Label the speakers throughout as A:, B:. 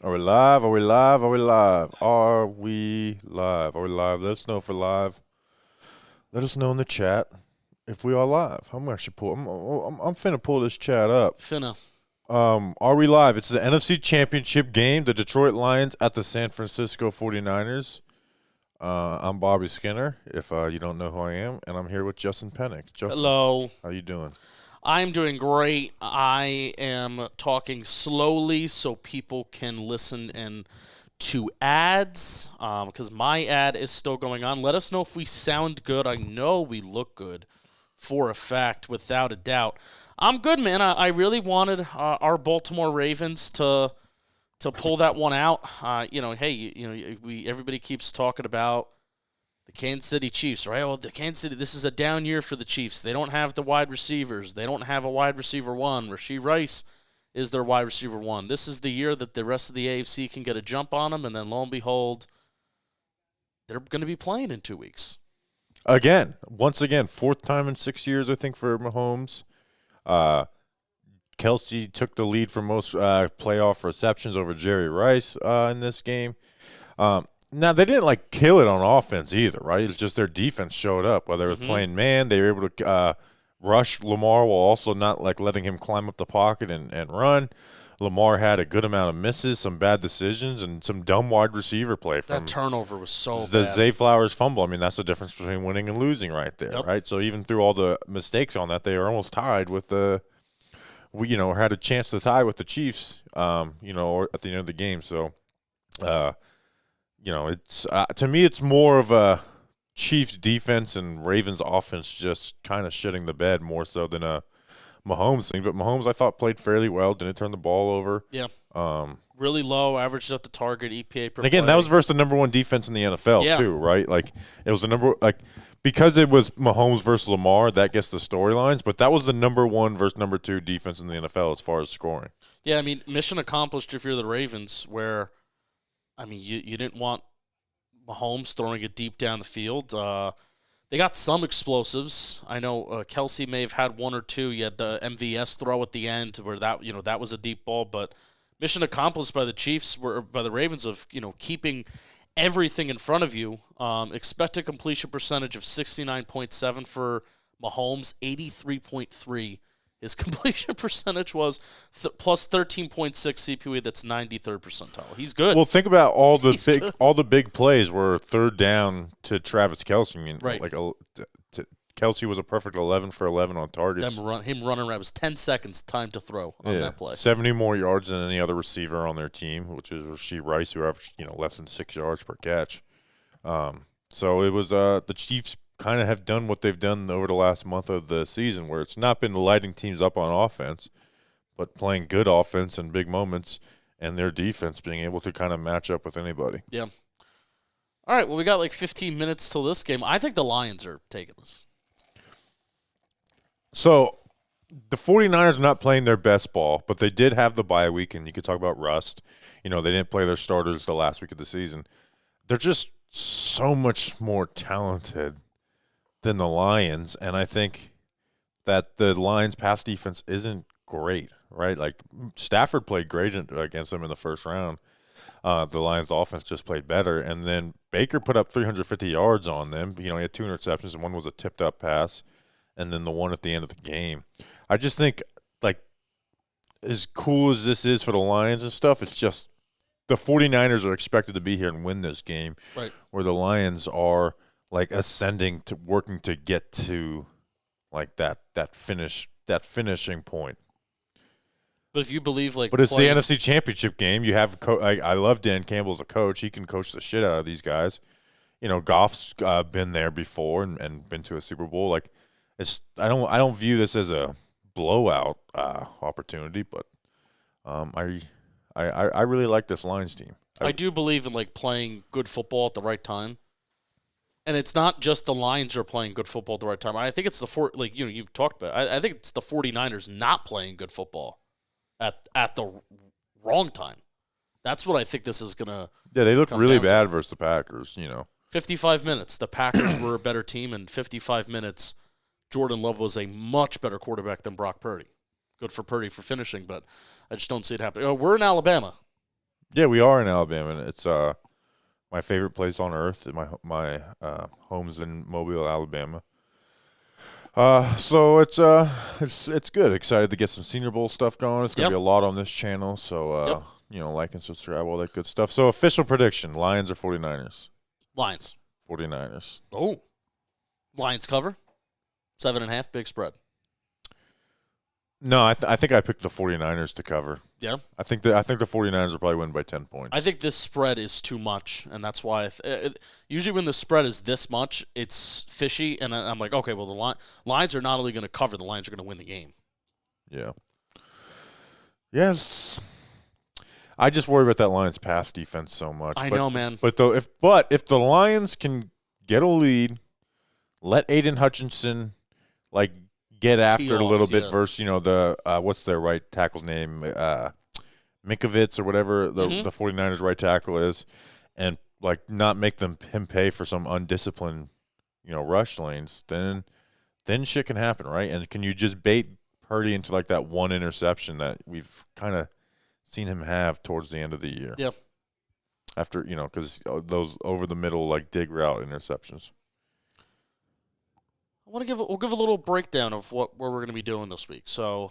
A: Are we live? Are we live? Are we live? Are we live? Are we live? Let us know if we're live. Let us know in the chat if we are live. I'm actually I'm finna pull this chat up.
B: Finna.
A: Are we live? It's the NFC Championship game. The Detroit Lions at the San Francisco 49ers. I'm Bobby Skinner. If you don't know who I am, and I'm here with Justin Penik. Justin,
B: Hello.
A: how you doing?
B: I'm doing great. I am talking slowly so people can listen and to ads because my ad is still going on. Let us know if we sound good. I know we look good for a fact, without a doubt. I'm good, man. I really wanted our Baltimore Ravens to pull that one out. Everybody keeps talking about the Kansas City Chiefs, right? Well, the Kansas City, this is a down year for the Chiefs. They don't have the wide receivers. They don't have a wide receiver one. Rashee Rice is their wide receiver one. This is the year that the rest of the AFC can get a jump on them, and then lo and behold, they're going to be playing in 2 weeks.
A: Once again, fourth time in 6 years, I think, for Mahomes. Kelsey took the lead for most playoff receptions over Jerry Rice in this game. Now, they didn't, kill it on offense either, right? It's just their defense showed up. Whether it was playing man, they were able to rush Lamar while also not, letting him climb up the pocket and run. Lamar had a good amount of misses, some bad decisions, and some dumb wide receiver play.
B: That turnover was so
A: the
B: bad.
A: Zay Flowers fumble. I mean, that's the difference between winning and losing right there, right? So even through all the mistakes on that, they were almost tied with had a chance to tie with the Chiefs, or at the end of the game. So, it's to me, it's more of a Chiefs defense and Ravens offense just kind of shitting the bed more so than a Mahomes thing. But Mahomes, I thought, played fairly well. Didn't turn the ball over.
B: Yeah. Really low, averaged at the target, EPA per
A: And again,
B: play.
A: that was versus the number one defense in the NFL too, right? It was the because it was Mahomes versus Lamar, that gets the storylines. But that was the number one versus number two defense in the NFL as far as scoring.
B: Yeah, I mean, mission accomplished if you're the Ravens, where, I mean, you didn't want Mahomes throwing it deep down the field. They got some explosives. I know Kelsey may have had one or two. You had the MVS throw at the end where that was a deep ball. But mission accomplished by the Chiefs, by the Ravens, of keeping everything in front of you. Expected completion percentage of 69.7 for Mahomes, 83.3. His completion percentage was plus 13.6 CPE. That's 93rd percentile. He's good.
A: Well, think about all the big plays were third down to Travis Kelsey. I mean,
B: right.
A: Kelsey was a perfect 11 for 11 on targets.
B: Him running around was 10 seconds time to throw on that play.
A: 70 more yards than any other receiver on their team, which is Rashee Rice, who averaged less than 6 yards per catch. So it was the Chiefs kind of have done what they've done over the last month of the season, where it's not been lighting teams up on offense, but playing good offense in big moments, and their defense being able to kind of match up with anybody.
B: Yeah. All right, well, we got 15 minutes till this game. I think the Lions are taking this.
A: So the 49ers are not playing their best ball, but they did have the bye week, and you could talk about rust. They didn't play their starters the last week of the season. They're just so much more talented than the Lions, and I think that the Lions' pass defense isn't great, right? Stafford played great against them in the first round. The Lions' offense just played better, and then Baker put up 350 yards on them. He had 2 interceptions, and one was a tipped-up pass, and then the one at the end of the game. I just think, as cool as this is for the Lions and stuff, it's just the 49ers are expected to be here and win this game,
B: right?
A: Where the Lions are ascending to working to get to that finishing point.
B: But if you believe
A: but it's the NFC Championship game. You have I love Dan Campbell as a coach. He can coach the shit out of these guys. Goff's been there before and been to a Super Bowl. I don't view this as a blowout opportunity, but I really like this Lions team.
B: I do believe in playing good football at the right time. And it's not just the Lions are playing good football at the right time. I think it's you've talked about. I think it's the 49ers not playing good football at the wrong time. That's what I think this is gonna.
A: Yeah, they look really bad versus the Packers.
B: 55 minutes. The Packers were a better team, and 55 minutes, Jordan Love was a much better quarterback than Brock Purdy. Good for Purdy for finishing, but I just don't see it happening. We're in Alabama.
A: Yeah, we are in Alabama. And it's my favorite place on earth. My home's in Mobile, Alabama. So it's good. Excited to get some Senior Bowl stuff going. It's gonna be a lot on this channel. So like and subscribe, all that good stuff. So official prediction: Lions or 49ers?
B: Lions.
A: 49ers.
B: Oh, Lions cover 7.5, big spread.
A: No, I think I picked the 49ers to cover.
B: Yeah.
A: I think the 49ers will probably win by 10 points.
B: I think this spread is too much, and that's why usually when the spread is this much, it's fishy, and I'm like, okay, well, the Lions are not only going to cover, the Lions are going to win the game.
A: Yeah. Yes. I just worry about that Lions pass defense so much.
B: I know, man.
A: But if the Lions can get a lead, let Aiden Hutchinson get after it a little bit versus, the what's their right tackle's name? Minkovitz or whatever the 49ers right tackle is, and not make him pay for some undisciplined, rush lanes, then shit can happen, right? And can you just bait Purdy into that one interception that we've kind of seen him have towards the end of the year?
B: Yeah.
A: After, because those over the middle dig route interceptions.
B: We'll give a little breakdown of what we're going to be doing this week. So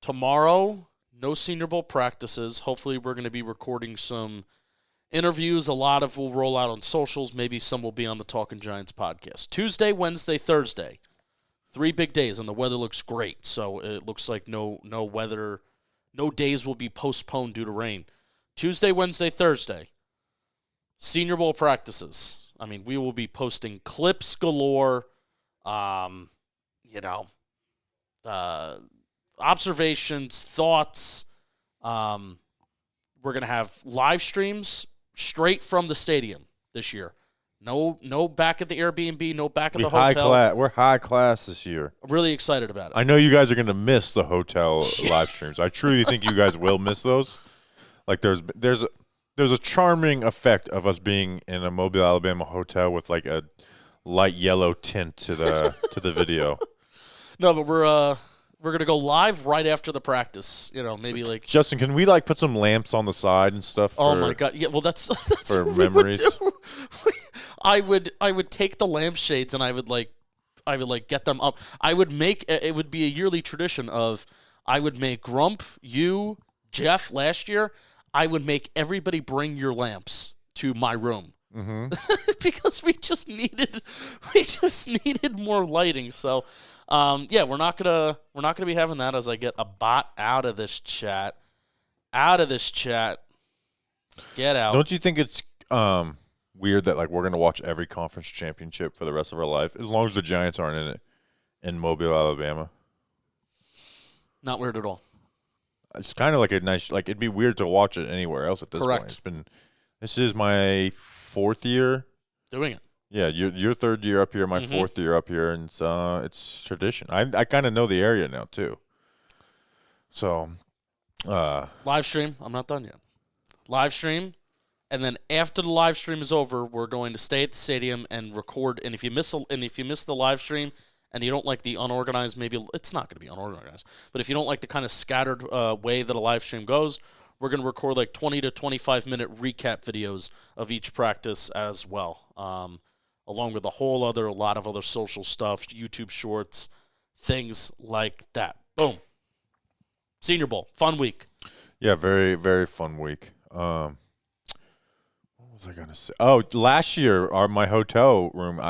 B: tomorrow, no Senior Bowl practices. Hopefully, we're going to be recording some interviews. A lot of will roll out on socials. Maybe some will be on the Talking Giants podcast. Tuesday, Wednesday, Thursday, 3 big days, and the weather looks great. So it looks like no days will be postponed due to rain. Tuesday, Wednesday, Thursday, Senior Bowl practices. I mean, we will be posting clips galore, observations, thoughts. We're going to have live streams straight from the stadium this year. No back at the Airbnb, no back at the hotel.
A: We're high class this year.
B: I'm really excited about it.
A: I know you guys are going to miss the hotel live streams. I truly think you guys will miss those. There's a charming effect of us being in a Mobile, Alabama hotel with a light yellow tint to the video.
B: No, but we're gonna go live right after the practice. Maybe
A: Justin, can we put some lamps on the side and stuff?
B: Oh my god! Yeah, well that's
A: for
B: what
A: memories.
B: I would take the lampshades and I would get them up. I would make it would be a yearly tradition of I would make Grump, you, Jeff last year. I would make everybody bring your lamps to my room because we just needed more lighting. So, we're not gonna be having that as I get a bot out of this chat. Get out.
A: Don't you think it's weird that we're gonna watch every conference championship for the rest of our life as long as the Giants aren't in it in Mobile, Alabama?
B: Not weird at all.
A: It's kind of a nice, it'd be weird to watch it anywhere else at this point. This is my 4th year
B: doing it.
A: Yeah, your 3rd year up here, my 4th year up here, and it's tradition. I kind of know the area now too. So,
B: live stream. I'm not done yet. Live stream, and then after the live stream is over, we're going to stay at the stadium and record. And if you miss the live stream, and you don't like the unorganized, maybe it's not going to be unorganized, but if you don't like the kind of scattered way that a live stream goes, we're going to record 20 to 25-minute recap videos of each practice as well, along with a lot of other social stuff, YouTube shorts, things like that. Boom. Senior Bowl, fun week.
A: Yeah, very, very fun week. What was I going to say? Oh, last year, my hotel room,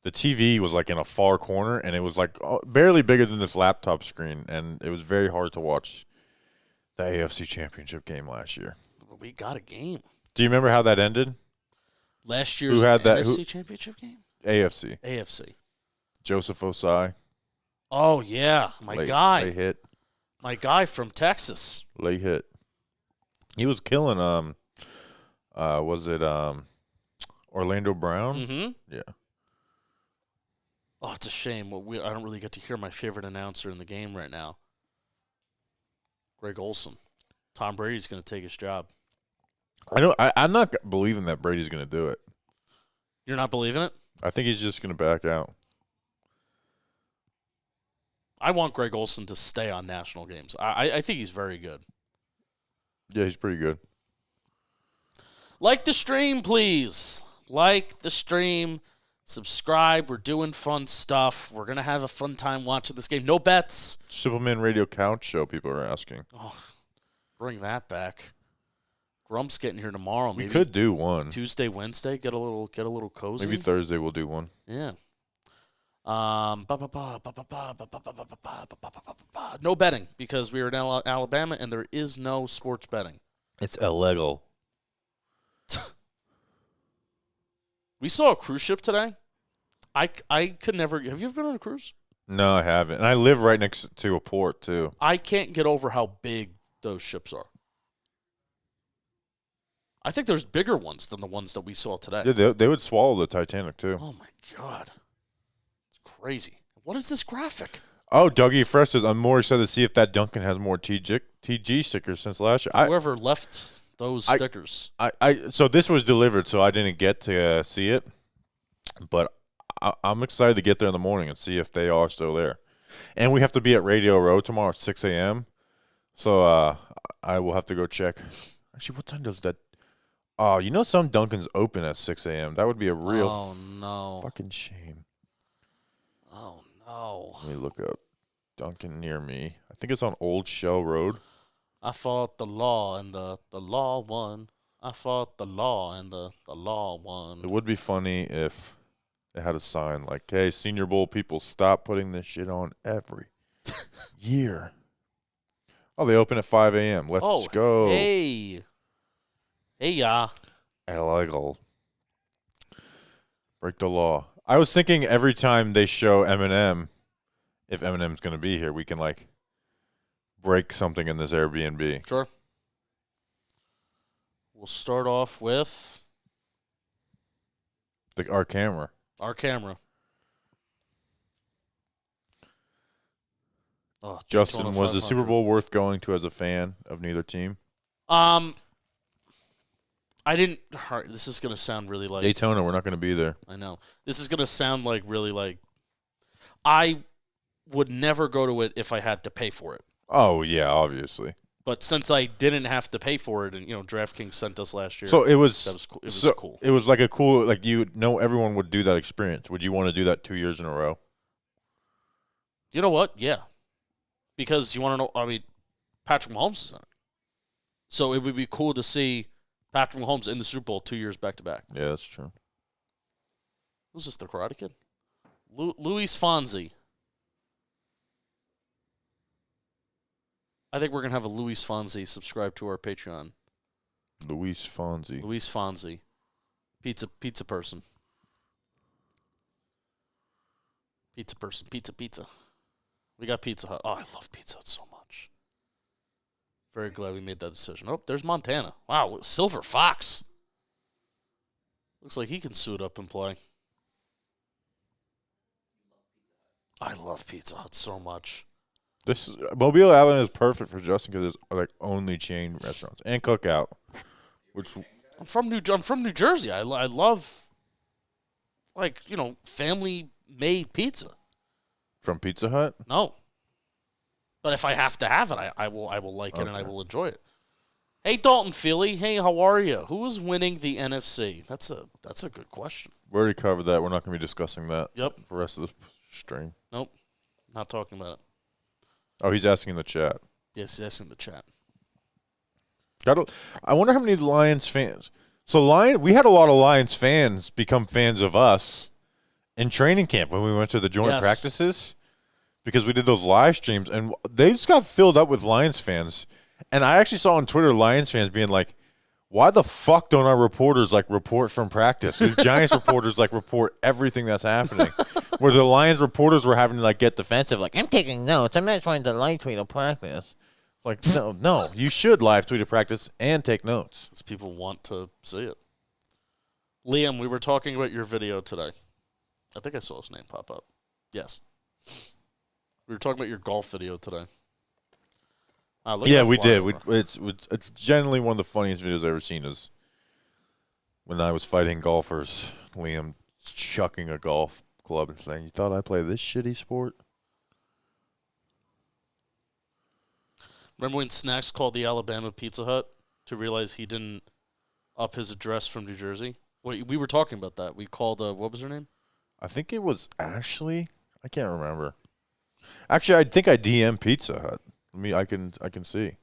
A: the TV was in a far corner, and it was barely bigger than this laptop screen, and it was very hard to watch the AFC Championship game last year.
B: We got a game.
A: Do you remember how that ended?
B: Last year's NFC Championship game?
A: AFC. Joseph Osai.
B: Oh, yeah. My guy.
A: Late hit.
B: My guy from Texas.
A: Late hit. He was killing, was it Orlando Brown?
B: Mm-hmm.
A: Yeah.
B: Oh, it's a shame. I don't really get to hear my favorite announcer in the game right now. Greg Olson. Tom Brady's going to take his job.
A: I'm not believing that Brady's going to do it.
B: You're not believing it?
A: I think he's just going to back out.
B: I want Greg Olson to stay on national games. I think he's very good.
A: Yeah, he's pretty good.
B: Like the stream, please. Like the stream. Subscribe. We're doing fun stuff. We're going to have a fun time watching this game. No bets.
A: Superman Radio Couch Show, people are asking.
B: Oh, bring that back. Grump's getting here tomorrow.
A: We
B: Maybe
A: could do one.
B: Tuesday, Wednesday. Get a little cozy.
A: Maybe Thursday we'll do one.
B: Yeah. No betting because we are in Alabama and there is no sports betting.
A: It's illegal.
B: We saw a cruise ship today. I could never. Have you ever been on a cruise?
A: No, I haven't. And I live right next to a port, too.
B: I can't get over how big those ships are. I think there's bigger ones than the ones that we saw today.
A: Yeah, they would swallow the Titanic, too.
B: Oh, my God. It's crazy. What is this graphic?
A: Oh, Dougie Fresh says, I'm more excited to see if that Duncan has more TG stickers since last year.
B: Whoever left those stickers.
A: So this was delivered, so I didn't get to see it. But I'm excited to get there in the morning and see if they are still there. And we have to be at Radio Row tomorrow at 6 a.m. So I will have to go check. Actually, what time does that? Oh, some Duncans open at 6 a.m. That would be a real fucking shame.
B: Oh, no.
A: Let me look up Duncan near me. I think it's on Old Shell Road.
B: I fought the law and the law won. I fought the law and the law won.
A: It would be funny if they had a sign like, hey, Senior Bowl people, stop putting this shit on every year. Oh, they open at 5 a.m. Let's go.
B: Hey, yeah.
A: Illegal. Break the law. I was thinking every time they show Eminem, if Eminem's going to be here, we can, break something in this Airbnb.
B: Sure. We'll start off with
A: Our camera.
B: Our camera. Oh,
A: Justin, was the Super Bowl worth going to as a fan of neither team?
B: I didn't. This is gonna sound really like
A: Daytona. We're not going to be there.
B: I know. This is gonna sound like really like. I would never go to it if I had to pay for it.
A: Oh yeah, obviously.
B: But since I didn't have to pay for it, and DraftKings sent us last year,
A: so it was
B: cool. It was cool.
A: It was like a cool, everyone would do that experience. Would you want to do that 2 years in a row?
B: You know what? Yeah, because you want to know. I mean, Patrick Mahomes is in it, so it would be cool to see Patrick Mahomes in the Super Bowl 2 years back to back.
A: Yeah, that's true.
B: Who's this? The Karate Kid? Luis Fonsi. I think we're going to have a Luis Fonsi subscribe to our Patreon.
A: Luis Fonsi.
B: Luis Fonsi. Pizza person. Pizza. We got Pizza Hut. Oh, I love Pizza Hut so much. Very glad we made that decision. Oh, there's Montana. Wow, Silver Fox. Looks like he can suit up and play. I love Pizza Hut so much.
A: Mobile, Alabama is perfect for Justin because there's only chain restaurants and cookout.
B: I'm from New Jersey. I love family made pizza.
A: From Pizza Hut?
B: No, but if I have to have it, I will like it and I will enjoy it. Hey, Dalton Philly. Hey, how are you? Who is winning the NFC? That's a good question.
A: We already covered that. We're not going to be discussing that.
B: Yep.
A: For the rest of the stream.
B: Nope. Not talking about it.
A: Oh, he's asking in the chat.
B: Yes, he's asking in the chat.
A: I wonder how many Lions fans. So we had a lot of Lions fans become fans of us in training camp when we went to the joint practices because we did those live streams, and they just got filled up with Lions fans. And I actually saw on Twitter Lions fans being like, why the fuck don't our reporters report from practice? The Giants reporters report everything that's happening. Where the Lions reporters were having to get defensive, I'm taking notes. I'm not trying to live tweet a practice. No, you should live tweet a practice and take notes.
B: Because people want to see it. Liam, we were talking about your video today. I think I saw his name pop up. Yes. We were talking about your golf video today.
A: Yeah, we did. It's generally one of the funniest videos I've ever seen is when I was fighting golfers, Liam chucking a golf club and saying, you thought I play this shitty sport?
B: Remember when Snacks called the Alabama Pizza Hut to realize he didn't up his address from New Jersey? We were talking about that. We called, what was her name?
A: I think it was Ashley. I can't remember. Actually, I think I DM'd Pizza Hut. I can see.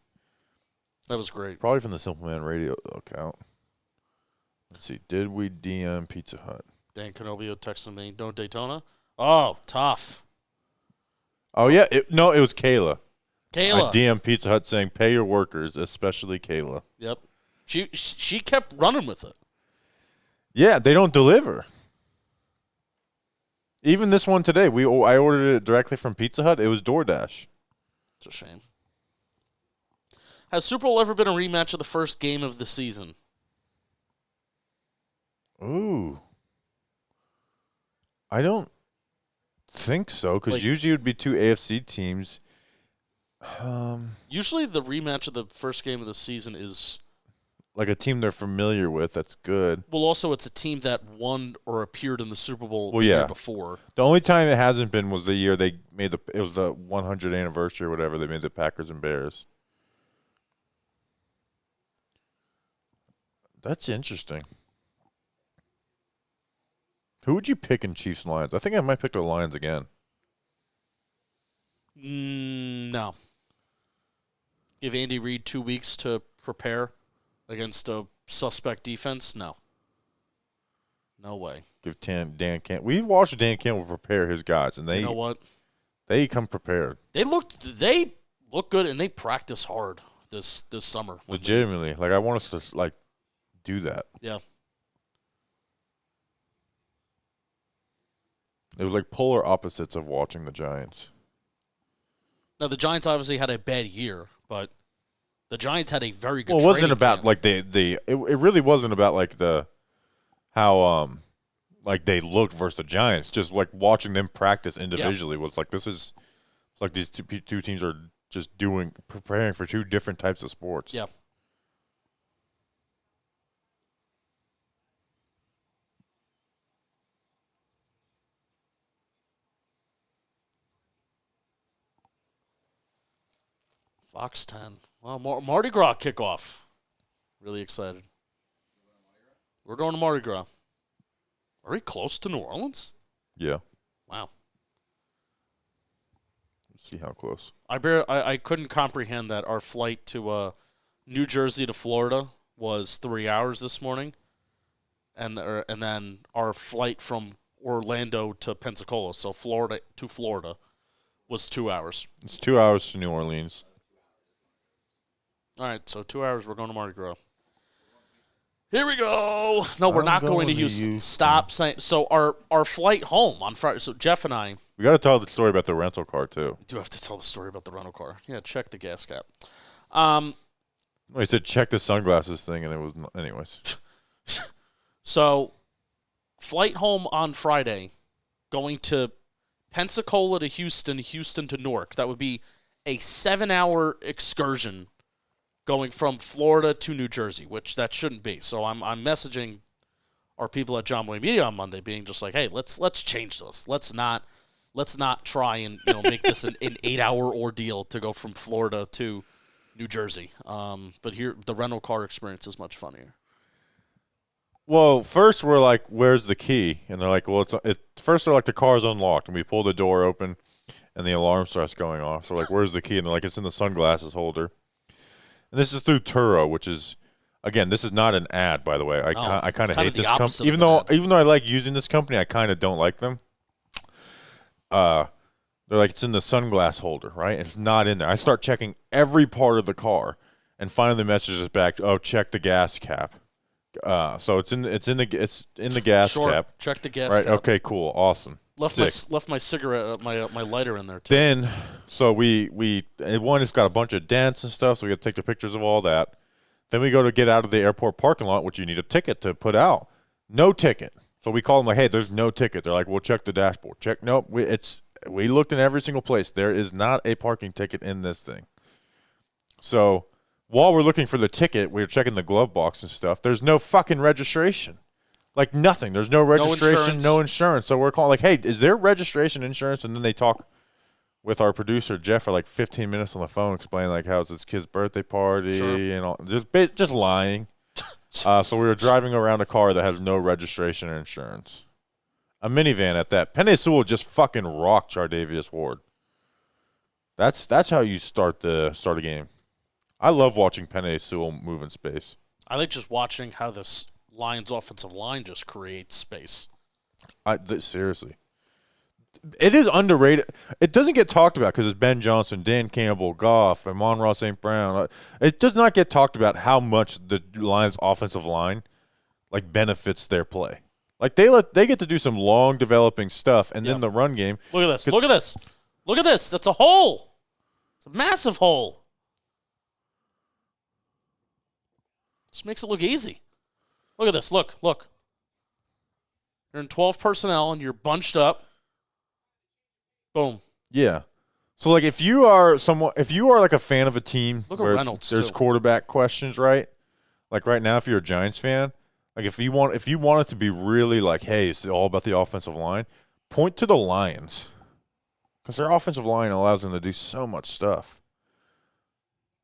B: That was great.
A: Probably from the Simple Man Radio account. Let's see. Did we DM Pizza Hut?
B: Dan Canobio texted me, no Daytona? Oh, tough.
A: Oh, yeah. It was Kayla.
B: Kayla.
A: I DM'd Pizza Hut saying, pay your workers, especially Kayla.
B: Yep. She kept running with it.
A: Yeah, they don't deliver. Even this one today, I ordered it directly from Pizza Hut. It was DoorDash.
B: It's a shame. Has Super Bowl ever been a rematch of the first game of the season?
A: Ooh. I don't think so, because usually it would be two AFC teams.
B: Usually the rematch of the first game of the season is
A: like a team they're familiar with. That's good.
B: Well, also it's a team that won or appeared in the Super Bowl the
A: year
B: year before.
A: The only time it hasn't been was the year they made it was the 100th anniversary or whatever. They made the Packers and Bears. That's interesting. Who would you pick in Chiefs Lions? I think I might pick the Lions again.
B: No. Give Andy Reid 2 weeks to prepare against a suspect defense? No. No way.
A: Give Dan Campbell. We watched Dan Campbell prepare his guys, and
B: you know what?
A: They come prepared.
B: They look good, and they practice hard this summer.
A: Legitimately, I want us to do that.
B: Yeah.
A: It was like polar opposites of watching the Giants.
B: Now the Giants obviously had a bad year, but the Giants had a very good.
A: Well, it wasn't about
B: camp.
A: it really wasn't about how they looked versus the Giants. Just watching them practice individually was this is these two teams are just preparing for two different types of sports.
B: Yeah. Fox 10. Well, Mardi Gras kickoff. Really excited. We're going to Mardi Gras. Are we close to New Orleans?
A: Yeah.
B: Wow.
A: Let's see how close.
B: I couldn't comprehend that our flight to New Jersey to Florida was 3 hours this morning, and then our flight from Orlando to Pensacola, so Florida to Florida, was 2 hours.
A: It's 2 hours to New Orleans.
B: All right, so 2 hours, we're going to Mardi Gras. Here we go. No, we're not going to Houston. Stop saying. So our flight home on Friday. So Jeff and I.
A: We got to tell the story about the rental car too.
B: We do have to tell the story about the rental car. Yeah, check the gas cap.
A: He said check the sunglasses thing, and it was anyways.
B: So, flight home on Friday, going to Pensacola to Houston, Houston to Newark. That would be a 7-hour excursion. Going from Florida to New Jersey, which that shouldn't be. So I'm messaging our people at John Boy Media on Monday, being just like, hey, let's change this. Let's not try and make this an 8-hour ordeal to go from Florida to New Jersey. But here the rental car experience is much funnier.
A: Well, first we're like, where's the key? And they're like, well, first they're like, the car's unlocked, and we pull the door open, and the alarm starts going off. So like, where's the key? And they're like, it's in the sunglasses holder. And this is through Turo, which is, again, this is not an ad, by the way. I kind of hate this company. Even though I like using this company, I kind of don't like them. They're like, it's in the sunglass holder, right? It's not in there. I start checking every part of the car, and finally the message is back. Oh, check the gas cap. So it's in the gas cap.
B: Check the gas
A: cap.
B: cap.
A: Okay, cool, awesome.
B: Left my cigarette, my lighter in there too.
A: Then, so it's got a bunch of dents and stuff, so we got to take the pictures of all that. Then we go to get out of the airport parking lot, which you need a ticket to put out. No ticket. So we call them like, hey, there's no ticket. They're like, well, check the dashboard. Check. Nope. We looked in every single place. There is not a parking ticket in this thing. So while we're looking for the ticket, we're checking the glove box and stuff. There's no fucking registration. Like nothing. There's no registration, no insurance. So we're calling like, hey, is there registration insurance? And then they talk with our producer Jeff for like 15 minutes on the phone, explaining like how it's his kid's birthday party and all, just lying. So we were driving around a car that has no registration or insurance, a minivan at that. Penei Sewell just fucking rocked Chardavius Ward. That's how you start a game. I love watching Penei Sewell move in space.
B: I like just watching how this Lions offensive line just creates space.
A: Seriously. It is underrated. It doesn't get talked about because it's Ben Johnson, Dan Campbell, Goff, and Amon-Ra St. Brown. It does not get talked about how much the Lions' offensive line like benefits their play. Like they get to do some long developing stuff, and then the run game.
B: Look at this. Look at this. Look at this. That's a hole. It's a massive hole. This makes it look easy. Look at this. Look. You're in 12 personnel and you're bunched up. Boom.
A: Yeah. So like if you are like a fan of a team
B: Look at
A: where
B: Reynolds,
A: there's
B: too.
A: quarterback questions, right? Like right now, if you're a Giants fan, like if you want it to be really like, hey, it's all about the offensive line, point to the Lions. Because their offensive line allows them to do so much stuff.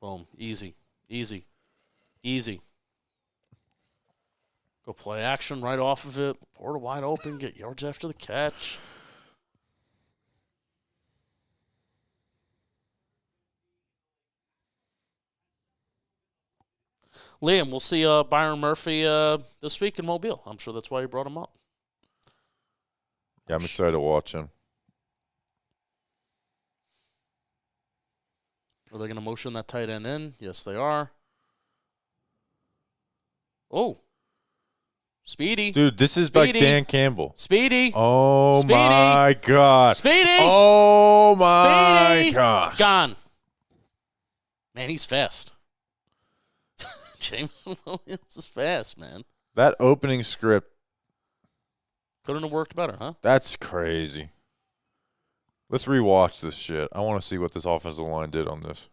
B: Boom. Easy. Go play action right off of it. Porter wide open. Get yards after the catch. Liam, we'll see Byron Murphy this week in Mobile. I'm sure that's why you brought him up.
A: Yeah, I'm excited to watch him.
B: Are they going to motion that tight end in? Yes, they are. Oh. Speedy.
A: Dude, this is like Dan Campbell.
B: Speedy.
A: Oh,
B: Speedy.
A: my God.
B: Speedy.
A: Oh, my
B: Speedy.
A: gosh.
B: Gone. Man, he's fast. Jameson Williams is fast, man.
A: That opening script.
B: Couldn't have worked better, huh?
A: That's crazy. Let's rewatch this shit. I want to see what this offensive line did on this.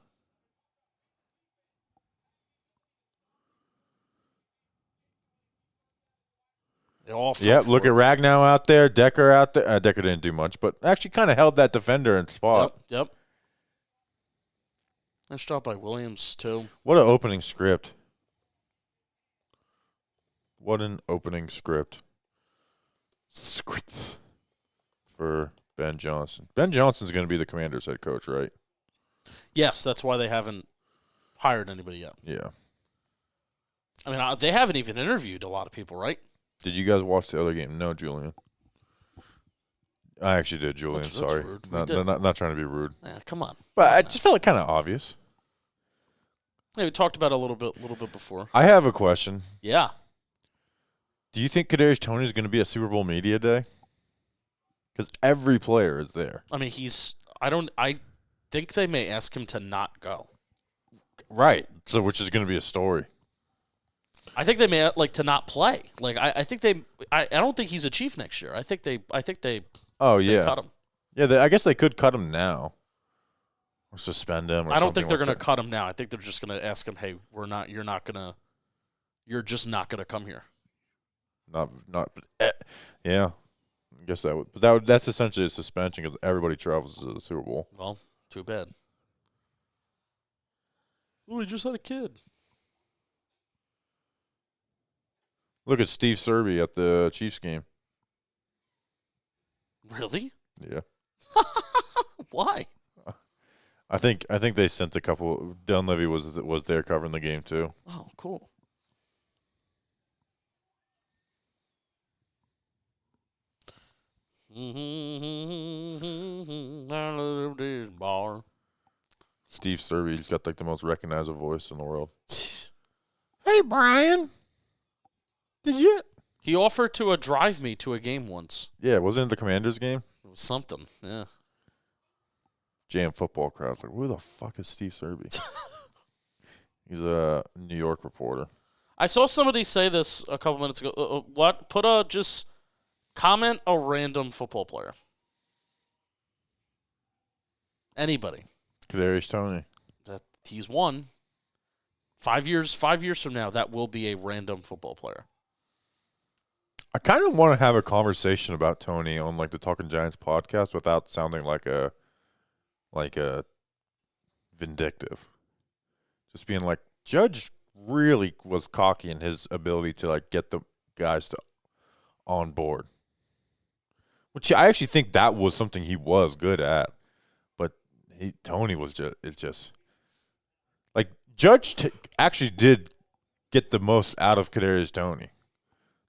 A: Yep, look at Ragnow out there, Decker out there. Decker didn't do much, but actually kind of held that defender in spot.
B: Yep. Nice job by Williams, too.
A: What an opening script. What an opening script. For Ben Johnson. Ben Johnson's going to be the Commanders' head coach, right?
B: Yes, that's why they haven't hired anybody yet.
A: Yeah.
B: I mean, they haven't even interviewed a lot of people, right?
A: Did you guys watch the other game? No, Julian. I actually did, Julian.
B: That's
A: sorry.
B: rude.
A: Not trying to be rude.
B: Yeah, come on.
A: But I just felt like kind of obvious.
B: Yeah, we talked about it a little bit before.
A: I have a question.
B: Yeah.
A: Do you think Kadarius Toney is going to be at Super Bowl Media Day? Because every player is there.
B: I mean, I think they may ask him to not go.
A: Right. So, which is going to be a story.
B: I think they may to not play. Like I think I don't think he's a Chief next year. I think they
A: Oh
B: they
A: yeah.
B: cut him.
A: Yeah, I guess they could cut him now. Or suspend him. Or
B: I don't think they're
A: going to
B: cut him now. I think they're just going to ask him, "Hey, you're just not going to come here."
A: Yeah. I guess that would. But that's essentially a suspension because everybody travels to the Super Bowl.
B: Well, too bad. Oh, he just had a kid.
A: Look at Steve Serby at the Chiefs game.
B: Really?
A: Yeah.
B: Why?
A: I think they sent a couple. Dunleavy was there covering the game too.
B: Oh, cool. I love this bar.
A: Steve Serby, he's got like the most recognizable voice in the world. Hey, Brian. Did you?
B: He offered to drive me to a game once.
A: Yeah, wasn't it the Commanders game?
B: It was something, yeah.
A: Jam football crowd's like, who the fuck is Steve Serby? He's a New York reporter.
B: I saw somebody say this a couple minutes ago. Just comment a random football player. Anybody.
A: Kadarius Toney.
B: That he's one. 5 years from now, that will be a random football player.
A: I kind of want to have a conversation about Toney on like the Talking Giants podcast without sounding like a like vindictive. Just being like, Judge really was cocky in his ability to like get the guys on board. Which I actually think that was something he was good at. But Tony was just like Judge actually did get the most out of Kadarius Toney.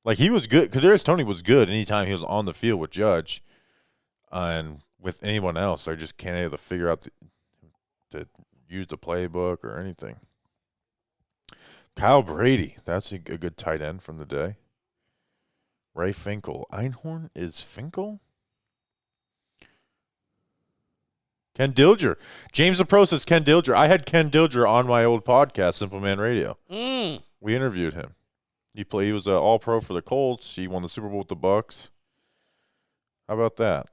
A: Like he was good. Kadarius Toney was good anytime he was on the field with Judge, and with anyone else, they just can't able to figure out to use the playbook or anything. Kyle Brady, that's a good tight end from the day. Ray Finkel. Einhorn is Finkel? Ken Dilger. James LaPro says Ken Dilger. I had Ken Dilger on my old podcast, Simple Man Radio. We interviewed him. He was an All-Pro for the Colts. He won the Super Bowl with the Bucks. How about that?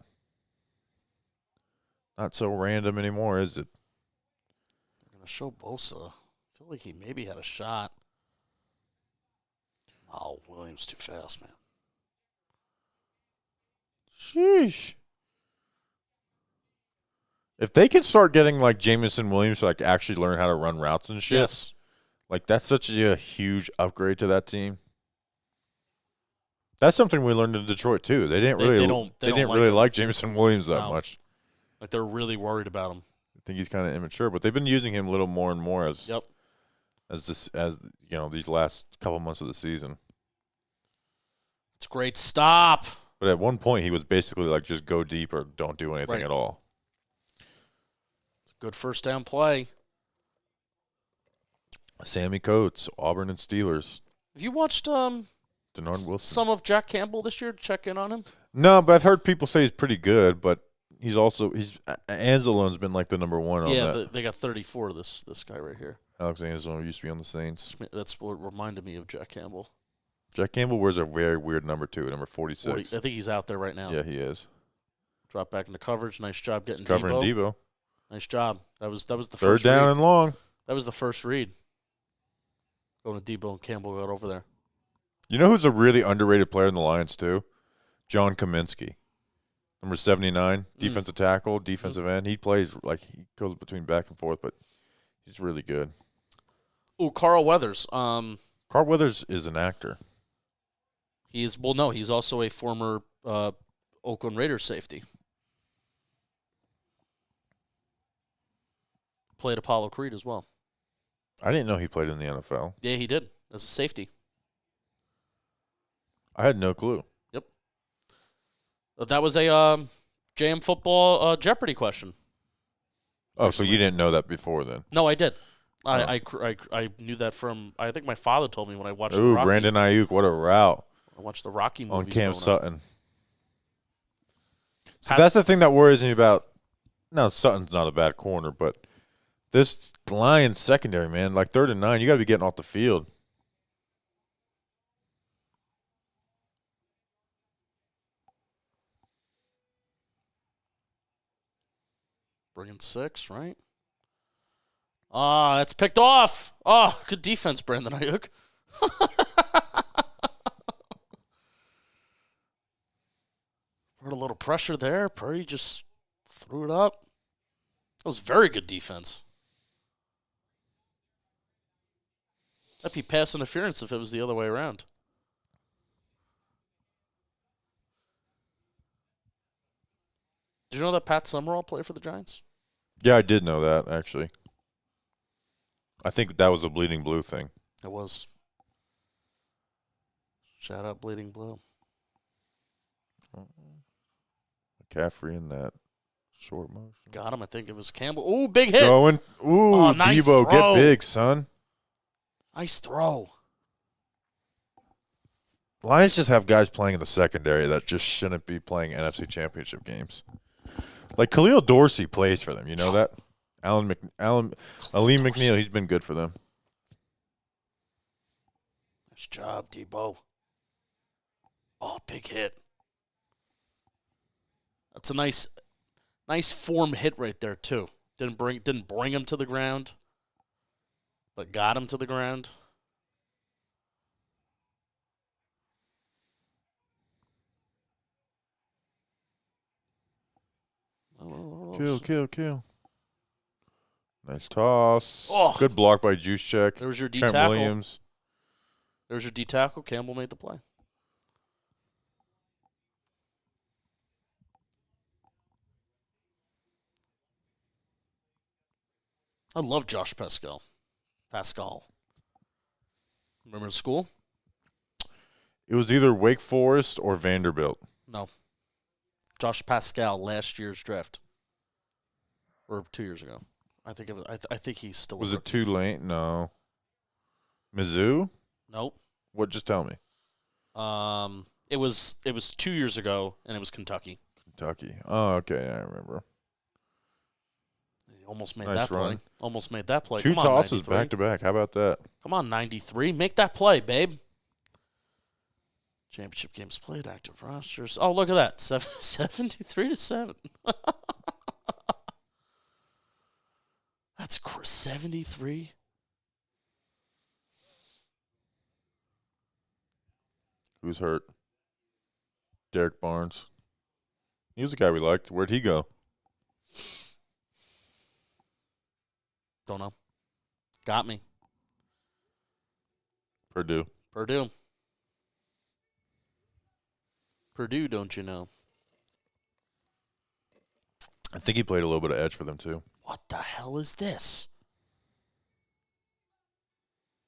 A: Not so random anymore, is it?
B: I'm going to show Bosa. I feel like he maybe had a shot. Oh, Williams too fast, man.
A: Sheesh. If they can start getting like Jameson Williams to like actually learn how to run routes and shit,
B: Yes.
A: like that's such a huge upgrade to that team. That's something we learned in Detroit too. They didn't really like Jameson Williams that much.
B: Like they're really worried about him.
A: I think he's kind of immature, but they've been using him a little more and more as
B: Yep.
A: as these last couple months of the season.
B: It's great. Stop.
A: But at one point, he was basically like, just go deep or don't do anything at all.
B: It's a good first down play.
A: Sammy Coates, Auburn and Steelers.
B: Have you watched
A: Denard Wilson.
B: some of Jack Campbell this year? Check in on him.
A: No, but I've heard people say he's pretty good, but Anzalone's been like the number one on that.
B: Yeah, they got 34, this guy right here.
A: Alex Anzalone used to be on the Saints.
B: That's what reminded me of Jack Campbell.
A: Jack Campbell wears a very weird number 2, number 46.
B: I think he's out there right now.
A: Yeah, he is.
B: Drop back into coverage. Nice job getting
A: covering Debo.
B: Nice job. That was the
A: third
B: first
A: down
B: read.
A: and long.
B: That was the first read. Going to Debo and Campbell got over there.
A: You know who's a really underrated player in the Lions too? John Kaminsky. Number 79, defensive tackle, defensive end. He plays like he goes between back and forth, but he's really good.
B: Ooh, Carl Weathers.
A: Carl Weathers is an actor.
B: He's also a former Oakland Raiders safety. Played Apollo Creed as well.
A: I didn't know he played in the NFL.
B: Yeah, he did as a safety.
A: I had no clue.
B: Yep. That was a JM football Jeopardy question.
A: Oh, so you didn't know that before then?
B: No, I did.
A: Oh.
B: I knew that from, I think my father told me when I watched
A: Ooh, Brandon Ayuk, what a route.
B: I watched the Rocky movies.
A: On Cam Sutton. So that's the thing that worries me about. Now, Sutton's not a bad corner, but this Lions secondary, man, like 3rd and 9, you got to be getting off the field.
B: Bringing 6, right? That's picked off. Oh, good defense, Brandon Ayuk. Put a little pressure there. Purdy just threw it up. That was very good defense. That'd be pass interference if it was the other way around. Did you know that Pat Summerall played for the Giants?
A: Yeah, I did know that, actually. I think that was a Bleeding Blue thing.
B: It was. Shout out Bleeding Blue.
A: McCaffrey in that short motion.
B: Got him. I think it was Campbell. Ooh, big hit.
A: Going. Ooh,
B: oh, nice
A: Debo,
B: throw.
A: get big, son.
B: Nice throw.
A: Lions just have guys playing in the secondary that just shouldn't be playing NFC Championship games. Like Khalil Dorsey plays for them. You know that? Alim McNeil, he's been good for them.
B: Nice job, Debo. Oh, big hit. That's a nice form hit right there too. Didn't bring him to the ground, but got him to the ground.
A: Kill. Nice toss.
B: Oh.
A: Good block by Juszczyk.
B: There was your D
A: Trent
B: tackle.
A: Williams.
B: There's your D tackle. Campbell made the play. I love Josh Pascal. Remember school?
A: It was either Wake Forest or Vanderbilt.
B: No. Josh Pascal, last year's draft. Or 2 years ago. I think it was, I think he's still.
A: Was it Tulane? No. Mizzou?
B: Nope.
A: What? Just tell me.
B: It was 2 years ago, and it was Kentucky.
A: Kentucky. Oh, okay. I remember.
B: He almost made
A: Nice
B: that
A: run.
B: play. Almost made that play.
A: Two
B: Come on,
A: tosses
B: 93.
A: back to back. How about that?
B: Come on, 93. Make that play, babe. Championship games played, active rosters. Oh, look at that. 73-7. That's 73.
A: Who's hurt? Derek Barnes. He was the guy we liked. Where'd he go?
B: Don't know. Got me.
A: Purdue.
B: Purdue, don't you know?
A: I think he played a little bit of edge for them, too.
B: What the hell is this?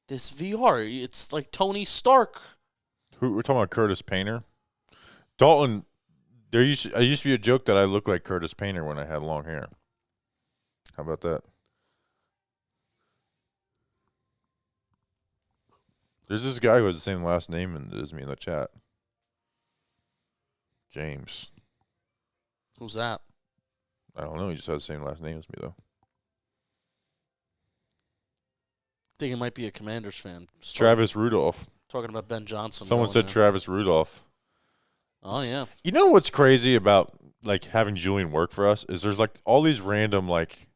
B: This VR, it's like Tony Stark.
A: We're talking about Curtis Painter. Dalton, I used to be a joke that I looked like Curtis Painter when I had long hair. How about that? There's this guy who has the same last name as me in the chat. James.
B: Who's that?
A: I don't know. He just has the same last name as me, though.
B: I think it might be a Commanders fan.
A: Travis Rudolph.
B: Talking about Ben Johnson.
A: Someone said
B: there.
A: Travis Rudolph.
B: Oh, yeah.
A: You know what's crazy about like having Julian work for us is there's like all these random like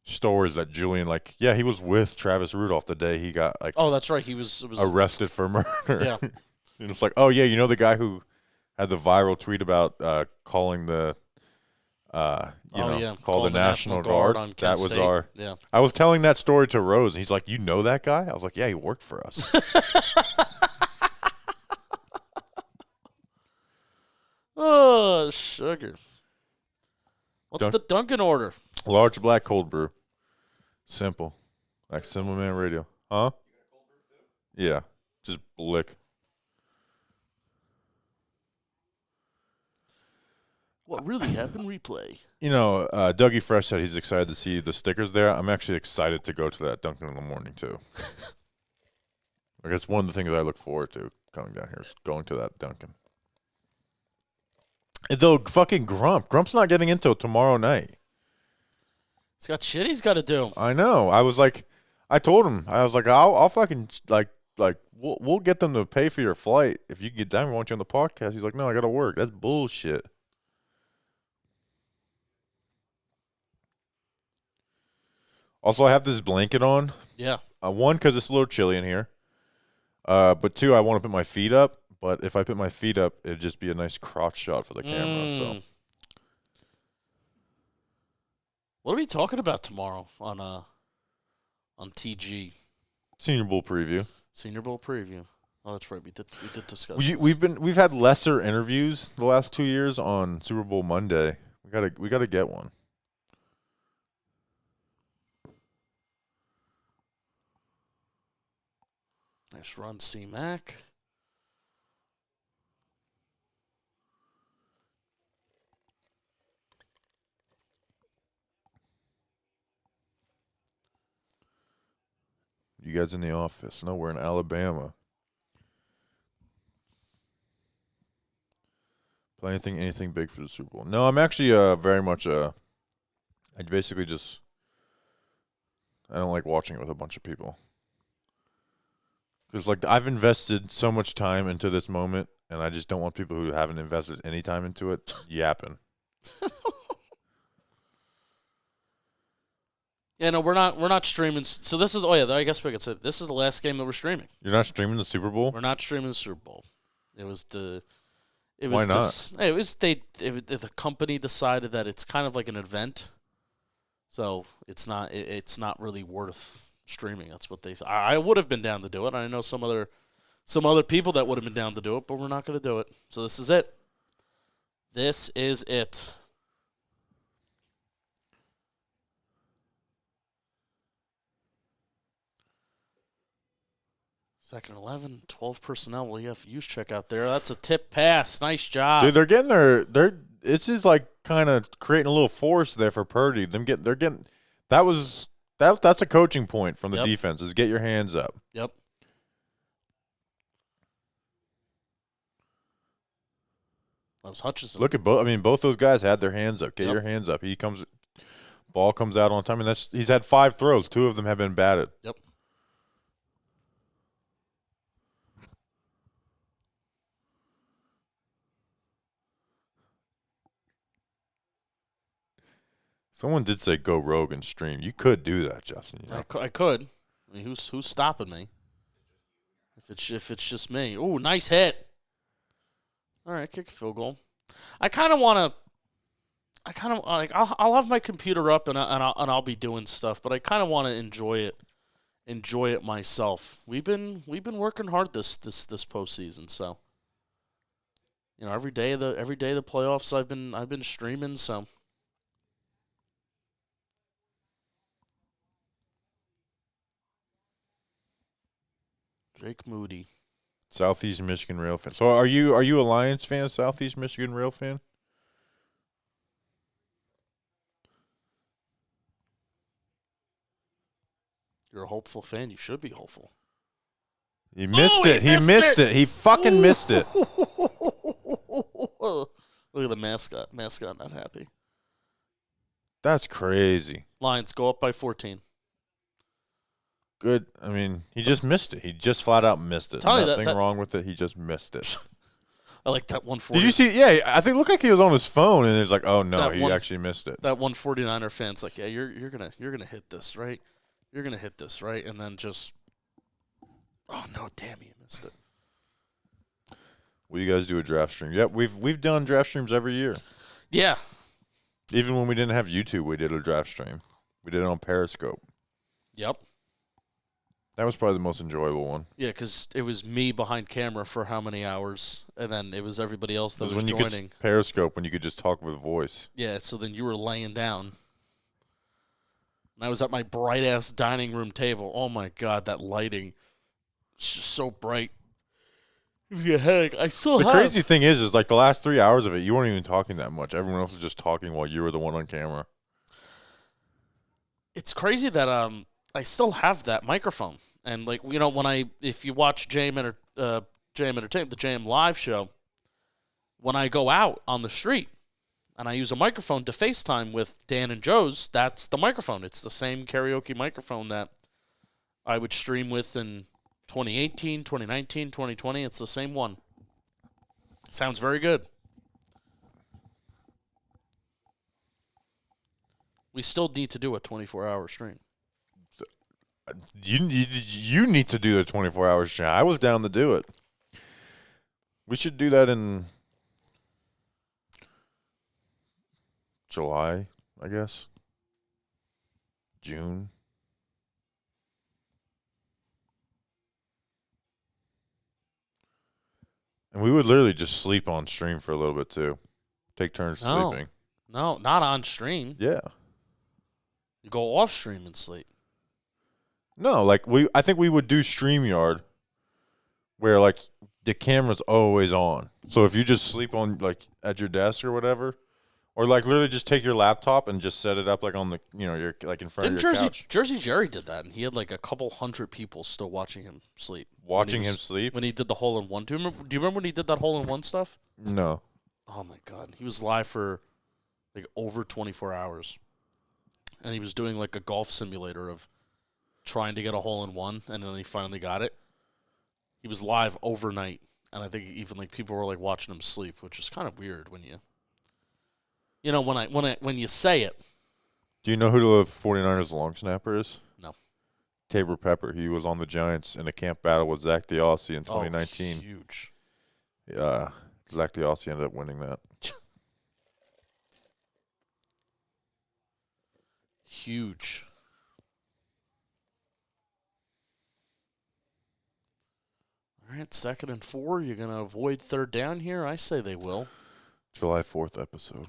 A: stories that Julian like he was with Travis Rudolph the day he got like
B: that's right. It was
A: arrested for murder.
B: Yeah.
A: And it's like, oh yeah, you know the guy who had the viral tweet about calling the call the National Guard.
B: On Kent
A: That was
B: State. Yeah.
A: I was telling that story to Rose and he's like, you know that guy? I was like, yeah, he worked for us.
B: Oh, sugar. What's the Dunkin' order?
A: Large black cold brew. Simple. Like Simple Man Radio. Huh? Yeah. Just blick.
B: What really happened? Replay.
A: You know, Dougie Fresh said he's excited to see the stickers there. I'm actually excited to go to that Dunkin' in the morning, too. I guess one of the things I look forward to coming down here is going to that Dunkin'. Though fucking Grump's not getting into it tomorrow night.
B: He's got shit he's got to do.
A: I know. I was like, I told him, I was like, I'll fucking like we'll get them to pay for your flight if you can get down. We want you on the podcast. He's like, no, I gotta work. That's bullshit. Also, I have this blanket on.
B: Yeah.
A: One, because it's a little chilly in here. But two, I want to put my feet up. But if I put my feet up, it'd just be a nice crotch shot for the camera. So,
B: what are we talking about tomorrow on TG?
A: Senior Bowl preview.
B: Senior Bowl preview. Oh, that's right. We did discuss.
A: We've had lesser interviews the last 2 years on Super Bowl Monday. We gotta get one.
B: Nice run, C-Mac.
A: You guys in the office? No, we're in Alabama. Play anything big for the Super Bowl? No, I'm actually very much I basically just I don't like watching it with a bunch of people. Because like I've invested so much time into this moment, and I just don't want people who haven't invested any time into it yapping.
B: Yeah, no, we're not streaming. So this is I guess we could say this is the last game that we're streaming.
A: You're not streaming the Super Bowl?
B: We're not streaming the Super Bowl. Why
A: not?
B: The company decided that it's kind of like an event. So it's not really worth streaming. That's what they say. I would have been down to do it. I know some other people that would have been down to do it, but we're not going to do it. So this is it. This is it. Second 11, 12 personnel. Well, you have use check out there. That's a tip pass. Nice job.
A: Dude, they're getting it's just like kind of creating a little force there for Purdy. They're getting that's a coaching point from the defense is get your hands up.
B: Yep. That was Hutchinson.
A: Look at both those guys had their hands up. Get your hands up. Ball comes out on time, and he's had 5 throws. 2 of them have been batted.
B: Yep.
A: Someone did say go rogue and stream. You could do that, Justin. You know?
B: I could. I mean, who's stopping me? If it's just me. Ooh, nice hit. All right, kick a field goal. I kind of want to. I'll have my computer up and I'll be doing stuff, but I kind of want to enjoy it myself. We've been working hard this postseason, so every day of the playoffs I've been streaming, so. Jake Moody.
A: Southeast Michigan Rail fan. So are you a Lions fan, Southeast Michigan Rail fan?
B: You're a hopeful fan. You should be hopeful.
A: He missed it. He missed it. He fucking missed it.
B: Look at the mascot. Mascot not happy.
A: That's crazy.
B: Lions go up by 14.
A: Good. I mean, he just missed it. He just flat out missed it. Nothing wrong with it. He just missed it.
B: I like that 140.
A: Did you see? Yeah, I think it looked like he was on his phone, and it's like, oh no, he actually missed it.
B: That 149er fan's like, yeah, you're gonna hit this, right? You're gonna hit this, right? And then just, oh no, damn, he missed it.
A: Will you guys do a draft stream? Yep, we've done draft streams every year.
B: Yeah.
A: Even when we didn't have YouTube, we did a draft stream. We did it on Periscope.
B: Yep.
A: That was probably the most enjoyable one.
B: Yeah, because it was me behind camera for how many hours, and then it was everybody else that was joining.
A: Periscope, when you could just talk with voice.
B: Yeah, so then you were laying down. And I was at my bright-ass dining room table. Oh, my God, that lighting. It's just so bright. It was a headache. The
A: crazy thing is like the last 3 hours of it, you weren't even talking that much. Everyone else was just talking while you were the one on camera.
B: It's crazy that I still have that microphone. And, if you watch JM Entertainment, the JM Live show, when I go out on the street and I use a microphone to FaceTime with Dan and Joe's, that's the microphone. It's the same karaoke microphone that I would stream with in 2018, 2019, 2020. It's the same one. Sounds very good. We still need to do a 24-hour stream.
A: You need to do a 24-hour stream. I was down to do it. We should do that in July, I guess. June. And we would literally just sleep on stream for a little bit, too. Take turns sleeping.
B: No, not on stream.
A: Yeah.
B: You go off stream and sleep.
A: No, I think we would do StreamYard where, the camera's always on. So if you just sleep on, at your desk or whatever, or, literally just take your laptop and just set it up, on the, you're, in front of your couch.
B: Jersey Jerry did that, and he had, a couple hundred people still watching him sleep.
A: Watching him sleep?
B: When he did the hole-in-one. Do you remember when he did that hole-in-one stuff?
A: No.
B: Oh, my God. He was live for, over 24 hours. And he was doing, a golf simulator of trying to get a hole-in-one, and then he finally got it. He was live overnight, and I think even, people were, watching him sleep, which is kind of weird when you... when you say it.
A: Do you know who the 49ers long snapper is?
B: No.
A: Tabor Pepper. He was on the Giants in a camp battle with Zach DeOssie in 2019.
B: Huge.
A: Yeah. Zach DeOssie ended up winning that.
B: Huge. All right, 2nd and 4. You're going to avoid 3rd down here? I say they will.
A: July 4th episode.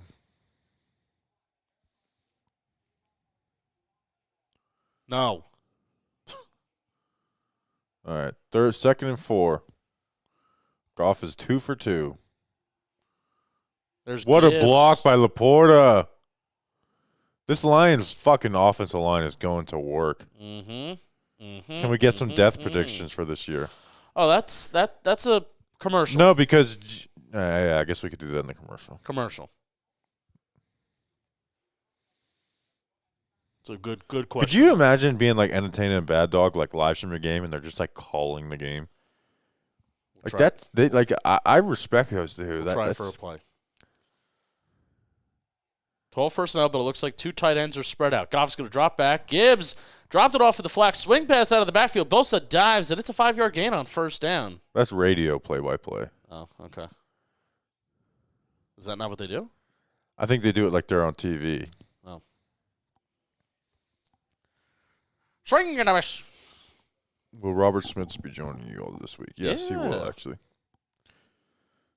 B: No.
A: All right, 2nd and 4. Goff is 2 for 2.
B: There's
A: What
B: Gibbs.
A: a block by Laporta. This Lions fucking offensive line is going to work. Can we get some death predictions for this year?
B: Oh, that's a commercial.
A: No, because yeah, I guess we could do that in the commercial.
B: Commercial. It's a good question.
A: Could you imagine being like entertaining a bad dog, like live stream a game, and they're just like calling the game? Like that, they like I respect those dudes.
B: We'll try for a play. 12 personnel, but it looks like 2 tight ends are spread out. Goff's going to drop back. Gibbs dropped it off for the flag. Swing pass out of the backfield. Bosa dives, and it's a 5-yard gain on 1st down.
A: That's radio play-by-play.
B: Oh, okay. Is that not what they do?
A: I think they do it like they're on TV.
B: Oh. Swing and a miss.
A: Will Robert Smiths be joining you all this week? Yes, he will, actually.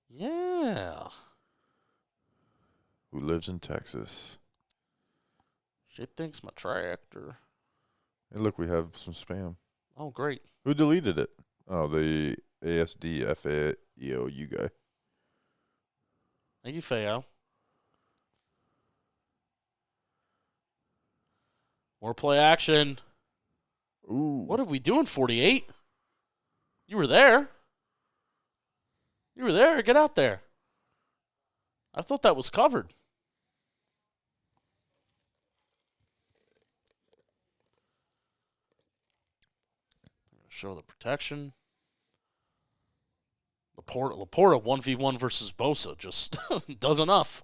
B: Yeah.
A: Who lives in Texas.
B: She thinks my tractor.
A: Hey, look, we have some spam.
B: Oh, great.
A: Who deleted it? Oh, the ASDFAEOU guy.
B: Thank you, Feo. More play action.
A: Ooh.
B: What are we doing, 48? You were there. You were there. Get out there. I thought that was covered. Show the protection. Laporta 1v1 versus Bosa just does enough.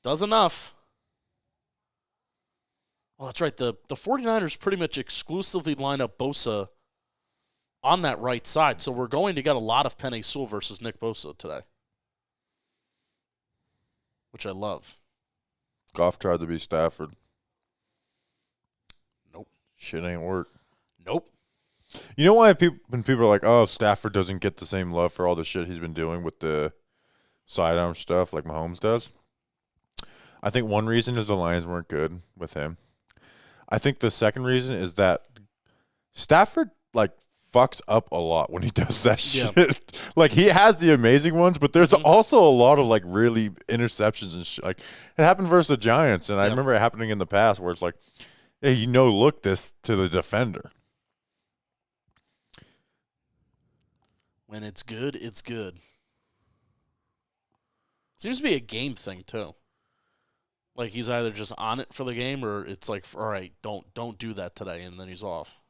B: Does enough. Well, that's right. The 49ers pretty much exclusively line up Bosa on that right side. So we're going to get a lot of Penei Sewell versus Nick Bosa today, which I love.
A: Goff tried to be Stafford.
B: Nope.
A: Shit ain't work.
B: Nope.
A: You know why when people are like, oh, Stafford doesn't get the same love for all the shit he's been doing with the sidearm stuff like Mahomes does? I think one reason is the Lions weren't good with him. I think the second reason is that Stafford, like, fucks up a lot when he does that shit. Like, he has the amazing ones, but there's also a lot of, like, really interceptions and shit. Like, it happened versus the Giants, and I remember it happening in the past where it's like, hey, look this to the defender.
B: When it's good, it's good. Seems to be a game thing, too. Like, he's either just on it for the game or it's like, all right, don't do that today, and then he's off.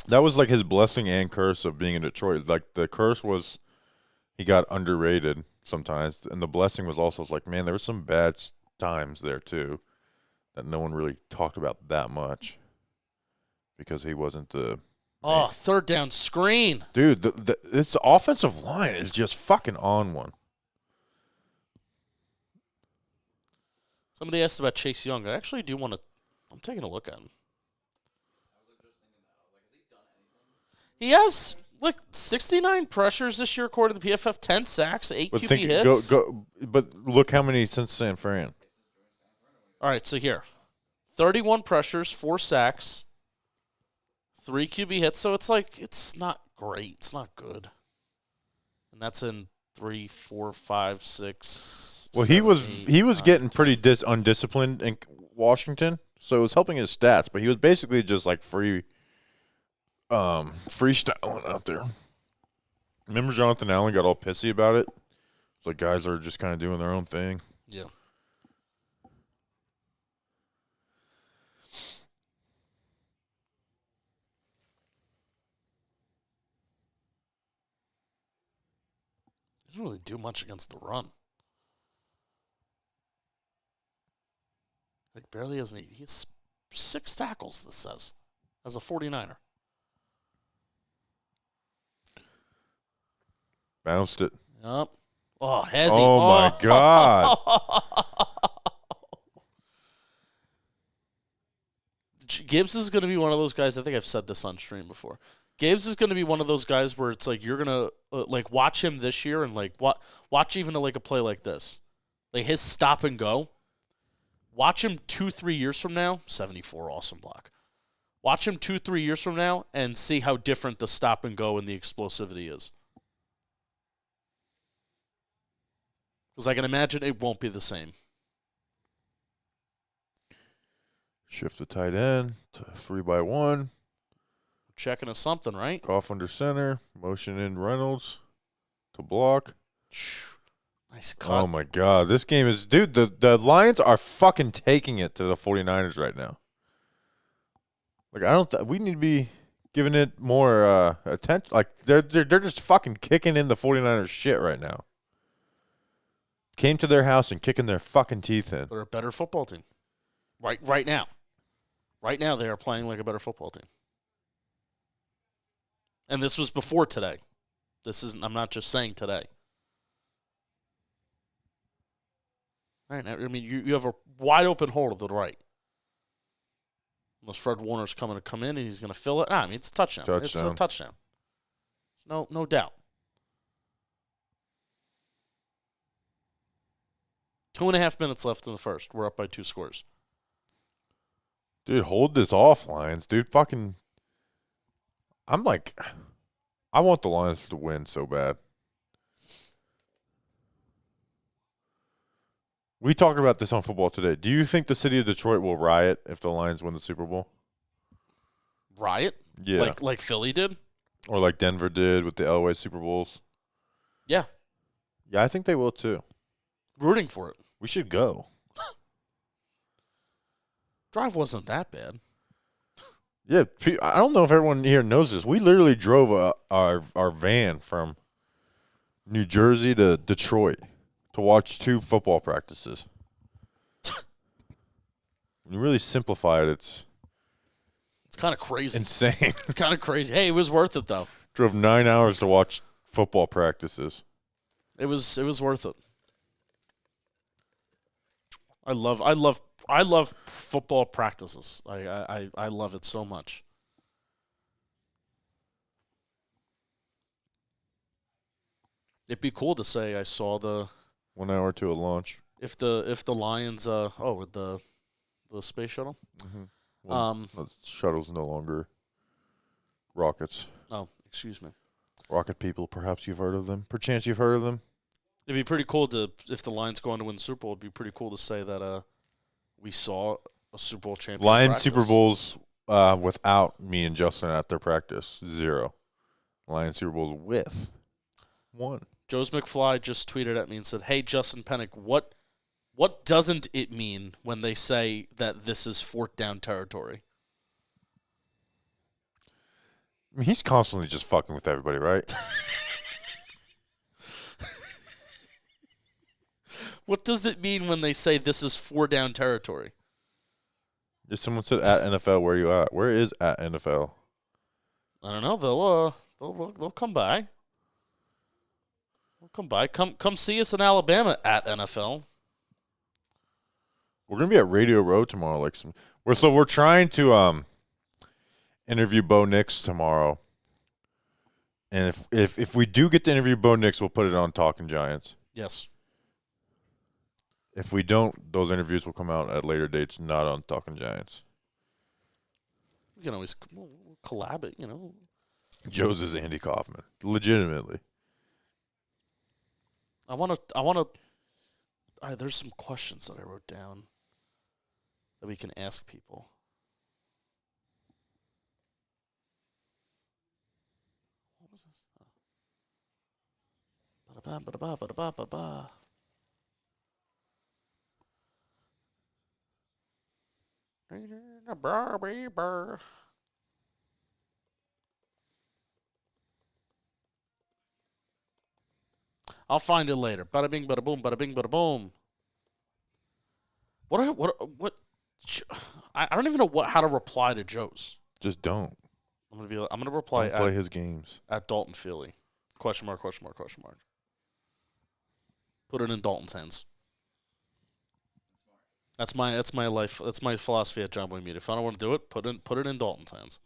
A: That was like his blessing and curse of being in Detroit. Like, the curse was he got underrated sometimes, and the blessing was also like, man, there were some bad times there, too, that no one really talked about that much because he wasn't the
B: Oh, 3rd down screen.
A: dude. This offensive line is just fucking on one.
B: Somebody asked about Chase Young. I actually do want to. I'm taking a look at him. He has, 69 pressures this year according to the PFF, 10 sacks, 8 QB hits.
A: But look how many since San Fran.
B: All right, so here. 31 pressures, 4 sacks, 3 QB hits. So it's like, it's not great. It's not good. And that's in 3, 4, 5, 6.
A: Well,
B: 7,
A: he was
B: 8,
A: getting pretty undisciplined in Washington, so it was helping his stats. But he was basically just like freestyling out there. Remember Jonathan Allen got all pissy about it? It's like guys are just kind of doing their own thing.
B: Yeah. Doesn't really do much against the run. Like, barely has any. He has 6 tackles, this says, as a 49er.
A: Bounced it.
B: Yep. Oh, has he?
A: Oh, my God.
B: Gibbs is going to be one of those guys. I think I've said this on stream before. Gibbs is going to be one of those guys where it's like you're going to like watch him this year and like watch even like a play like this. Like his stop and go. Watch him 2-3 years from now, 74 awesome block. Watch him 2-3 years from now and see how different the stop and go and the explosivity is. Because I can imagine it won't be the same.
A: Shift the tight end to 3-by-1.
B: Checking us something, right?
A: Off under center. Motion in Reynolds to block.
B: Nice cut.
A: Oh, my God. This game is – dude, the Lions are fucking taking it to the 49ers right now. Like, I don't we need to be giving it more attention. Like, they're just fucking kicking in the 49ers shit right now. Came to their house and kicking their fucking teeth in.
B: They're a better football team. Right now. Right now, they are playing like a better football team. And this was before today. I'm not just saying today. Right now, I mean, you have a wide open hole to the right. Unless Fred Warner's coming to come in and he's going to fill it. I mean, it's a touchdown. It's a touchdown. No doubt. 2.5 minutes left in the first. We're up by 2 scores.
A: Dude, hold this off, Lions. Dude, fucking – I'm like – I want the Lions to win so bad. We talked about this on Football Today. Do you think the city of Detroit will riot if the Lions win the Super Bowl?
B: Riot?
A: Yeah.
B: Like Philly did?
A: Or like Denver did with the Elway Super Bowls?
B: Yeah.
A: Yeah, I think they will too.
B: Rooting for it.
A: We should go.
B: Drive wasn't that bad.
A: Yeah, I don't know if everyone here knows this. We literally drove our van from New Jersey to Detroit to watch 2 football practices. When you really simplify it, it's
B: kind of crazy.
A: Insane.
B: It's kind of crazy. Hey, it was worth it though.
A: Drove 9 hours to watch football practices.
B: It was worth it. I love football practices. I love it so much. It'd be cool to say I saw the
A: 1 hour to a launch.
B: If the Lions with the space shuttle.
A: Mm-hmm. Well, the shuttle's no longer rockets.
B: Oh, excuse me.
A: Rocket people, perhaps you've heard of them. Perchance you've heard of them.
B: It'd be pretty cool if the Lions go on to win the Super Bowl. It'd be pretty cool to say that we saw a Super Bowl champion.
A: Lions
B: practice.
A: Super Bowls without me and Justin at their practice, 0. Lions Super Bowls with 1.
B: Joe's McFly just tweeted at me and said, "Hey, Justin Penik, what doesn't it mean when they say that this is 4th down territory?"
A: I mean, he's constantly just fucking with everybody, right?
B: What does it mean when they say this is 4 down territory?
A: If someone said at NFL, where are you at? Where is at NFL?
B: I don't know. They'll come by. They'll come by. Come see us in Alabama at NFL.
A: We're gonna be at Radio Row tomorrow. We're trying to interview Bo Nix tomorrow, and if we do get to interview Bo Nix, we'll put it on Talking Giants.
B: Yes.
A: If we don't, those interviews will come out at later dates, not on Talking Giants.
B: We can always collab it,
A: Joe's is Andy Kaufman, legitimately.
B: I want to. There's some questions that I wrote down that we can ask people. What was this? Ba-da-ba. I'll find it later. Bada bing, bada boom, bada bing, bada boom. What? I don't even know how to reply to Joe's.
A: Just don't.
B: I'm gonna reply.
A: Don't play his games
B: at Dalton Philly. Question mark, question mark, question mark. Put it in Dalton's hands. That's my life. That's my philosophy at John Boy Media. If I don't want to do it, put it in Dalton's hands.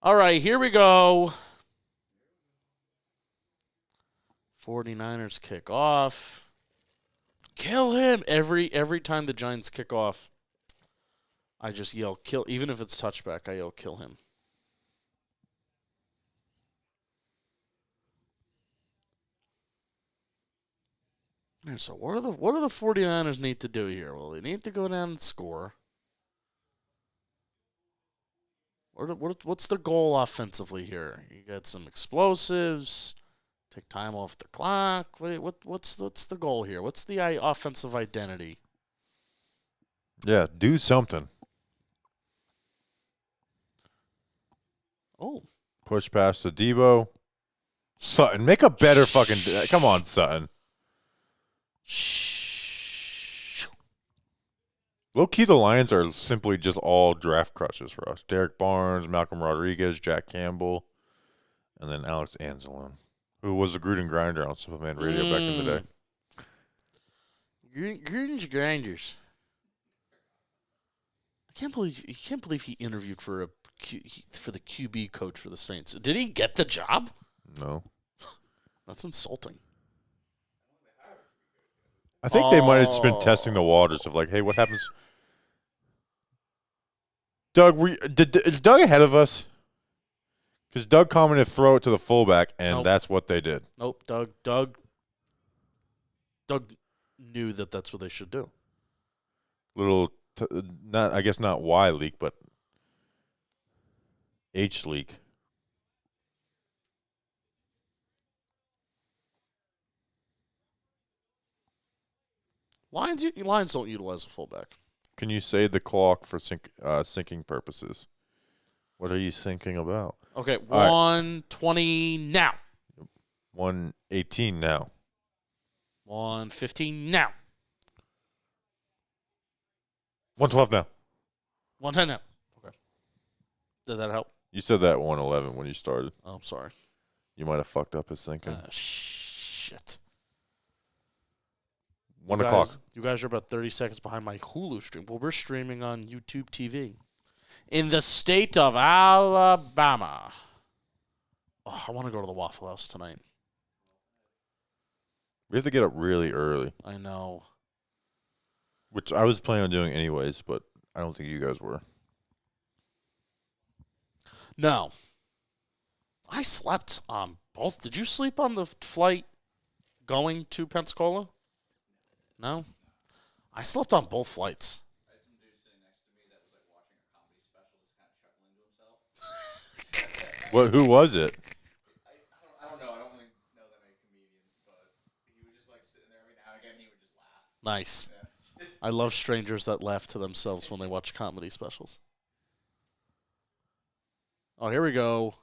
B: All right, here we go. 49ers kick off. Kill him. Every time the Giants kick off, I just yell kill. Even if it's touchback, I yell kill him. And so what do the 49ers need to do here? Well, they need to go down and score. What's the goal offensively here? You got some explosives. Take time off the clock. What's the goal here? What's the offensive identity?
A: Yeah, do something.
B: Oh.
A: Push past to Debo. Sutton, make a better fucking. Come on, Sutton. Low key, the Lions are simply just all draft crushes for us. Derek Barnes, Malcolm Rodriguez, Jack Campbell, and then Alex Anzalone, who was a Gruden grinder on Superman Radio back in the day.
B: Gruden's grinders. I can't believe he interviewed for the QB coach for the Saints. Did he get the job?
A: No.
B: That's insulting.
A: I think they might have just been testing the waters of like, hey, what happens? Doug, is Doug ahead of us? Because Doug commented throw it to the fullback, and that's what they did.
B: Nope. Doug knew that that's what they should do.
A: I guess not Y leak, but H leak.
B: Lions don't utilize a fullback.
A: Can you say the clock for syncing purposes? What are you thinking about?
B: Okay, 1:20 now.
A: 1:18 now.
B: 1:15 now.
A: 1:12 now.
B: 1:10 now. Okay. Did that help?
A: You said that 1:11 when you started.
B: Oh, I'm sorry.
A: You might have fucked up his thinking.
B: Shit.
A: 1 o'clock.
B: You guys are about 30 seconds behind my Hulu stream. Well, we're streaming on YouTube TV. In the state of Alabama. Oh, I want to go to the Waffle House tonight.
A: We have to get up really early.
B: I know.
A: Which I was planning on doing anyways, but I don't think you guys were.
B: No. I slept on both. Did you sleep on the flight going to Pensacola? No? I slept on both flights.
C: I had some dude sitting next to me that was like watching a comedy special, just kind of chuckling to himself.
A: Who was it?
C: I don't know. I don't really know that many comedians, but he was just like sitting there every now and again. He would just laugh.
B: Nice.
C: Yeah.
B: I love strangers that laugh to themselves when they watch comedy specials. Oh, here we go.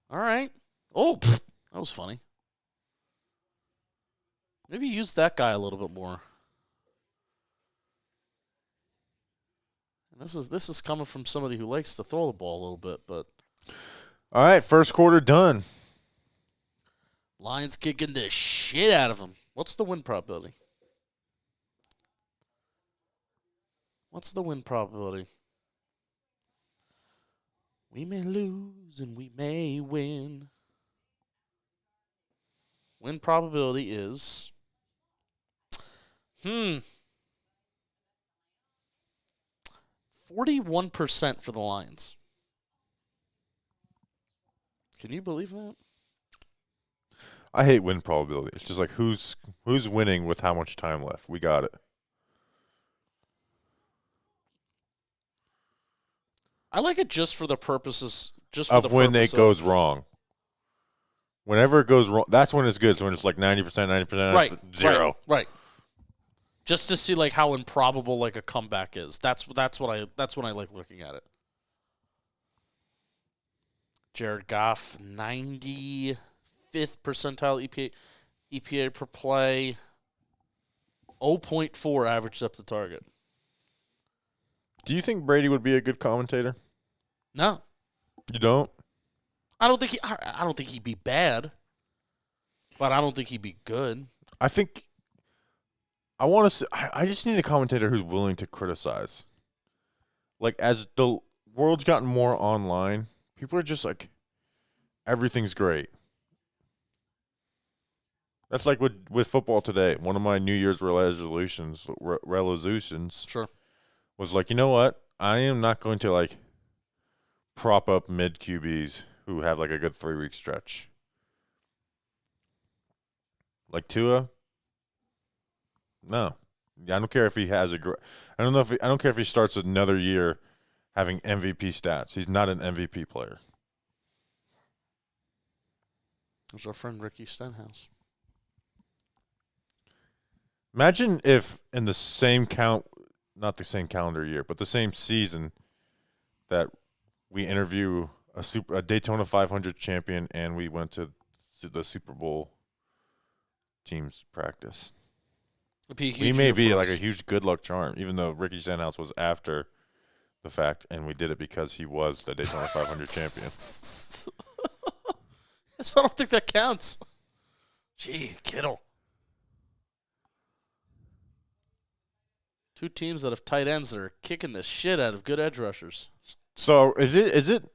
B: All right. Oh, that was funny. Maybe use that guy a little bit more. And this is coming from somebody who likes to throw the ball a little bit, but
A: All right, first quarter done.
B: Lions kicking the shit out of them. What's the win probability? What's the win probability? We may lose and we may win. Win probability is 41% for the Lions. Can you believe that?
A: I hate win probability. It's just like who's winning with how much time left. We got it.
B: I like it just for the purposes
A: of when it goes wrong. Whenever it goes wrong, that's when it's good. So when it's like 90%, 90%,
B: right,
A: 0.
B: Right. Just to see like how improbable like a comeback is. That's when I like looking at it. Jared Goff, 95th percentile EPA per play, 0.4 average depth of target.
A: Do you think Brady would be a good commentator?
B: No,
A: You don't?
B: I don't think he'd be bad, but I don't think he'd be good.
A: I think I want to. I just need a commentator who's willing to criticize. Like as the world's gotten more online, people are just like, everything's great. That's like with football today. One of my New Year's resolutions
B: Sure.
A: was like, you know what? I am not going to like prop up mid QBs who have like a good 3-week stretch. Like Tua. No, I don't care if he has I don't care if he starts another year having MVP stats. He's not an MVP player.
B: There's our friend Ricky Stenhouse.
A: Imagine if in the same not the same calendar year, but the same season, that we interview a Daytona 500 champion and we went to the Super Bowl team's practice. We may be like a huge good luck charm, even though Ricky Stenhouse was after the fact, and we did it because he was the Daytona 500 champion.
B: So I don't think that counts. Gee, Kittle. Two teams that have tight ends that are kicking the shit out of good edge rushers.
A: So is it?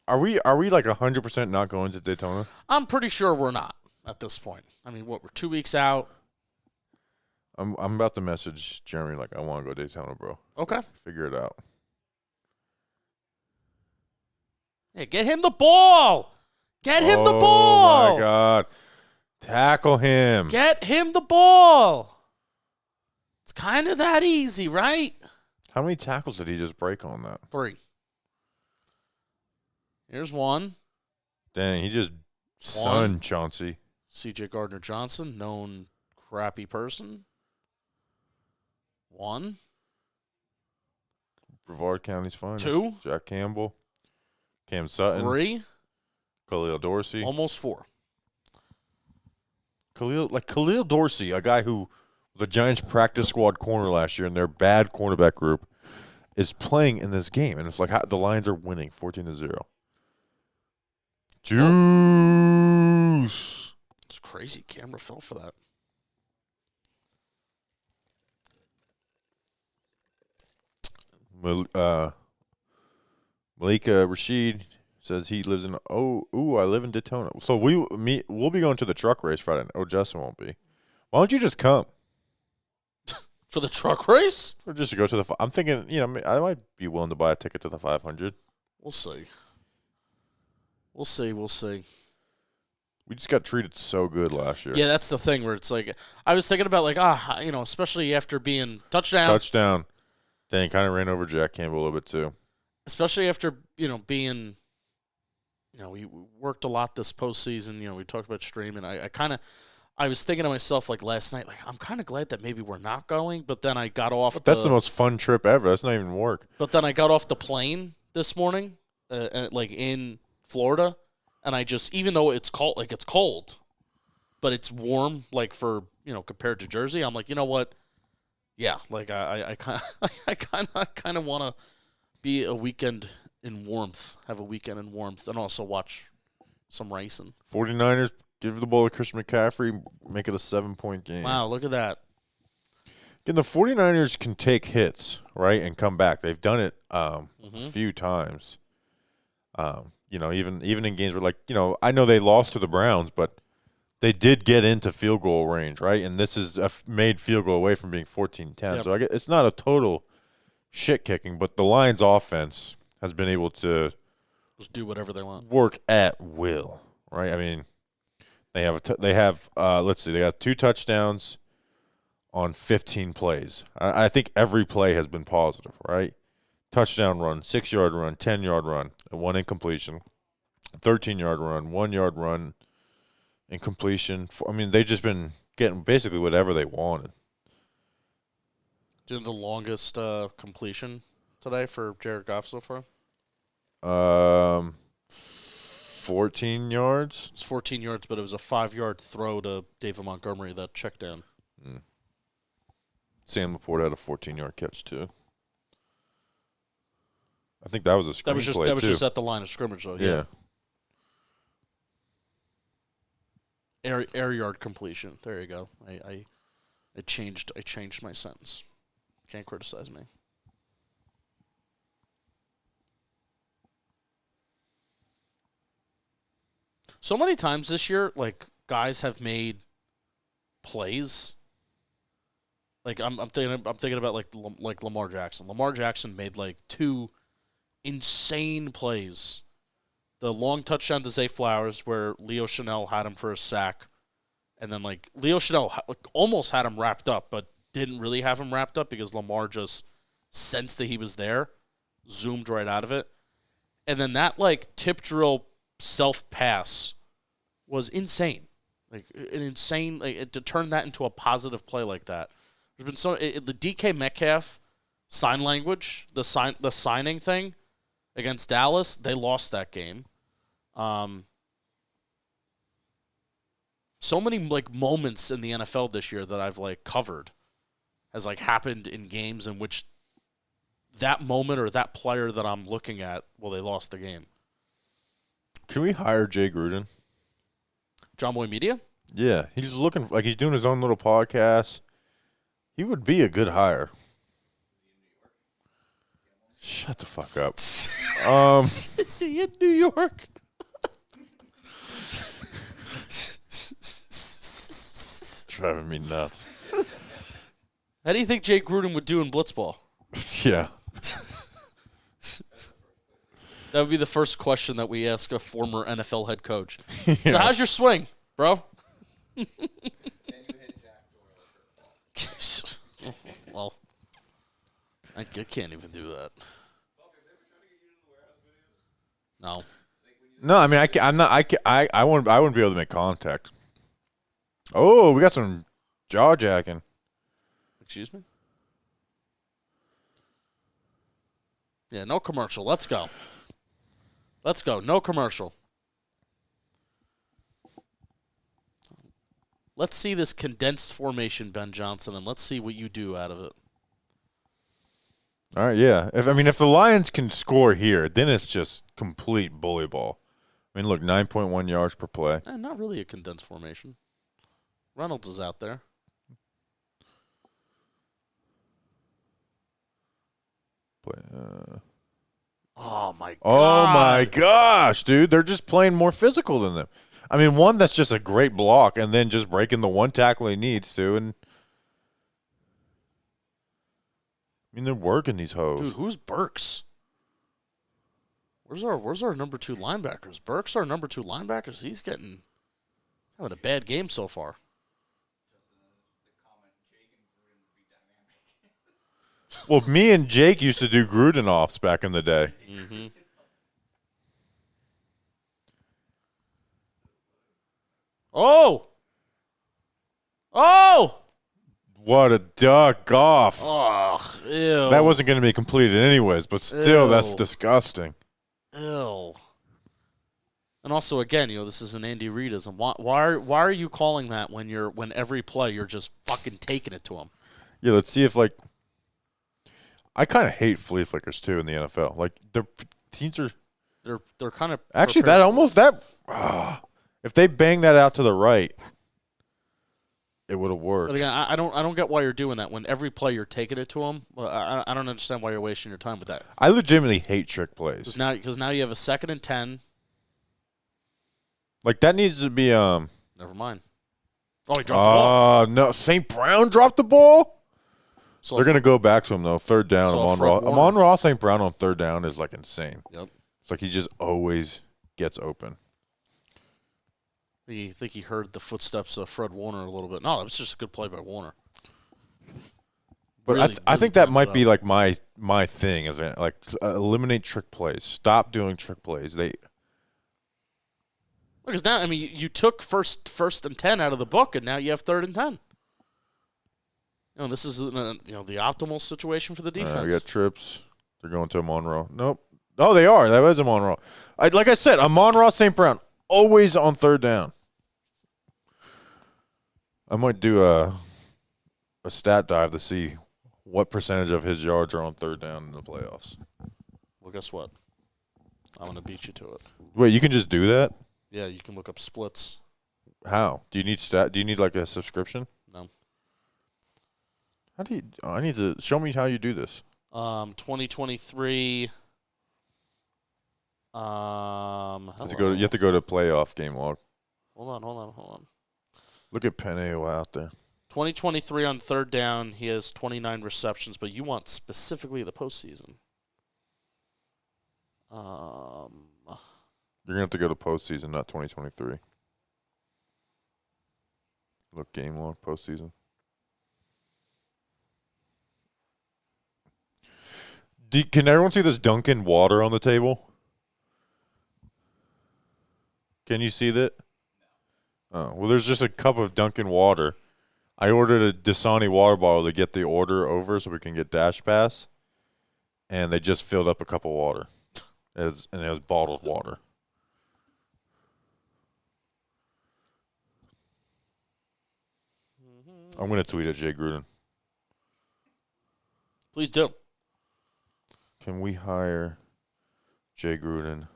A: Are we like 100% not going to Daytona?
B: I'm pretty sure we're not at this point. I mean, we're 2 weeks out.
A: I'm about to message Jeremy like, I want to go Daytona, bro.
B: Okay.
A: Figure it out.
B: Hey, get him the ball. Get him the ball.
A: Oh my God! Tackle him.
B: Get him the ball. It's kind of that easy, right?
A: How many tackles did he just break on that?
B: 3. Here's one.
A: Dang, he just sunned Chauncey.
B: C.J. Gardner-Johnson, known crappy person. 1.
A: Brevard County's finest.
B: 2.
A: Jack Campbell. Cam Sutton.
B: 3.
A: Khalil Dorsey.
B: Almost 4.
A: Khalil Dorsey, a guy who the Giants practice squad corner last year in their bad cornerback group, is playing in this game. And it's like the Lions are winning 14-0. Juice.
B: It's crazy. Camera fell for that.
A: Malika Rashid says he lives in I live in Daytona. So we'll be going to the truck race Friday night. Oh, Justin won't be. Why don't you just come?
B: For the truck race?
A: Or just to go to the I'm thinking, I might be willing to buy a ticket to the 500.
B: We'll see. We'll see.
A: We just got treated so good last year.
B: Yeah, that's the thing where it's like, I was thinking about especially after being touchdown.
A: Dang, kind of ran over Jack Campbell a little bit too.
B: Especially after, being, we worked a lot this postseason. We talked about streaming. I was thinking to myself like last night, like I'm kind of glad that maybe we're not going. But then I got off.
A: That's the most fun trip ever. That's not even work.
B: But then I got off the plane this morning, like in Florida, and I just, even though it's cold, but it's warm, like for compared to Jersey, I'm like, you know what? Yeah, like I kind of want to be a weekend in warmth, have a weekend in warmth, and also watch some racing.
A: 49ers give the ball to Christian McCaffrey, make it a 7-point game.
B: Wow, look at that.
A: Again, the 49ers can take hits, right, and come back. They've done it a few times. Even in games where, I know they lost to the Browns, but they did get into field goal range, right? And this is a made field goal away from being 14-10.
B: Yep.
A: So it's not a total shit kicking, but the Lions' offense has been able to
B: just do whatever they want,
A: work at will, right? I mean, they have they got 2 touchdowns on 15 plays. I think every play has been positive, right? Touchdown run, 6-yard run, 10-yard run, 1 incompletion, 13-yard run, 1-yard run, incompletion. I mean, they've just been getting basically whatever they wanted.
B: Doing the longest completion today for Jared Goff so far?
A: 14 yards.
B: It's 14 yards, but it was a 5-yard throw to David Montgomery that checked down.
A: Sam Laporte had a 14-yard catch too. I think that was a screenplay,
B: That was
A: too.
B: just at the line of scrimmage, though.
A: Yeah.
B: Air yard completion. There you go. I changed my sentence. Can't criticize me. So many times this year, like, guys have made plays. Like I'm thinking about like Lamar Jackson. Lamar Jackson made like 2 insane plays. The long touchdown to Zay Flowers where Leo Chanel had him for a sack. And then, like, Leo Chanel almost had him wrapped up, but didn't really have him wrapped up because Lamar just sensed that he was there, zoomed right out of it. And then that, like, tip drill self-pass was insane. Like, an insane, like, to turn that into a positive play like that. There's been the DK Metcalf sign language, the signing thing against Dallas, they lost that game. So many, like, moments in the NFL this year that I've, like, covered has, like, happened in games in which that moment or that player that I'm looking at, well, they lost the game.
A: Can we hire Jay Gruden?
B: John Boy Media?
A: Yeah, he's looking like he's doing his own little podcast. He would be a good hire. Shut the fuck up.
B: Is he in New York?
A: Driving me nuts.
B: How do you think Jake Gruden would do in blitzball?
A: Yeah.
B: That would be the first question that we ask a former NFL head coach. Yeah. So how's your swing, bro?
C: Then you hit Jack Doyle.
B: Well, I can't even do that. No.
A: No, I mean I wouldn't be able to make contact. Oh, we got some jaw jacking.
B: Excuse me? Yeah, no commercial. Let's go. Let's go. No commercial. Let's see this condensed formation, Ben Johnson, and let's see what you do out of it.
A: All right, yeah. If the Lions can score here, then it's just complete bully ball. I mean, look, 9.1 yards per play.
B: Not really a condensed formation. Reynolds is out there. Oh, my God.
A: Oh, my gosh, dude. They're just playing more physical than them. I mean, one that's just a great block and then just breaking the one tackle he needs to. And I mean, they're working these hoes.
B: Dude, who's Burks? Where's our number 2 linebackers? Burks our number 2 linebackers. He's having a bad game so far.
A: Well, me and Jake used to do Gruden offs back in the day.
B: Mm-hmm. Oh!
A: What a duck off.
B: Oh, ew.
A: That wasn't going to be completed anyways, but still,
B: Ew.
A: that's disgusting.
B: Ew. And also, again, this is an Andy Reidism. Why are you calling that when every play you're just fucking taking it to him?
A: Yeah, let's see if, like, I kind of hate flea flickers too in the NFL. Like, the teams are
B: they're kind of
A: actually if they bang that out to the right, it would have worked.
B: But again, I don't get why you're doing that when every play you're taking it to him. Well, I don't understand why you're wasting your time with that.
A: I legitimately hate trick plays.
B: Because now you have a 2nd and 10.
A: Like, that needs to be
B: Never mind. Oh, he dropped the ball.
A: No, St. Brown dropped the ball.
B: So
A: They're gonna go back to him though. 3rd down.
B: So
A: Amon Ross St. Brown on 3rd down is like insane.
B: Yep.
A: It's like he just always gets open.
B: You think he heard the footsteps of Fred Warner a little bit? No, it was just a good play by Warner.
A: But
B: Really,
A: I
B: really
A: think that
B: timed
A: might
B: it
A: be
B: up.
A: like my thing is like eliminate trick plays. Stop doing trick plays.
B: Because now, I mean, you took first and 10 out of the book, and now you have 3rd and 10. This is the optimal situation for the defense.
A: We got trips. They're going to Amon Ross. Nope. Oh, they are. That was Amon Ross. Like I said, Amon Ross St. Brown always on 3rd down. I might do a stat dive to see what percentage of his yards are on 3rd down in the playoffs.
B: Well, guess what? I'm going to beat you to it.
A: Wait, you can just do that?
B: Yeah, you can look up splits.
A: How? Do you need like a subscription?
B: No.
A: How do you? I need to show me how you do this.
B: 2023.
A: You have to go to playoff game log.
B: Hold on.
A: Look at Peneo out there.
B: 2023 on third down, he has 29 receptions, but you want specifically the postseason.
A: You're gonna have to go to postseason, not 2023. Look, game log, postseason. Can everyone see this Dunkin' water on the table? Can you see that? Oh, well, there's just a cup of Dunkin' water. I ordered a Dasani water bottle to get the order over so we can get Dash Pass, and they just filled up a cup of water. And it was bottled water. I'm going to tweet at Jay Gruden.
B: Please do.
A: Can we hire Jay Gruden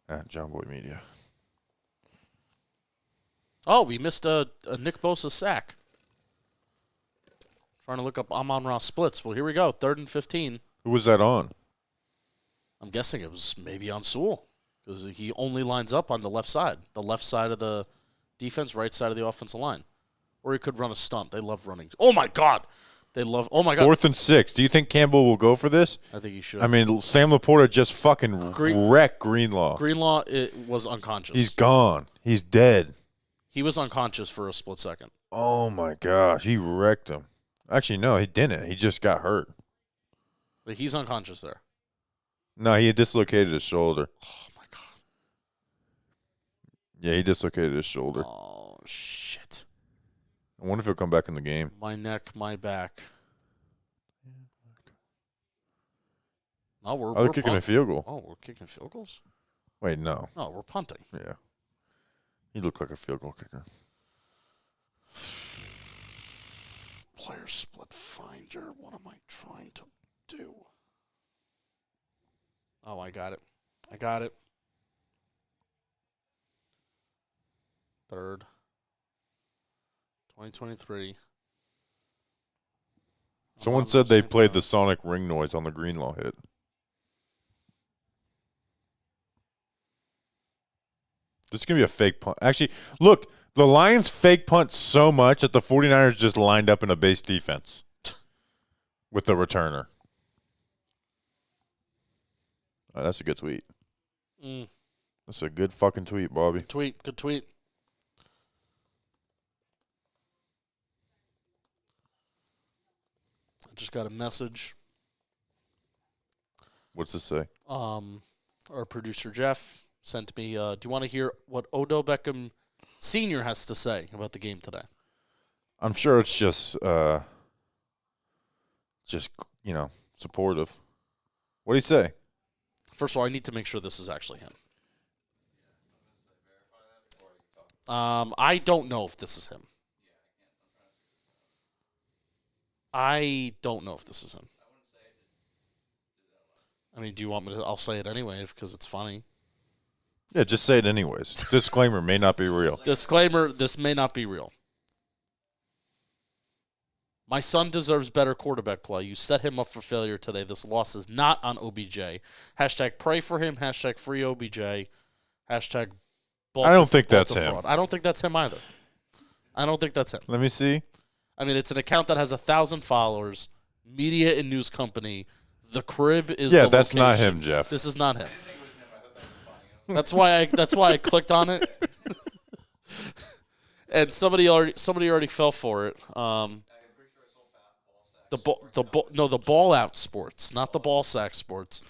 A: at John Boy Media?
B: Oh, we missed a Nick Bosa sack. Trying to look up Amon-Ra splits. Well, here we go. 3rd and 15.
A: Who was that on?
B: I'm guessing it was maybe on Sewell because he only lines up on the left side of the defense, right side of the offensive line. Or he could run a stunt. They love running. Oh, my God. Oh, my God.
A: 4th and 6. Do you think Campbell will go for this?
B: I think he should.
A: I mean, Sam Laporta just fucking wrecked Greenlaw.
B: Greenlaw was unconscious.
A: He's gone. He's dead.
B: He was unconscious for a split second.
A: Oh, my gosh. He wrecked him. Actually, no, he didn't. He just got hurt.
B: But he's unconscious there.
A: No, he had dislocated his shoulder.
B: Oh, my God.
A: Yeah, he dislocated his shoulder.
B: Oh, shit.
A: I wonder if he'll come back in the game.
B: My neck, my back. No, we're
A: kicking a field goal.
B: Oh, we're kicking field goals?
A: Wait, no.
B: No, we're punting.
A: Yeah. He looked like a field goal kicker.
B: Player split finder. What am I trying to do? Oh, I got it. 3rd. 2023.
A: Someone said they played the sonic ring noise on the Greenlaw hit. This is going to be a fake punt. Actually, look, the Lions fake punt so much that the 49ers just lined up in a base defense with the returner. Oh, that's a good tweet. That's a good fucking tweet, Bobby.
B: Good tweet. I just got a message.
A: What's this say?
B: Our producer Jeff sent me, do you want to hear what Odell Beckham Sr. has to say about the game today?
A: I'm sure it's just supportive. What do you say?
B: First of all, I need to make sure this is actually him. I don't know if this is him. I don't know if this is him. I mean, do you want me to? I'll say it anyway because it's funny.
A: Yeah, just say it anyways. Disclaimer may not be real.
B: Disclaimer, this may not be real. My son deserves better quarterback play. You set him up for failure today. This loss is not on OBJ. Hashtag pray for him. Hashtag free OBJ. Hashtag
A: I don't think that's him.
B: I don't think that's him either. I don't think that's him.
A: Let me see.
B: I mean, it's an account that has 1,000 followers. Media and news company. The crib is the
A: that's
B: location.
A: not him, Jeff.
B: This is not him. That's why I clicked on it. And somebody already fell for it. The ball out sports, not the ball sack sports.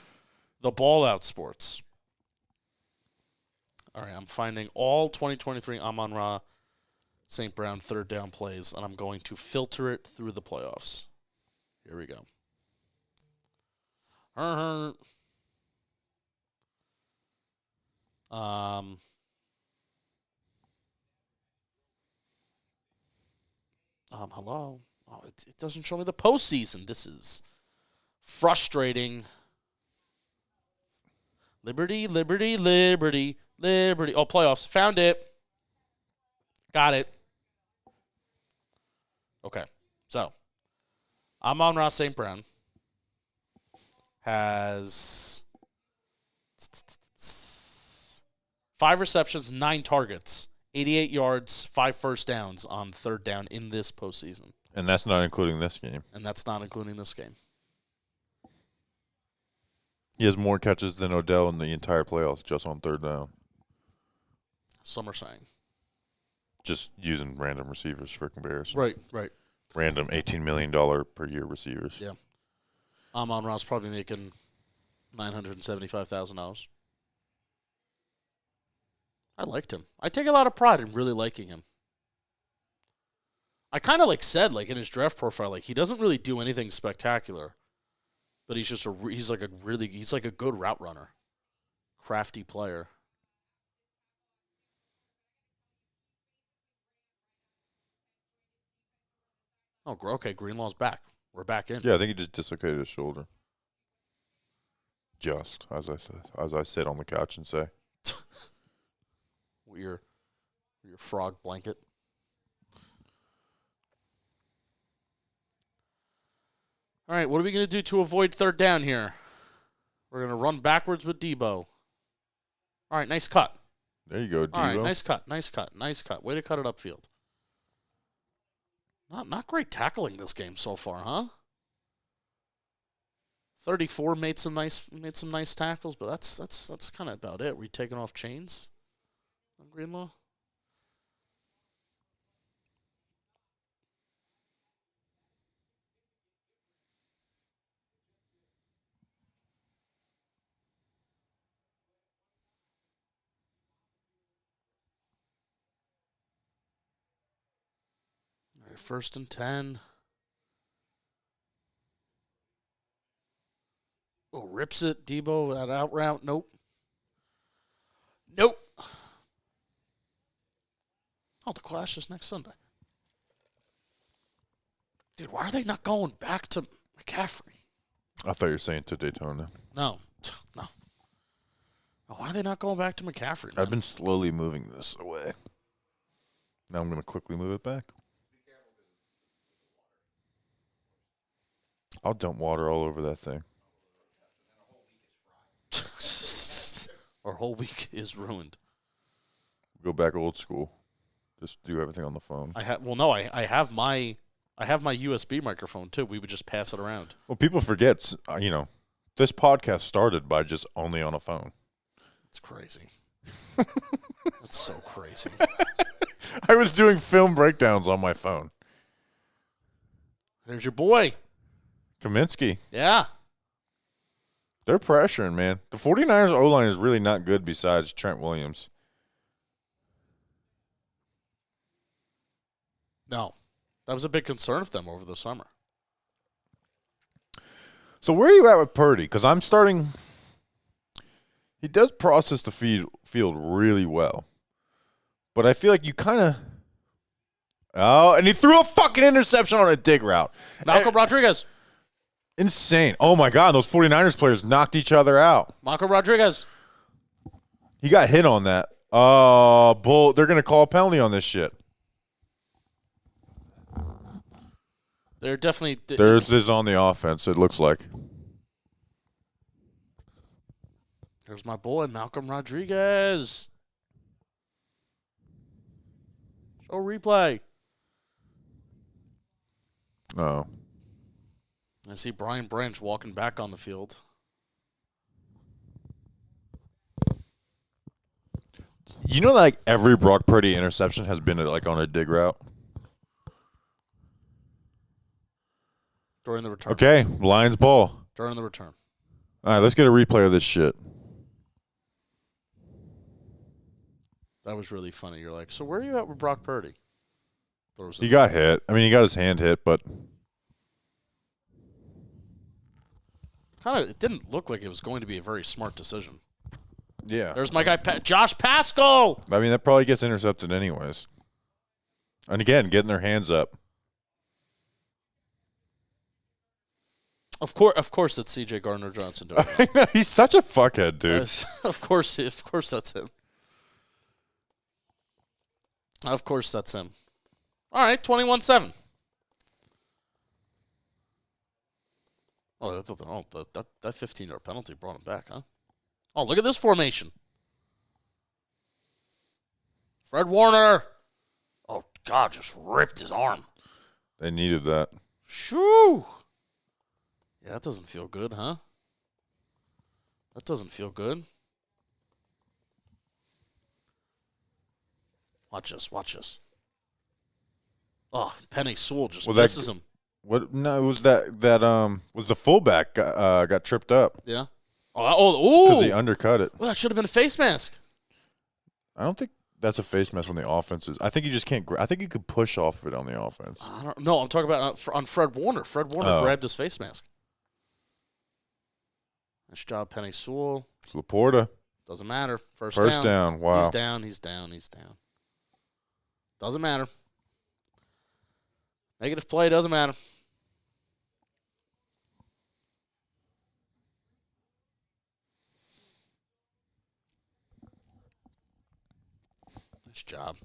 B: The ball out sports. All right, I'm finding all 2023 Amon-Ra St. Brown 3rd down plays, and I'm going to filter it through the playoffs. Here we go. Hello. Oh, it doesn't show me the postseason. This is frustrating. Liberty, liberty, liberty, liberty. Oh, playoffs. Found it. Got it. Okay. So, Amon-Ra St. Brown has 5 receptions, 9 targets, 88 yards, 5 first downs on third down in this postseason.
A: And that's not including this game.
B: And that's not including this game.
A: He has more catches than Odell in the entire playoffs just on third down.
B: Some are saying.
A: Just using random receivers for comparison.
B: Right.
A: Random $18 million per year receivers.
B: Yeah. Amon-Ra's probably making $975,000. I liked him. I take a lot of pride in really liking him. I kind of said in his draft profile, he doesn't really do anything spectacular, but he's just he's like a good route runner, crafty player. Oh, okay. Greenlaw's back. We're back in.
A: Yeah, I think he just dislocated his shoulder. Just as I sit on the couch and say,
B: Your frog blanket. All right, what are we going to do to avoid third down here? We're going to run backwards with Debo. All right, nice cut.
A: there you go, Debo.
B: All right, nice cut. Way to cut it upfield. Not great tackling this game so far, huh? 34 made some nice tackles, but that's kind of about it. Were you taking off chains on Greenlaw? All right, 1st and 10. Oh, rips it. Debo, that out route. Nope. Oh, the Clash is next Sunday. Dude, why are they not going back to McCaffrey?
A: I thought you were saying to Daytona.
B: No. Why are they not going back to McCaffrey, man?
A: I've been slowly moving this away. Now I'm going to quickly move it back. I'll dump water all over that thing.
B: Our whole week is ruined.
A: Go back old school. Just do everything on the phone.
B: I have my USB microphone too. We would just pass it around.
A: Well, people forget, this podcast started by just only on a phone.
B: It's crazy. That's so crazy.
A: I was doing film breakdowns on my phone.
B: There's your boy.
A: Kaminsky.
B: Yeah.
A: They're pressuring, man. The 49ers O-line is really not good besides Trent Williams.
B: No. That was a big concern of them over the summer.
A: So where are you at with Purdy? Because I'm starting – he does process the field really well. But I feel like you kind of – oh, and he threw a fucking interception on a dig route.
B: Malcolm Rodriguez.
A: Insane. Oh, my God. Those 49ers players knocked each other out.
B: Malcolm Rodriguez.
A: He got hit on that. Oh, bull. They're going to call a penalty on this shit.
B: They're definitely –
A: Theirs is on the offense, it looks like.
B: There's my boy, Malcolm Rodriguez. Show replay.
A: Oh.
B: I see Brian Branch walking back on the field.
A: You know, like every Brock Purdy interception has been like on a dig route?
B: During the return.
A: Okay, Lions ball.
B: During the return.
A: All right, let's get a replay of this shit.
B: That was really funny. You're like, so where are you at with Brock Purdy?
A: He got hit. I mean, he got his hand hit, but
B: it didn't look like it was going to be a very smart decision.
A: yeah.
B: There's my guy, Josh Pascal.
A: I mean, that probably gets intercepted anyways. And again, getting their hands up.
B: Of course, it's C.J. Gardner-Johnson doing it.
A: He's such a fuckhead, dude.
B: Of course, that's him. Of course, that's him. All right, 21-7. Oh, that 15-yard penalty brought him back, huh? Oh, look at this formation. Fred Warner. Oh, God, just ripped his arm.
A: They needed that.
B: Shoo. Yeah, that doesn't feel good, huh? That doesn't feel good. Watch this. Oh, Penny Sewell just misses him.
A: What? No, it was that was the fullback got tripped up.
B: Yeah. Oh,
A: because he undercut it.
B: Well, that should have been a face mask.
A: I don't think that's a face mask on the offense. I think you just can't. I think you could push off of it on the offense.
B: I don't know. I'm talking about on Fred Warner. Fred Warner grabbed his face mask. Nice job, Penny Sewell.
A: It's Laporta.
B: Doesn't matter. First
A: down. Wow.
B: He's down. Doesn't matter. Negative play doesn't matter. Nice job.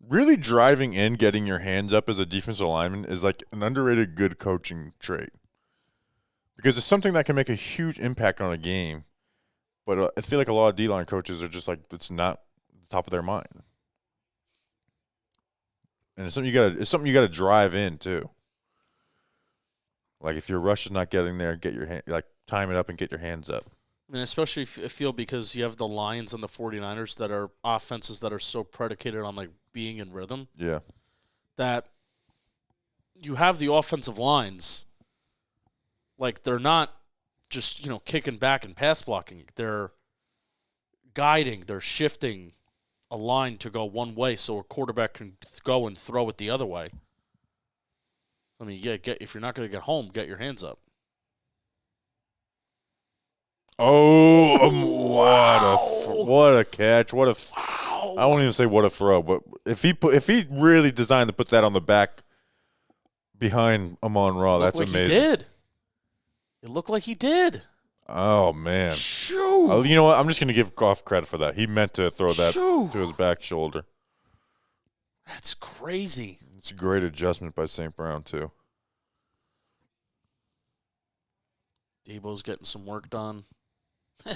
A: Really driving in, getting your hands up as a defensive lineman is like an underrated good coaching trait. Because it's something that can make a huge impact on a game. But I feel like a lot of D-line coaches are just like, it's not the top of their mind. And it's something you gotta drive in too. Like if your rush is not getting there, time it up and get your hands up.
B: I mean, especially I feel because you have the Lions and the 49ers that are offenses that are so predicated on like being in rhythm.
A: Yeah.
B: That you have the offensive lines, like they're not just, kicking back and pass blocking. They're guiding, they're shifting a line to go one way so a quarterback can go and throw it the other way. I mean, if you're not going to get home, get your hands up.
A: Oh, what a catch. I won't even say what a throw, but if he really designed to put that on the back behind Amon-Ra, that's amazing.
B: He did. It looked like he did.
A: Oh, man.
B: Shoo.
A: You know what? I'm just going to give Goff credit for that. He meant to throw that to his back shoulder.
B: That's crazy.
A: It's a great adjustment by St. Brown, too.
B: Debo's getting some work done.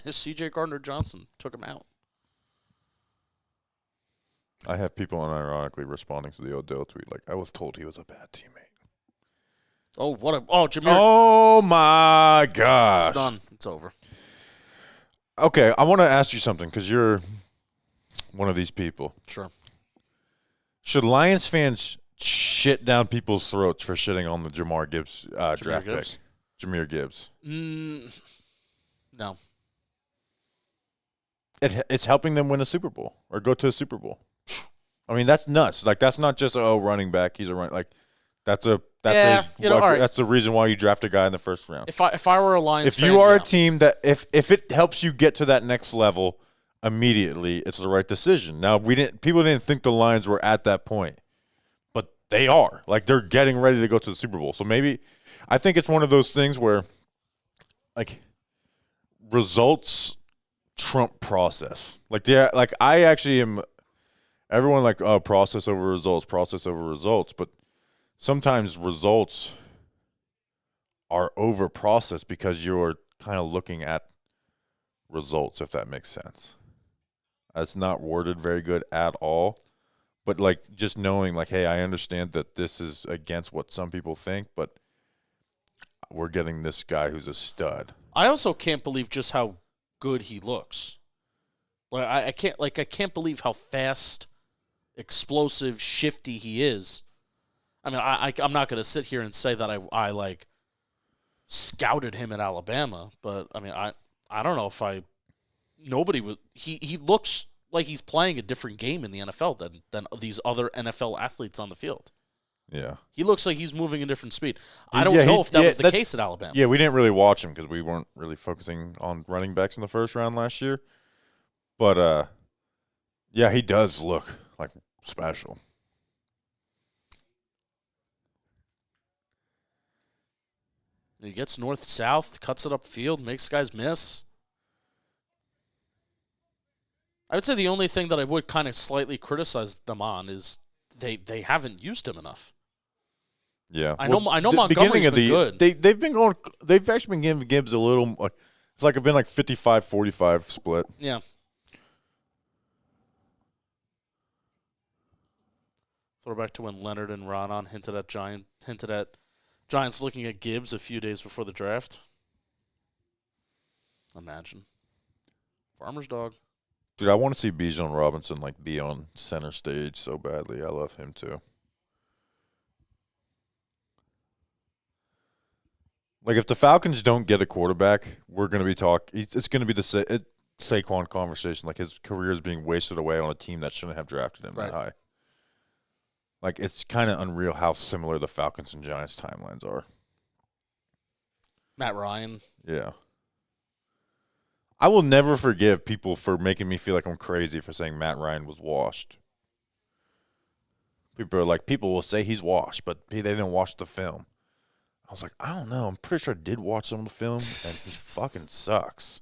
B: C.J. Gardner-Johnson took him out.
A: I have people unironically responding to the Odell tweet like, I was told he was a bad teammate.
B: Jameer.
A: Oh, my gosh.
B: It's done. It's over.
A: Okay, I want to ask you something because you're one of these people.
B: Sure.
A: Should Lions fans shit down people's throats for shitting on the Jahmyr Gibbs draft pick? Jahmyr Gibbs.
B: No.
A: It's helping them win a Super Bowl or go to a Super Bowl. I mean, that's nuts. Like, that's not just running back. He's a running. Like, that's the reason why you draft a guy in the first round.
B: If I were a Lions fan,
A: if you are a team that if it helps you get to that next level immediately, it's the right decision. Now people didn't think the Lions were at that point, but they are. Like, they're getting ready to go to the Super Bowl. So maybe I think it's one of those things where like results trump process. Like I actually am. Everyone process over results, but sometimes results are over processed because you're kind of looking at results, if that makes sense. That's not worded very good at all, but like just knowing like, hey, I understand that this is against what some people think, but we're getting this guy who's a stud.
B: I also can't believe just how good he looks. I can't believe how fast, explosive, shifty he is. I mean, I'm not going to sit here and say that I scouted him at Alabama, but I mean, I don't know if nobody would. He looks like he's playing a different game in the NFL than these other NFL athletes on the field.
A: Yeah,
B: he looks like he's moving a different speed. I don't know if that was the case at Alabama.
A: Yeah, we didn't really watch him because we weren't really focusing on running backs in the first round last year. But yeah, he does look like special.
B: He gets north-south, cuts it upfield, makes guys miss. I would say the only thing that I would kind of slightly criticize them on is they haven't used him enough.
A: Yeah,
B: I know Montgomery's been good.
A: They've actually been giving Gibbs a little. It's like been like 55-45 split.
B: Yeah. Throwback to when Leonard and Rodon hinted at Giants looking at Gibbs a few days before the draft. Imagine. Farmer's dog.
A: Dude, I want to see Bijan Robinson be on center stage so badly. I love him too. If the Falcons don't get a quarterback, we're going to be talking. It's going to be the Saquon conversation. His career is being wasted away on a team that shouldn't have drafted him that high. It's kind of unreal how similar the Falcons and Giants timelines are.
B: Matt Ryan.
A: Yeah. I will never forgive people for making me feel like I'm crazy for saying Matt Ryan was washed. People will say he's washed, but they didn't watch the film. I was like, I don't know. I'm pretty sure I did watch some of the film, and he fucking sucks.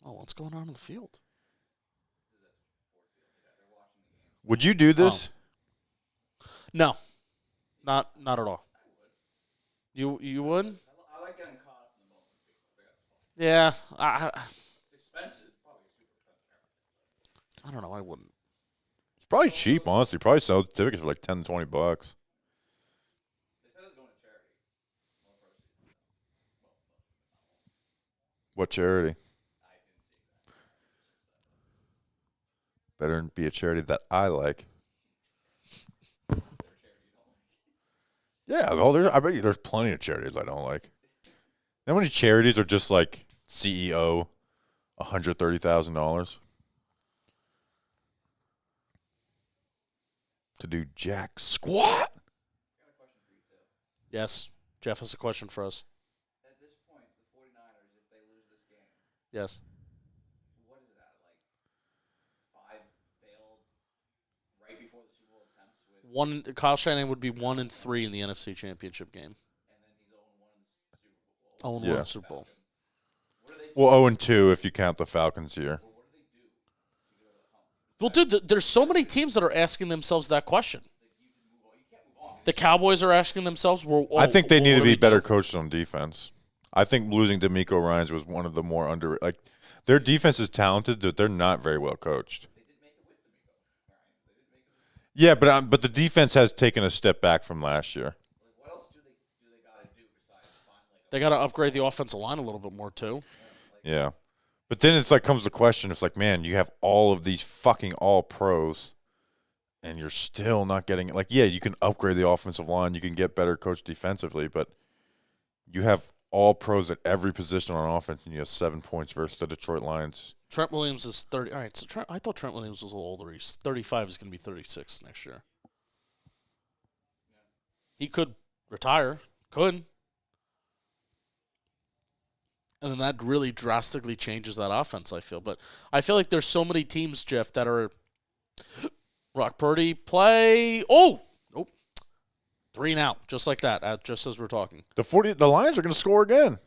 B: Oh, what's going on in the field?
A: Would you do this?
B: No, not at all. You would?
C: I like getting caught up in the moment.
B: Yeah,
C: It's expensive. Probably super expensive.
B: I don't know. I wouldn't.
A: It's probably cheap, honestly. Probably sell tickets for like $10, $20.
C: They said it's going to charity.
A: What charity?
C: I didn't see exactly.
A: Better be a charity that I like. Yeah, I bet you there's plenty of charities I don't like. How many charities are just CEO $130,000 to do jack squat?
B: Yes, Jeff has a question for us.
C: At this point, the 49ers, if they lose this game,
B: Yes.
C: what is that? 5 failed right before the Super Bowl attempts with
B: Kyle Shanahan would be 1-3 in the NFC Championship game.
C: and then he's 0-1 in Super Bowl.
B: 0-1
A: Yeah.
B: Super Bowl.
C: What do they do?
A: Well, 0-2 if you count the Falcons here.
C: What do they do to get over the hump?
B: Well, dude, there's so many teams that are asking themselves that question.
C: You can't move on.
B: The Cowboys are asking themselves,
A: I think they need to
B: what do
A: be
B: we
A: better
B: do?
A: coached on defense. I think losing D'Amico Ryans was one of the more their defense is talented, but they're not very well coached.
C: They didn't make it with D'Amico. All right. They didn't make it with
A: Yeah, but the defense has taken a step back from last year.
C: what else do they got to do besides find
B: They got to upgrade the offensive line a little bit more, too.
A: Yeah. But then it's comes the question, it's man, you have all of these fucking all pros and you're still not getting yeah, you can upgrade the offensive line, you can get better coached defensively, but you have all pros at every position on offense and you have 7 points versus the Detroit Lions.
B: Trent Williams is 30. All right, so I thought Trent Williams was a little older. He's 35. He's going to be 36 next year. He could retire. Could. And then that really drastically changes that offense, I feel. But I feel like there's so many teams, Jeff, that are Brock Purdy play. Oh! Nope. 3 and out, just like that, just as we're talking.
A: The Lions are going to score again.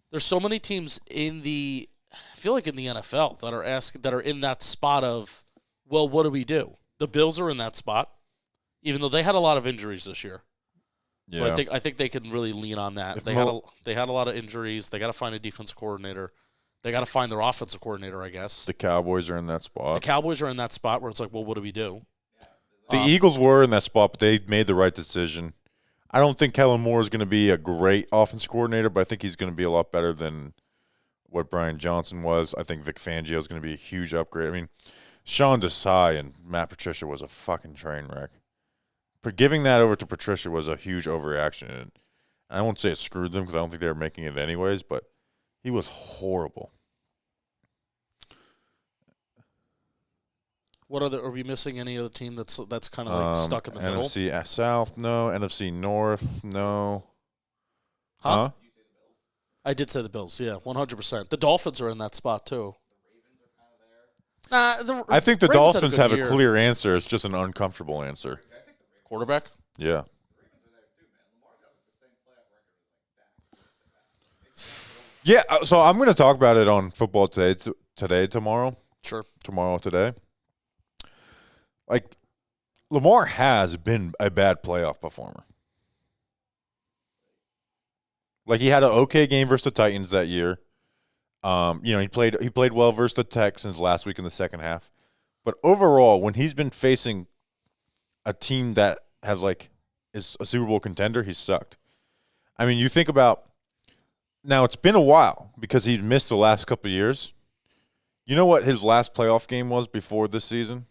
B: There's so many teams in the NFL that are in that spot of, well, what do we do? The Bills are in that spot, even though they had a lot of injuries this year.
A: Yeah.
B: So I think they can really lean on that. They had a lot of injuries. They got to find a defensive coordinator. They got to find their offensive coordinator, I guess.
A: The Cowboys are in that
B: The
A: spot.
B: Cowboys are in that spot where it's well, what do we do?
A: The Eagles were in that spot, but they made the right decision. I don't think Kellen Moore is going to be a great offensive coordinator, but I think he's going to be a lot better than what Brian Johnson was. I think Vic Fangio is going to be a huge upgrade. I mean, Sean Desai and Matt Patricia was a fucking train wreck. But giving that over to Patricia was a huge overreaction. And I won't say it screwed them because I don't think they were making it anyways, but he was horrible.
B: Are we missing any other team that's kind of stuck in the middle?
A: NFC South, no. NFC North, no.
B: Huh? I did say the Bills, yeah, 100%. The Dolphins are in that spot too.
A: I think the
B: Ravens had
A: Dolphins
B: good
A: have
B: year.
A: a clear answer. It's just an uncomfortable answer.
B: Quarterback.
A: Yeah.
C: The Ravens are there too, man. Lamar's got the same playoff record as Dak.
A: Yeah, so I'm going to talk about it on Football Today, tomorrow.
B: Sure.
A: Tomorrow, today. Like, Lamar has been a bad playoff performer. Like, he had an okay game versus the Titans that year. He played well versus the Texans last week in the second half. But overall, when he's been facing a team that has is a Super Bowl contender, he's sucked. I mean, you think about now. It's been a while because he's missed the last couple of years. You know what his last playoff game was before this season?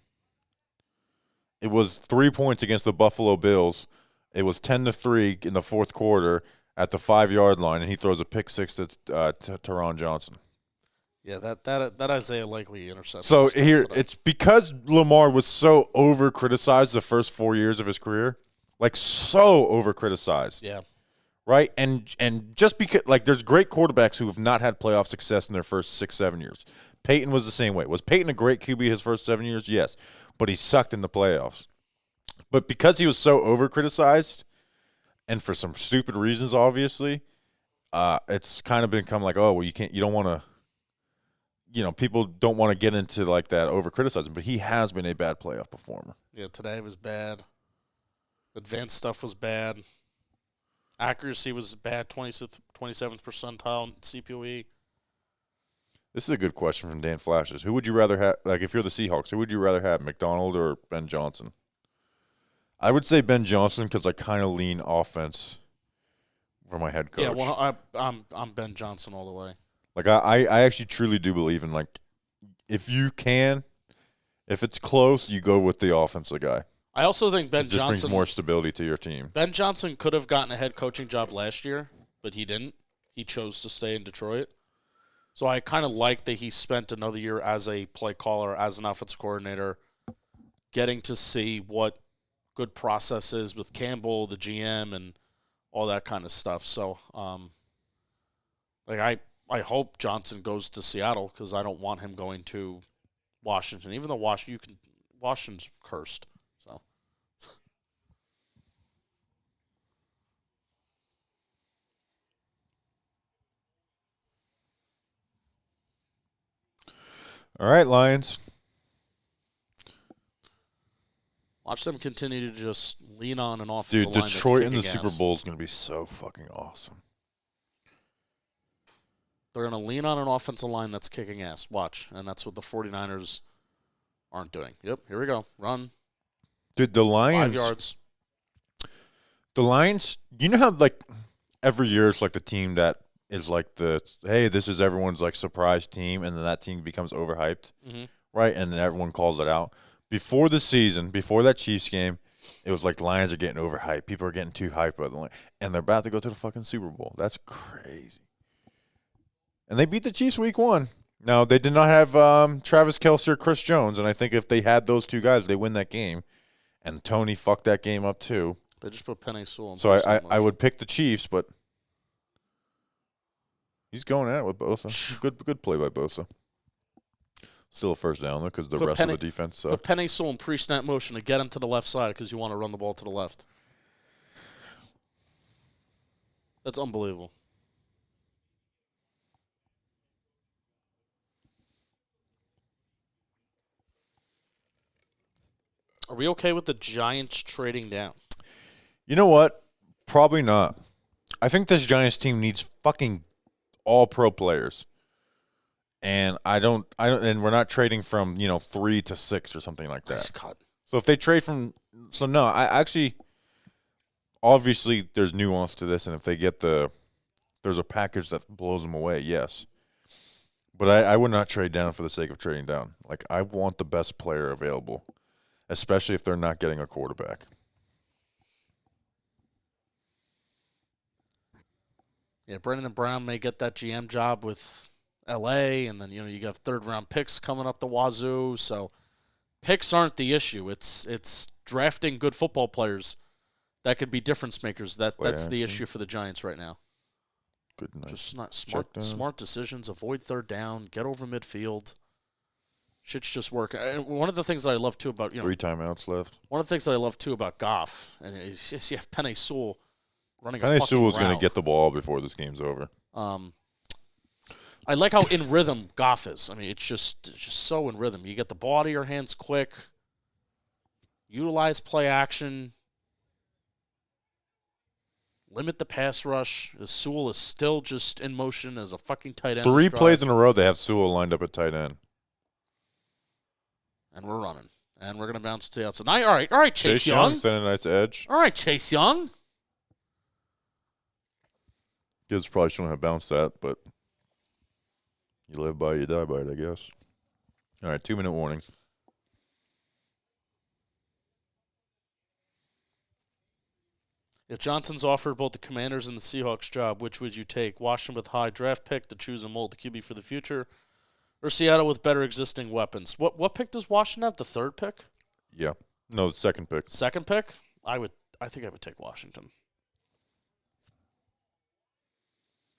A: It was 3 points against the Buffalo Bills. It was 10-3 in the fourth quarter at the 5-yard line, and he throws a pick six to Teron Johnson.
B: Yeah, that Isaiah Likely interception.
A: So here, it's because Lamar was so over-criticized the first 4 years of his career, so over-criticized.
B: Yeah.
A: Right? And just because, there's great quarterbacks who have not had playoff success in their first 6-7 years. Peyton was the same way. Was Peyton a great QB his first 7 years? Yes. But he sucked in the playoffs. But because he was so over-criticized, and for some stupid reasons, obviously, it's kind of become you don't want to, people don't want to get into that over-criticizing, but he has been a bad playoff performer.
B: Yeah, today was bad. Advanced stuff was bad. Accuracy was bad, 27th percentile CPOE.
A: This is a good question from Dan Flashes. Who would you rather have, if you're the Seahawks, who would you rather have, McDonald or Ben Johnson? I would say Ben Johnson because I kind of lean offense for my head coach.
B: Yeah, well, I'm Ben Johnson all the way.
A: I actually truly do believe in, if it's close, you go with the offensive guy.
B: I also think Ben
A: It just
B: Johnson
A: brings more stability to your team.
B: Ben Johnson could have gotten a head coaching job last year, but he didn't. He chose to stay in Detroit. So I kind of like that he spent another year as a play caller, as an offensive coordinator, getting to see what good process is with Campbell, the GM, and all that kind of stuff. So, I hope Johnson goes to Seattle because I don't want him going to Washington. Even though Washington's cursed. So.
A: All right, Lions.
B: Watch them continue to just lean on an offensive line that's
A: Detroit in the
B: kicking
A: Super
B: ass.
A: Bowl is going to be so fucking awesome.
B: They're going to lean on an offensive line that's kicking ass. Watch. And that's what the 49ers aren't doing. Yep, here we go. Run.
A: Dude, the Lions.
B: 5 yards.
A: The Lions, you know how, every year it's the team that is hey, this is everyone's, surprise team, and then that team becomes overhyped, right? And then everyone calls it out. Before the season, before that Chiefs game, it was the Lions are getting overhyped. People are getting too hyped about the Lions. And they're about to go to the fucking Super Bowl. That's crazy. And they beat the Chiefs week 1. Now, they did not have Travis Kelce or Chris Jones, and I think if they had those two guys, they win that game. And Tony fucked that game up, too.
B: They just put Penny Sewell in.
A: So I would pick the Chiefs, but he's going at it with Bosa. Good play by Bosa. Still a first down, though, because the rest of the defense sucked.
B: Put Penny Sewell in pre-snap motion to get him to the left side because you want to run the ball to the left. That's unbelievable. Are we okay with the Giants trading down?
A: You know what? Probably not. I think this Giants team needs fucking all-pro players. And and we're not trading from, 3 to 6 or something like that.
B: Nice cut.
A: So if they trade no, obviously there's nuance to this, and if they get there's a package that blows them away, yes. But I would not trade down for the sake of trading down. I want the best player available, especially if they're not getting a quarterback.
B: Yeah, Brendan Brown may get that GM job with L.A., and then, you got third-round picks coming up the wazoo. So picks aren't the issue. It's drafting good football players that could be difference makers. That's the issue for the Giants right now.
A: Good night.
B: Just not smart decisions. Avoid third down. Get over midfield. Shit's just working. And one of the things that I love too about
A: 3 timeouts left.
B: One of the things that I love too about Goff, and is just you have Penei Sewell running a
A: Penei
B: fucking
A: Sewell's
B: route.
A: going to get the ball before this game's over.
B: I like how in rhythm Goff is. I mean, it's just so in rhythm. You get the ball out of your hands quick. Utilize play action. Limit the pass rush. As Sewell is still just in motion as a fucking tight end.
A: 3 plays in a row, they have Sewell lined up at tight end.
B: And we're running. And we're going to bounce to the outside. All right, Chase Young.
A: Sending a nice edge.
B: All right, Chase Young.
A: Gibbs probably shouldn't have bounced that, but you live by it, you die by it, I guess. All right, 2-minute warning.
B: If Johnson's offered both the Commanders and the Seahawks job, which would you take? Washington with high draft pick to choose and mold the QB for the future, or Seattle with better existing weapons? What pick does Washington have? The 3rd pick?
A: Yeah. No, the 2nd pick.
B: 2nd pick? I think I would take Washington.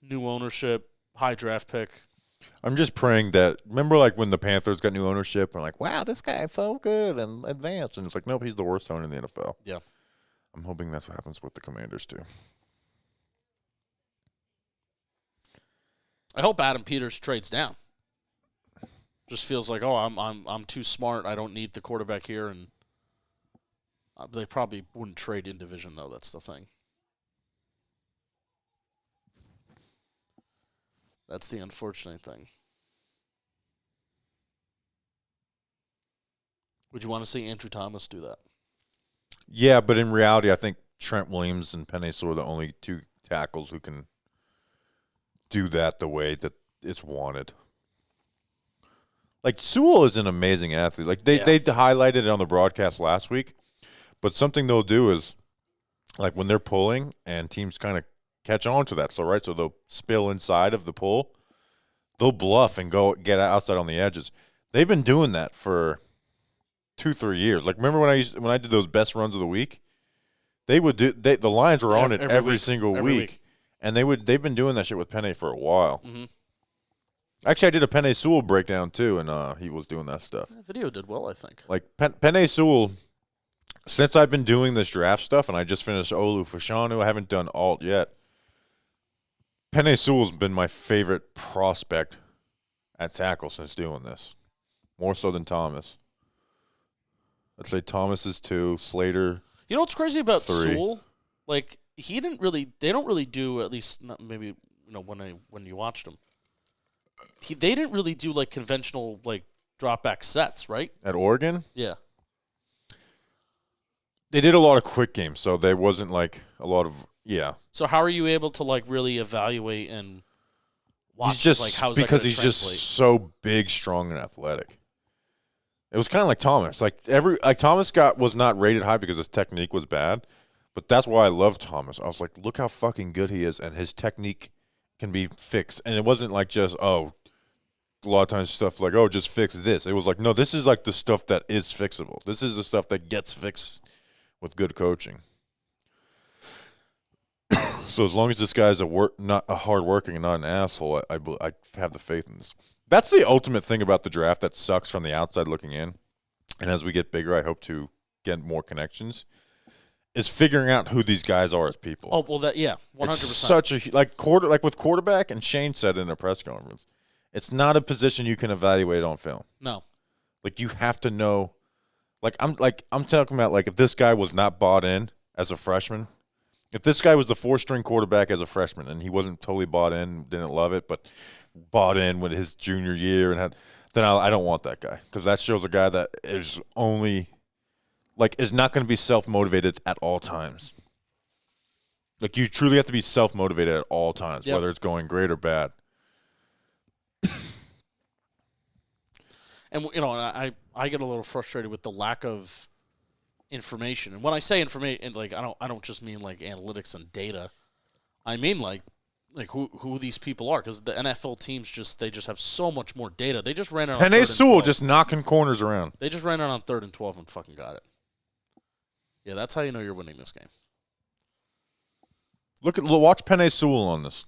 B: New ownership, high draft pick.
A: I'm just praying that, remember like when the Panthers got new ownership and like, wow, this guy's so good and advanced. And it's like, nope, he's the worst owner in the NFL.
B: Yeah.
A: I'm hoping that's what happens with the Commanders too.
B: I hope Adam Peters trades down. Just feels like, oh, I'm too smart. I don't need the quarterback here, and they probably wouldn't trade in division though. That's the thing. That's the unfortunate thing. Would you want to see Andrew Thomas do that?
A: Yeah, but in reality, I think Trent Williams and Penei Sewell are the only 2 tackles who can do that the way that it's wanted. Like, Sewell is an amazing athlete. Like, they highlighted it on the broadcast last week, but something they'll do is, like, when they're pulling and teams kind of catch on to that, so they'll spill inside of the pull, they'll bluff and go get outside on the edges. They've been doing that for 2-3 years. Like, remember when I did those best runs of the week? They would do the Lions were on it every single week. And they've been doing that shit with Penei for a while.
B: Mm-hmm.
A: Actually, I did a Penei Sewell breakdown too, and he was doing that stuff.
B: The video did well, I think.
A: Like Penei Sewell, since I've been doing this draft stuff, and I just finished Olu Fashanu, I haven't done alt yet. Penei Sewell's been my favorite prospect at tackle since doing this, more so than Thomas. I'd say Thomas is 2, Slater.
B: You know what's crazy about
A: 3.
B: Sewell? Like, they don't really do, at least not maybe when you watched him. They didn't really do like conventional like drop back sets, right?
A: At Oregon?
B: Yeah.
A: They did a lot of quick games, so there wasn't like a lot of
B: So how are you able to like really evaluate and watch?
A: He's just
B: like how's
A: because
B: that
A: he's
B: translate?
A: just so big, strong, and athletic. It was kind of like Thomas. Thomas was not rated high because his technique was bad, but that's why I love Thomas. I was like, look how fucking good he is, and his technique can be fixed. And it wasn't like just a lot of times stuff like just fix this. It was like, no, this is like the stuff that is fixable. This is the stuff that gets fixed with good coaching. So as long as this guy's not a hardworking and not an asshole, I have the faith in this. That's the ultimate thing about the draft that sucks from the outside looking in. And as we get bigger, I hope to get more connections. Is figuring out who these guys are as people.
B: Oh well, 100%.
A: It's such a like with quarterback, and Shane said in a press conference, it's not a position you can evaluate on film.
B: No,
A: like you have to know. I'm talking about like if this guy was not bought in as a freshman. If this guy was the 4-string quarterback as a freshman and he wasn't totally bought in, didn't love it, but bought in with his junior year then I don't want that guy because that shows a guy that is only is not going to be self-motivated at all times. Like you truly have to be self-motivated at all times, whether it's going great or bad.
B: And I get a little frustrated with the lack of information. And when I say information, like I don't just mean like analytics and data. I mean like who these people are, because the NFL teams just have so much more data. They just ran it on
A: Penei Sewell just knocking corners around.
B: They just ran it on 3rd and 12 and fucking got it. Yeah, that's how you know you're winning this game.
A: Watch Penei Sewell on this.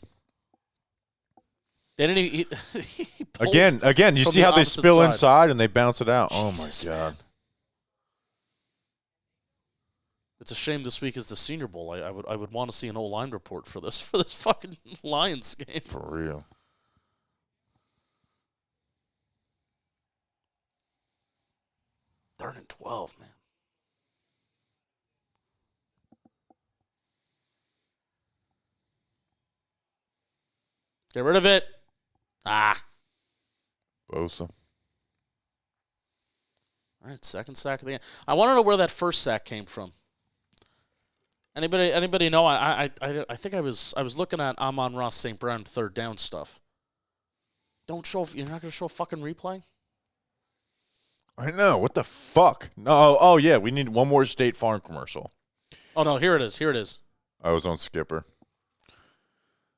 B: They didn't even. He pulled
A: Again, you
B: from
A: see
B: the
A: how they
B: opposite
A: spill
B: side.
A: inside and they bounce it out.
B: Jesus,
A: Oh my god.
B: It's a shame this week is the Senior Bowl. I would want to see an O-line report for this fucking Lions game.
A: For real.
B: Third and 12, man. Get rid of it.
A: Bosa.
B: All right, second sack of the game. I want to know where that first sack came from. Anybody know? I think I was looking at Amon-Ra St. Brown third down stuff. You're not going to show a fucking replay?
A: I know. What the fuck? No. Oh yeah, we need one more State Farm commercial.
B: Oh no, here it is.
A: I was on Skipper.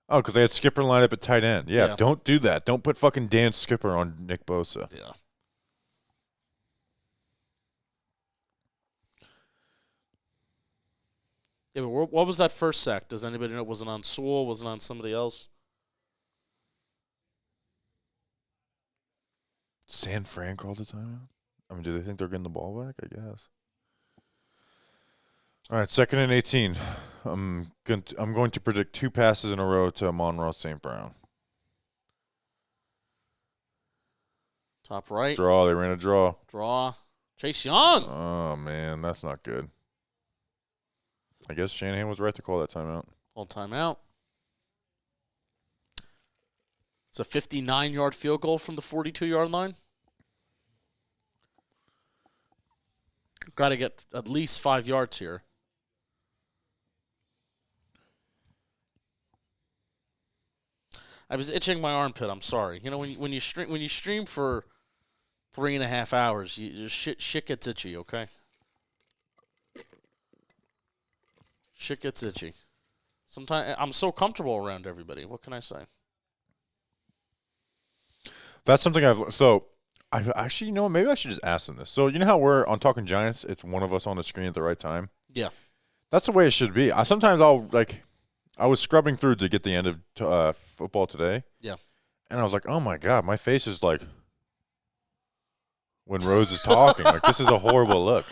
A: Oh, because they had Skipper lined up at tight end. Yeah, don't do that. Don't put fucking Dan Skipper on Nick Bosa.
B: Yeah. Yeah, but what was that first sack? Does anybody know? Was it on Sewell? Was it on somebody else?
A: San Fran called the timeout? I mean, do they think they're getting the ball back? I guess. All right, 2nd and 18. I'm going to predict 2 passes in a row to Amon-Ra St. Brown.
B: Top right.
A: Draw. They ran a draw.
B: Draw. Chase Young.
A: Oh, man, that's not good. I guess Shanahan was right to call that timeout.
B: Call timeout. It's a 59-yard field goal from the 42-yard line. Got to get at least 5 yards here. I was itching my armpit. I'm sorry. You know, when you stream for 3.5 hours, shit gets itchy. Okay. Shit gets itchy. Sometimes I'm so comfortable around everybody. What can I say?
A: That's something I've actually, you know what, maybe I should just ask them this. So, you know how we're on Talking Giants, it's one of us on the screen at the right time?
B: Yeah.
A: That's the way it should be. I was scrubbing through to get the end of football today.
B: Yeah.
A: And I was like, oh my God, my face is like when Rose is talking. Like, this is a horrible look.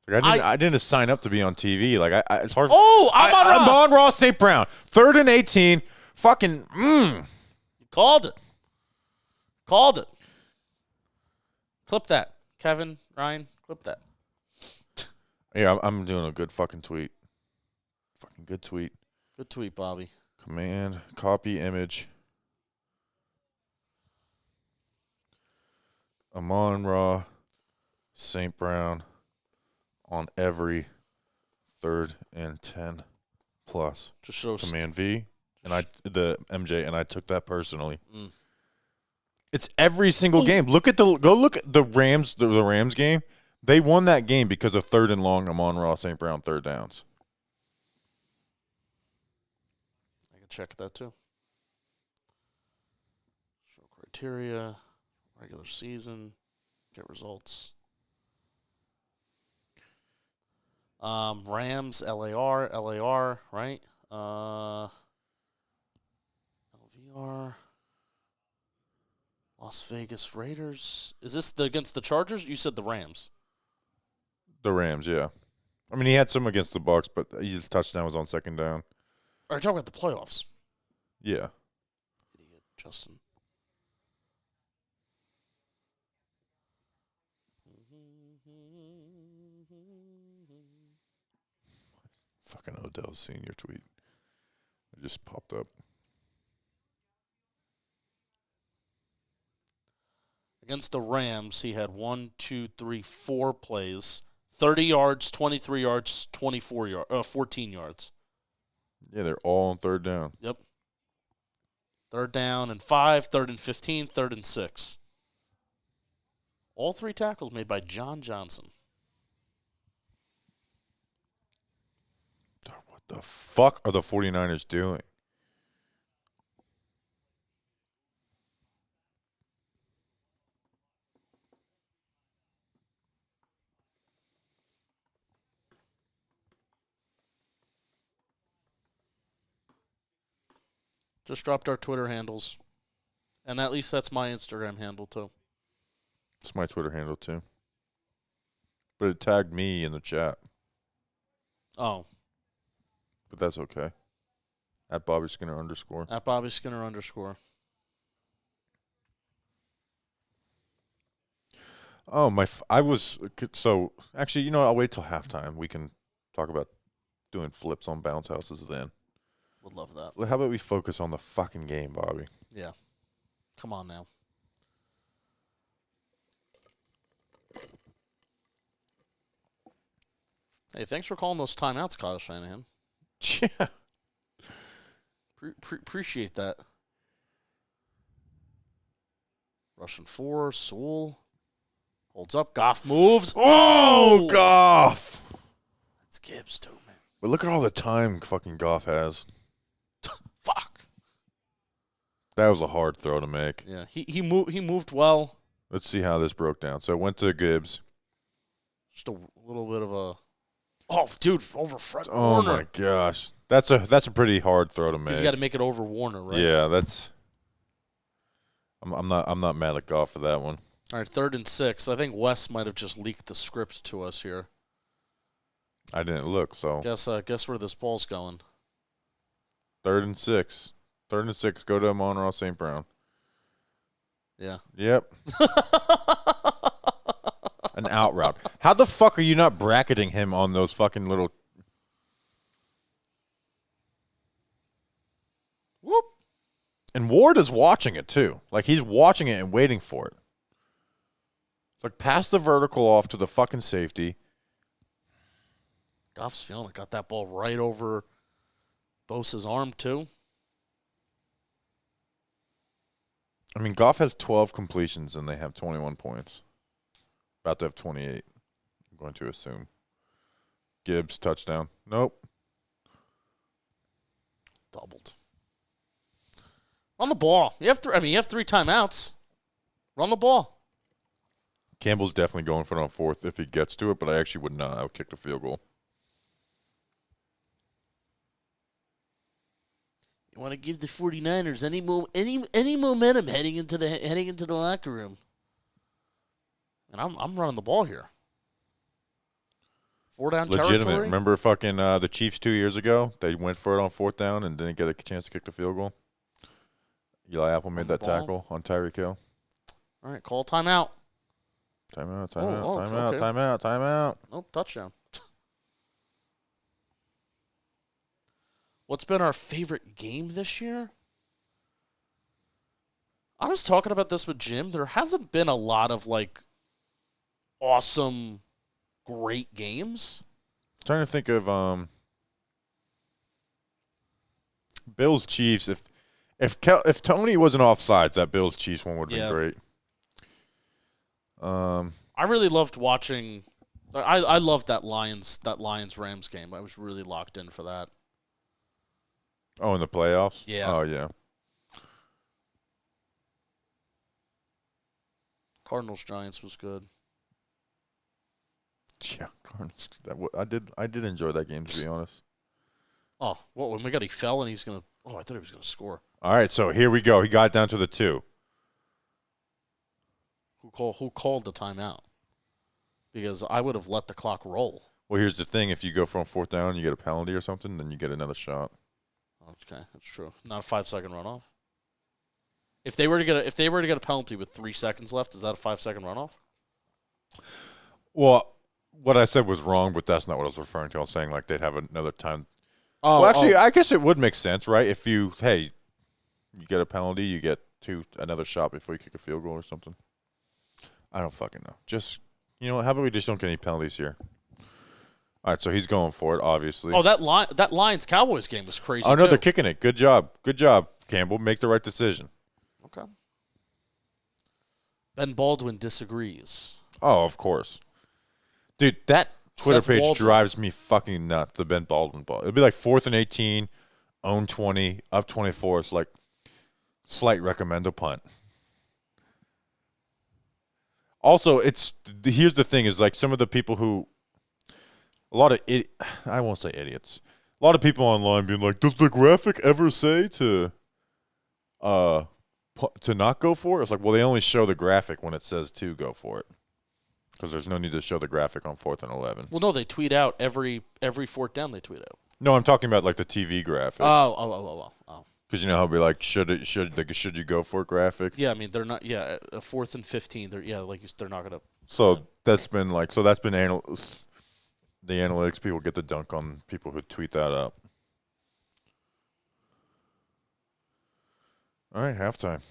A: Like, I didn't sign up to be on TV. Like, it's hard.
B: Oh, Amon-Ra
A: St. Brown. 3rd and 18. Fucking,
B: You called it. Clip that. Kevin, Ryan, clip that.
A: Yeah, I'm doing a good fucking tweet. Fucking good tweet.
B: Good tweet, Bobby.
A: Command, copy image. Amon-Ra St. Brown on every 3rd and 10 plus.
B: Just shows
A: Command V and the MJ, and I took that personally. It's every single game. Go look at the Rams. The Rams game. They won that game because of 3rd and long Amon-Ra St. Brown 3rd downs.
B: I can check that too. Show criteria, regular season, get results. Rams, LAR, right? LVR. Las Vegas Raiders. Is this against the Chargers? You said the Rams.
A: The Rams, yeah. I mean, he had some against the Bucs, but his touchdown was on 2nd down.
B: Are you talking about the playoffs?
A: Yeah.
B: Idiot, Justin.
A: Fucking Odell's senior tweet. It just popped up.
B: Against the Rams, he had 4 plays. 30 yards, 23 yards, 14 yards.
A: Yeah, they're all on 3rd down.
B: Yep. 3rd down and 5, 3rd and 15, 3rd and 6. All 3 tackles made by John Johnson.
A: What the fuck are the 49ers doing?
B: Just dropped our Twitter handles. And at least that's my Instagram handle, too.
A: It's my Twitter handle, too. But it tagged me in the chat.
B: Oh.
A: But that's okay. At Bobby Skinner _.
B: At Bobby Skinner _.
A: Oh, I was so actually, you know, I'll wait till halftime. We can talk about doing flips on bounce houses then.
B: Would love that.
A: How about we focus on the fucking game, Bobby?
B: Yeah. Come on now. Hey, thanks for calling those timeouts, Kyle Shanahan.
A: Yeah.
B: Appreciate that. Russian 4, Sewell. Holds up. Goff moves.
A: Oh, Goff.
B: It's Gibbs, too, man.
A: But look at all the time fucking Goff has.
B: Fuck.
A: That was a hard throw to make.
B: Yeah, he moved well.
A: Let's see how this broke down. So it went to Gibbs.
B: Just a little bit of a... Oh, dude, over Fred
A: Oh,
B: Warner.
A: my gosh. That's a pretty hard throw to make.
B: He's got to make it over Warner, right?
A: Yeah, that's... I'm not mad at Goff for that one.
B: All right, 3rd and 6. I think Wes might have just leaked the script to us here.
A: I didn't look, so...
B: Guess where this ball's going.
A: 3rd and 6. 3rd and 6. Go to Amon-Ra St. Brown.
B: Yeah.
A: Yep. An out route. How the fuck are you not bracketing him on those fucking little...
B: Whoop.
A: And Ward is watching it, too. Like, he's watching it and waiting for it. It's like, pass the vertical off to the fucking safety.
B: Goff's feeling it. Got that ball right over Bosa's arm, too.
A: I mean, Goff has 12 completions, and they have 21 points. About to have 28, I'm going to assume. Gibbs, touchdown. Nope.
B: Doubled. Run the ball. You have 3 timeouts. Run the ball.
A: Campbell's definitely going for it on 4th if he gets to it, but I actually would not. I would kick the field goal.
B: You want to give the 49ers any momentum heading into the locker room. And I'm running the ball here. 4-down
A: Legitimate.
B: territory.
A: Remember fucking the Chiefs 2 years ago? They went for it on 4th down and didn't get a chance to kick the field goal. Eli Apple made that tackle on Tyreek Hill.
B: All right, call timeout.
A: Timeout.
B: Nope, touchdown. What's been our favorite game this year? I was talking about this with Jim. There hasn't been a lot of, like, awesome, great games.
A: Trying to think of Bills Chiefs. If Tony wasn't offsides, that Bills Chiefs one would have been great.
B: I really loved watching. I loved that Lions Rams game. I was really locked in for that.
A: Oh, in the playoffs?
B: Yeah.
A: Oh, yeah.
B: Cardinals Giants was good.
A: Yeah, Cardinals. I did enjoy that game, to be honest.
B: Oh, well, when we got he fell and he's gonna. Oh, I thought he was gonna score.
A: All right, so here we go. He got down to the 2.
B: Who called the timeout? Because I would have let the clock roll.
A: Well, here's the thing: if you go from 4th down, and you get a penalty or something, then you get another shot.
B: Okay, that's true. Not a 5-second runoff. If they were to get a penalty with 3 seconds left, is that a 5-second runoff?
A: Well, what I said was wrong, but that's not what I was referring to. I was saying like they'd have another time.
B: Oh,
A: well, actually, I guess it would make sense, right? If you get a penalty, you get another shot before you kick a field goal or something. I don't fucking know. Just, you know what? How about we just don't get any penalties here? All right, so he's going for it, obviously.
B: Oh, that Lions-Cowboys game was crazy,
A: Oh, no,
B: too.
A: they're kicking it. Good job, Campbell. Make the right decision.
B: Okay. Ben Baldwin disagrees.
A: Oh, of course. Dude, that Twitter
B: Seth
A: page
B: Waldron.
A: drives me fucking nuts, the Ben Baldwin ball. It'd be like 4th and 18, own 20, up 24. It's like slight recommend a punt. Also, here's the thing is like some of the people who I won't say idiots. A lot of people online being like, does the graphic ever say to to not go for it? It's like, well, they only show the graphic when it says to go for it. Because there's no need to show the graphic on 4th and 11.
B: Well, no, they tweet out every fourth down. They tweet out.
A: No, I'm talking about like the TV graphic.
B: Oh.
A: Because you know how it'd be like, should you go for it graphic?
B: Yeah, I mean they're not. Yeah, a 4th and 15. They're not gonna.
A: So that's been the analytics people get the dunk on people who tweet that up. All right, halftime.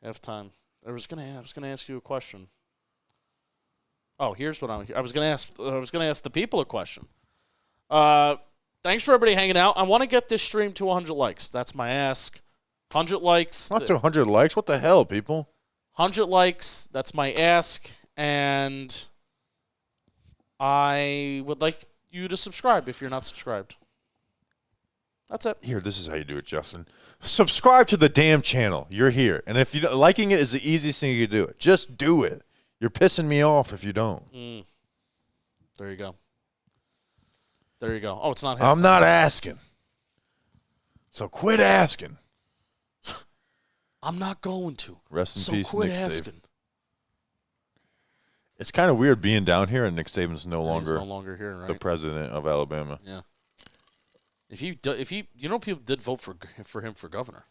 B: Halftime. I was gonna ask you a question. Oh, here's what I was gonna ask. I was gonna ask the people a question. Thanks for everybody hanging out. I want to get this stream to 100 likes. That's my ask. 100 likes.
A: Not to 100 likes. What the hell, people?
B: 100 likes. That's my ask. And I would like you to subscribe if you're not subscribed. That's it.
A: Here, this is how you do it, Justin. Subscribe to the damn channel. You're here. And if liking it is the easiest thing you can do, just do it. You're pissing me off if you don't.
B: There you go. There you go. Oh, it's not halftime.
A: I'm not asking. So quit asking.
B: I'm not going to.
A: Rest in
B: so
A: peace,
B: quit
A: Nick
B: asking.
A: Saban. It's kind of weird being down here and Nick Saban's no
B: He's
A: longer
B: here, right?
A: the president of Alabama.
B: Yeah. If you people did vote for him for governor.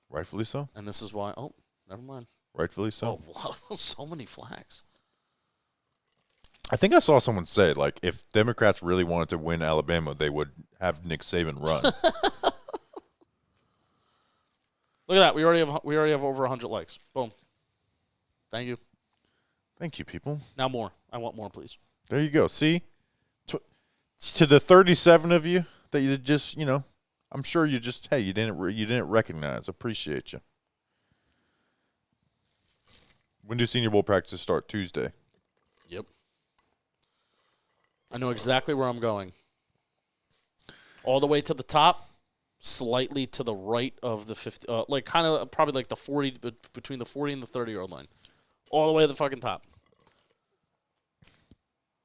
A: Rightfully so.
B: And this is why. Oh, never mind.
A: Rightfully so.
B: Oh, wow. So many flags.
A: I think I saw someone say, like, if Democrats really wanted to win Alabama, they would have Nick Saban run.
B: Look at that. We already have over 100 likes. Boom. Thank you.
A: Thank you, people.
B: Now more. I want more, please.
A: There you go. See? To the 37 of you that you just, I'm sure you just, hey, you didn't recognize. Appreciate you. When do Senior Bowl practices start? Tuesday.
B: Yep. I know exactly where I'm going. All the way to the top, slightly to the right of the 50, probably like the 40, between the 40 and the 30-yard line. All the way to the fucking top.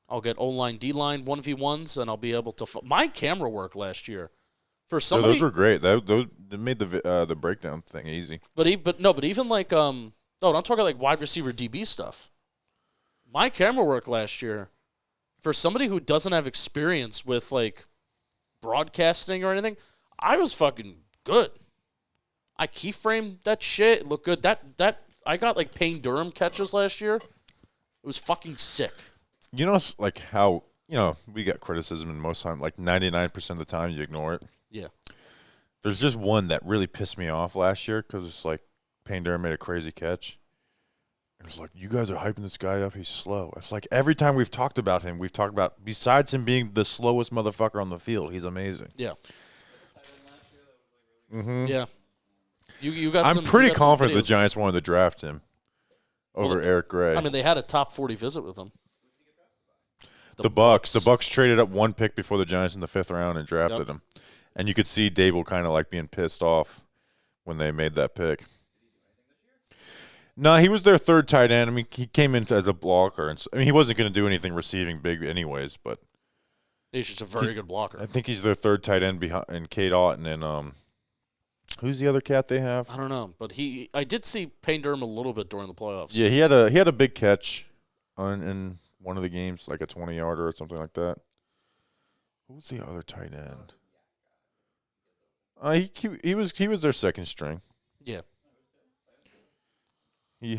B: I'll get O-line, D-line, 1v1s, and I'll be able to my camera work last year. For somebody,
A: those were great. Those made the breakdown thing easy.
B: But even like I'm talking like wide receiver DB stuff. My camera work last year, for somebody who doesn't have experience with like broadcasting or anything, I was fucking good. I keyframed that shit. It looked good. That I got like Payne Durham catches last year. It was fucking sick.
A: You know, like how, we get criticism and most time, like 99% of the time you ignore it.
B: Yeah.
A: There's just one that really pissed me off last year because it's like Payne Durham made a crazy catch. It was like, you guys are hyping this guy up. He's slow. It's like every time we've talked about him, we've talked about, besides him being the slowest motherfucker on the field, he's amazing.
B: Yeah.
A: Mm-hmm.
B: Yeah. You got.
A: I'm pretty confident the Giants wanted to draft him over Eric Gray.
B: I mean, they had a top 40 visit with him.
A: The Bucks. The Bucks traded up one pick before the Giants in the 5th round and drafted him. And you could see Dable kind of like being pissed off when they made that pick. No, he was their third tight end. I mean, he came in as a blocker. I mean, he wasn't going to do anything receiving big anyways, but
B: he's just a very good blocker.
A: I think he's their third tight end behind Cade Otton and who's the other cat they have?
B: I don't know, but I did see Payne Durham a little bit during the playoffs.
A: Yeah, he had a big catch in one of the games, like a 20-yarder or something like that. Who was the other tight end? He was their second string.
B: Yeah.
A: He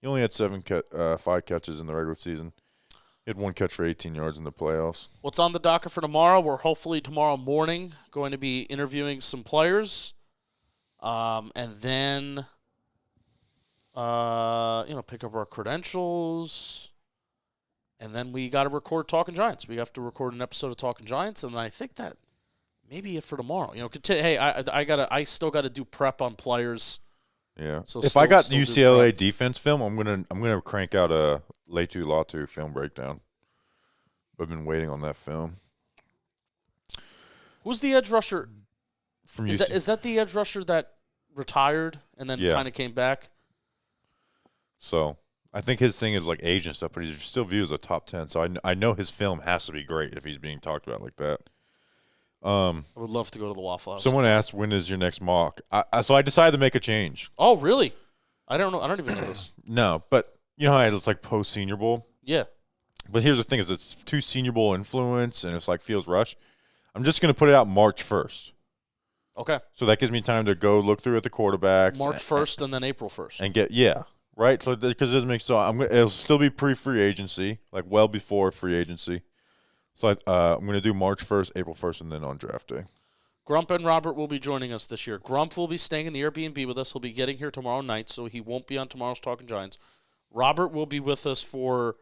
A: only had 5 catches in the regular season. He had one catch for 18 yards in the playoffs.
B: What's on the docket for tomorrow? We're hopefully tomorrow morning going to be interviewing some players, and then pick up our credentials, and then we got to record Talking Giants. We have to record an episode of Talking Giants, and I think that maybe it for tomorrow. I still got to do prep on players.
A: Yeah.
B: So
A: if I got UCLA defense film, I'm gonna crank out a Latu Latu film breakdown. I've been waiting on that film.
B: Who's the edge rusher?
A: From
B: Is that the edge rusher that retired and then kind of came back?
A: So I think his thing is like age and stuff, but he's still viewed as a top 10. So I know his film has to be great if he's being talked about like that.
B: I would love to go to the Waffle House.
A: Someone asked, when is your next mock? So I decided to make a change.
B: Oh, really? I don't know. I don't even know this.
A: No, but you know how it's like post-Senior Bowl?
B: Yeah.
A: But here's the thing is it's too Senior Bowl influence, and it's like feels rushed. I'm just going to put it out March 1st.
B: Okay.
A: So that gives me time to go look through at the quarterbacks.
B: March 1st and then April 1st.
A: And get, right? So because it doesn't make so it'll still be pre-free agency, like well before free agency. So I'm going to do March 1st, April 1st, and then on draft day.
B: Grump and Robert will be joining us this year. Grump will be staying in the Airbnb with us. He'll be getting here tomorrow night, so he won't be on tomorrow's Talking Giants. Robert will be with us for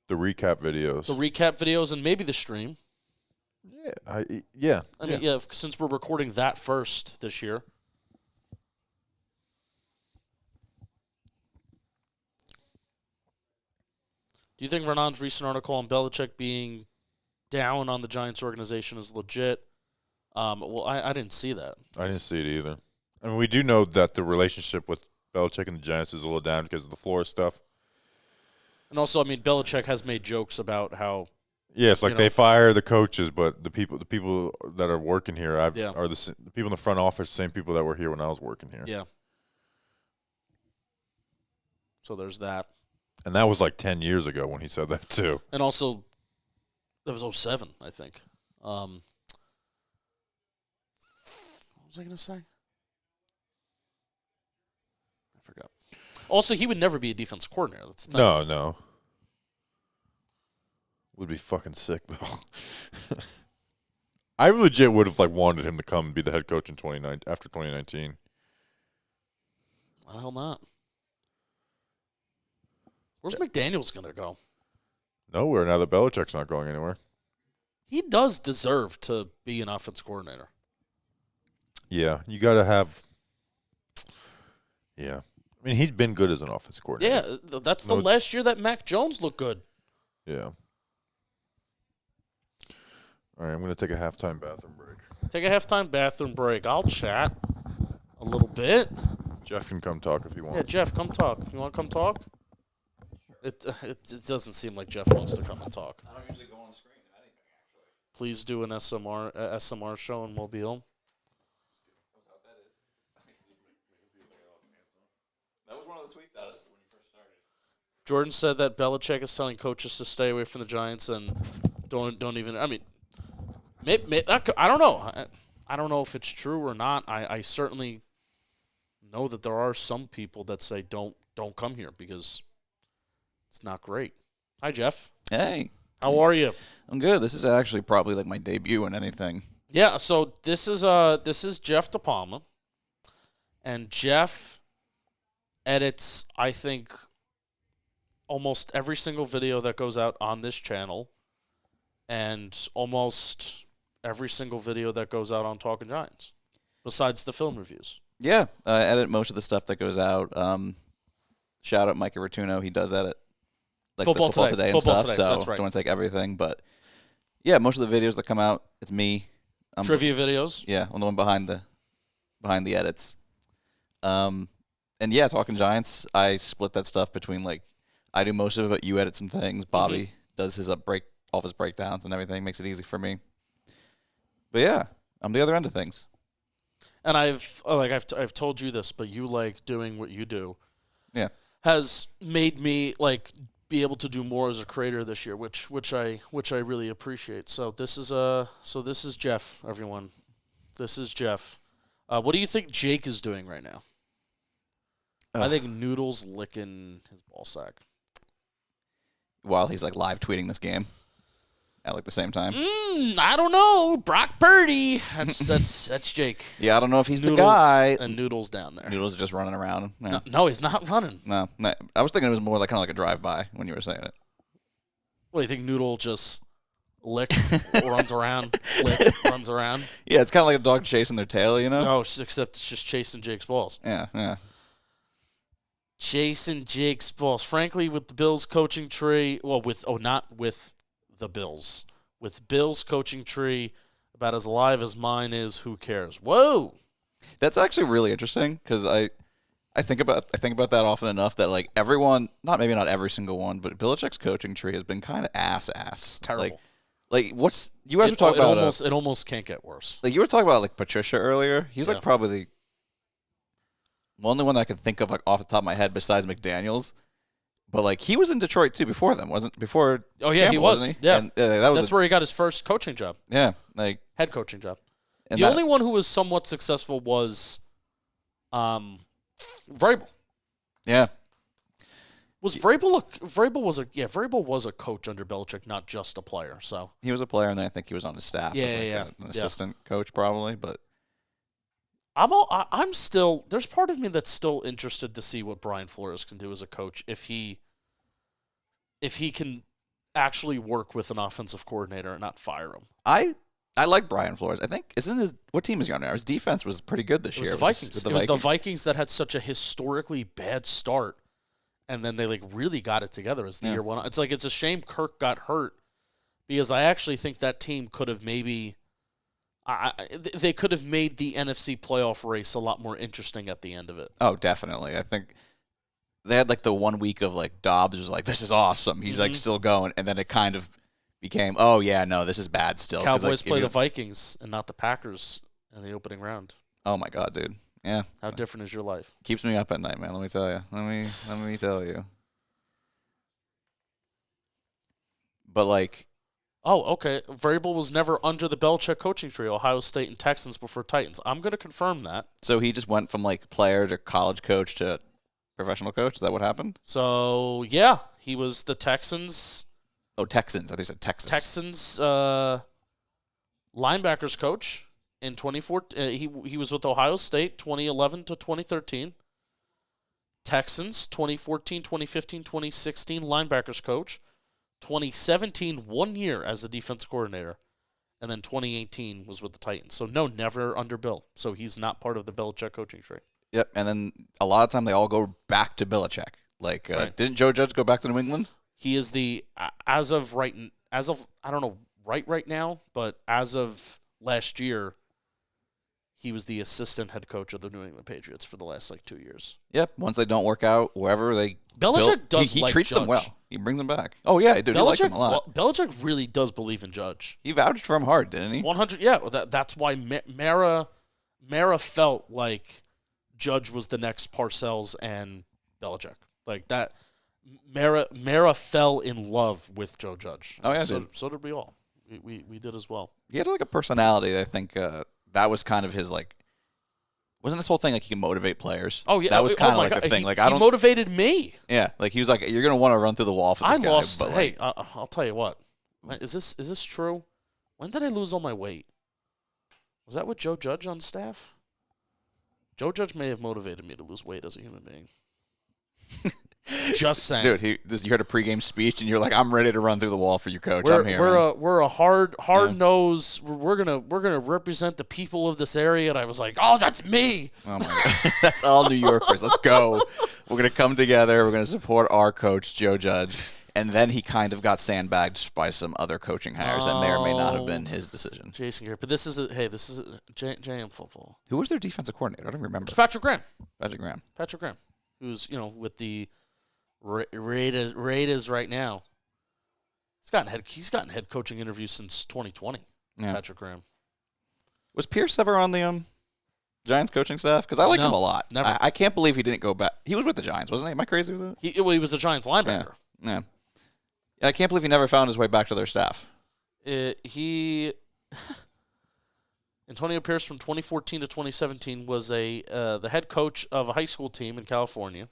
A: the recap videos.
B: And maybe the stream.
A: Yeah.
B: I mean, since we're recording that first this year. Do you think Renan's recent article on Belichick being down on the Giants organization is legit? Well, I didn't see that.
A: I didn't see it either. I mean, we do know that the relationship with Belichick and the Giants is a little down because of the Flores stuff.
B: And also, I mean, Belichick has made jokes about how.
A: Yeah, it's like they fire the coaches, but the people that are working here are the people in the front office, the same people that were here when I was working here.
B: Yeah. So there's that.
A: And that was like 10 years ago when he said that too.
B: And also, that was 2007, I think. What was I going to say? I forgot. Also, he would never be a defense coordinator. That's the thing.
A: No. Would be fucking sick though. I legit would have wanted him to come and be the head coach in after 2019.
B: Why the hell not? Where's McDaniels going to go?
A: Nowhere now that Belichick's not going anywhere.
B: He does deserve to be an offense coordinator.
A: Yeah, you got to have. Yeah, I mean he's been good as an offense coordinator.
B: Yeah, that's the last year that Mac Jones looked good.
A: Yeah. All right, I'm going to take a halftime bathroom break.
B: Take a halftime bathroom break. I'll chat a little bit.
A: Jeff can come talk if he wants.
B: Yeah, Jeff, come talk. You want to come talk? It doesn't seem like Jeff wants to come and talk.
C: I don't usually go on screen in anything, actually.
B: Please do an SMR show in Mobile.
C: That was one of the tweets out when you first started.
B: Jordan said that Belichick is telling coaches to stay away from the Giants and don't even. I mean, I don't know. I don't know if it's true or not. I certainly know that there are some people that say don't come here because it's not great. Hi, Jeff.
D: Hey.
B: How are you?
D: I'm good. This is actually probably like my debut in anything.
B: Yeah, so this is Jeff DePalma. And Jeff edits, I think, almost every single video that goes out on this channel and almost every single video that goes out on Talking Giants, besides the film reviews.
D: Yeah, I edit most of the stuff that goes out. Shout out Micah Rotuno. He does edit like
B: Football
D: the Football Today and stuff, so
B: that's right.
D: don't want to take everything. But, yeah, most of the videos that come out, it's me.
B: Trivia videos?
D: Yeah, I'm the one behind the edits. And, yeah, Talking Giants, I split that stuff between, like, I do most of it, but you edit some things. Bobby does his all of his breakdowns and everything, makes it easy for me. But, yeah, I'm the other end of things.
B: And I've told you this, but you like doing what you do.
D: Yeah.
B: Has made me like be able to do more as a creator this year, which I really appreciate. So this is Jeff, everyone. This is Jeff. What do you think Jake is doing right now? I think Noodle's licking his ball sack
D: while he's like live tweeting this game at like the same time.
B: I don't know. Brock Purdy. That's Jake.
D: Yeah, I don't know if he's
B: Noodles
D: the guy.
B: And Noodle's down there.
D: Noodle's just running around. Yeah.
B: No, he's not running.
D: No, I was thinking it was more like kind of like a drive-by when you were saying it.
B: What do you think? Noodle just runs around, runs around.
D: Yeah, it's kind of like a dog chasing their tail, you know?
B: No, except it's just chasing Jake's balls.
D: Yeah.
B: Chasing Jake's balls. Frankly, with the Bills coaching tree, not with the Bills. With Bills coaching tree about as alive as mine is, who cares? Whoa!
D: That's actually really interesting because I think about that often enough that like everyone, maybe not every single one, but Belichick's coaching tree has been kind of ass.
B: It's terrible.
D: Like, you guys were talking about
B: it almost can't get worse.
D: Like, you were talking about like Patricia earlier. He's
B: Yeah.
D: like probably the only one that I can think of like off the top of my head besides McDaniels. But like he was in Detroit too before them, before?
B: Oh yeah,
D: Campbell,
B: he was.
D: wasn't he?
B: Yeah,
D: And, that's
B: where he got his first coaching job,
D: like
B: head coaching job.
D: and
B: The
D: that-
B: only one who was somewhat successful was, Vrabel.
D: Yeah,
B: Was Vrabel was a coach under Belichick, not just a player. So
D: he was a player, and then I think he was on his staff as an assistant coach probably. But
B: I'm still, there's part of me that's still interested to see what Brian Flores can do as a coach if he can actually work with an offensive coordinator and not fire him.
D: I like Brian Flores. I think what team is he on now? His defense was pretty good this
B: It was
D: year.
B: the Vikings.
D: With
B: It was the Vikings that had such a historically bad start, and then they like really got it together as the year went on. It's like it's a shame Kirk got hurt because I actually think that team could have maybe they could have made the NFC playoff race a lot more interesting at the end of it.
D: Oh, definitely. I think they had like the 1 week of like Dobbs was like, this is awesome. He's like still going, and then it kind of became, oh yeah, no, this is bad still.
B: Cowboys play the Vikings and not the Packers in the opening round.
D: Oh my god, dude. Yeah.
B: How different is your life?
D: Keeps me up at night, man. Let me tell you. Let me tell you. But like,
B: oh, okay. Vrabel was never under the Belichick coaching tree. Ohio State and Texans before Titans. I'm going to confirm that.
D: so he just went from like player to college coach to professional coach. Is that what happened?
B: So yeah, he was the Texans.
D: Oh, Texans. I think you said Texas.
B: Texans linebackers coach in 2014. He was with Ohio State 2011 to 2013. Texans 2014, 2015, 2016 linebackers coach. 2017 1 year as a defense coordinator, and then 2018 was with the Titans. So no, never under Bill. So he's not part of the Belichick coaching tree.
D: Yep. And then a lot of time they all go back to Belichick. Like,
B: Right.
D: Didn't Joe Judge go back to New England?
B: He is the as of I don't know right now, but as of last year, he was the assistant head coach of the New England Patriots for the last like 2 years.
D: Yep. Once they don't work out, wherever they
B: Belichick does
D: he
B: like
D: treats them
B: Judge.
D: well. He brings them back. Oh yeah, dude, he liked him a lot.
B: Belichick really does believe in Judge.
D: He vouched for him hard, didn't he?
B: 100. Yeah, well, that's why Mara felt like Judge was the next Parcells and Belichick. Like that, Mara fell in love with Joe Judge.
D: Oh yeah,
B: so
D: dude.
B: did we all. We did as well.
D: He had like a personality. I think that was kind of his like. Wasn't this whole thing like he can motivate players?
B: Oh yeah,
D: that was kind of
B: my
D: like
B: God.
D: the thing.
B: He,
D: like
B: he motivated me.
D: Yeah, like he was like, you're gonna want to run through the wall for this guy.
B: Lost.
D: But
B: Hey, I'll tell you what. Is this true? When did I lose all my weight? Was that with Joe Judge on staff? Joe Judge may have motivated me to lose weight as a human being. Just saying,
D: dude, you heard a pregame speech and you're like, I'm ready to run through the wall for you, coach. I'm here.
B: We're a hard nose. We're gonna represent the people of this area. And I was like, oh, that's me.
D: Oh my God. That's all New Yorkers. Let's go. We're gonna come together. We're gonna support our coach, Joe Judge. And then he kind of got sandbagged by some other coaching hires that may or may not have been his decision.
B: Jason Garrett. But this is JM football.
D: Who was their defensive coordinator? I don't remember.
B: It's Patrick Graham.
D: Patrick Graham.
B: Who's with the Raiders right now. He's gotten head coaching interviews since 2020.
D: Yeah.
B: Patrick Graham.
D: Was Pierce ever on the Giants coaching staff? Because I like him a lot.
B: Never.
D: I can't believe he didn't go back. He was with the Giants, wasn't he? Am I crazy with that?
B: He was a Giants linebacker.
D: Yeah. I can't believe he never found his way back to their staff.
B: Antonio Pierce from 2014 to 2017 was the head coach of a high school team in California.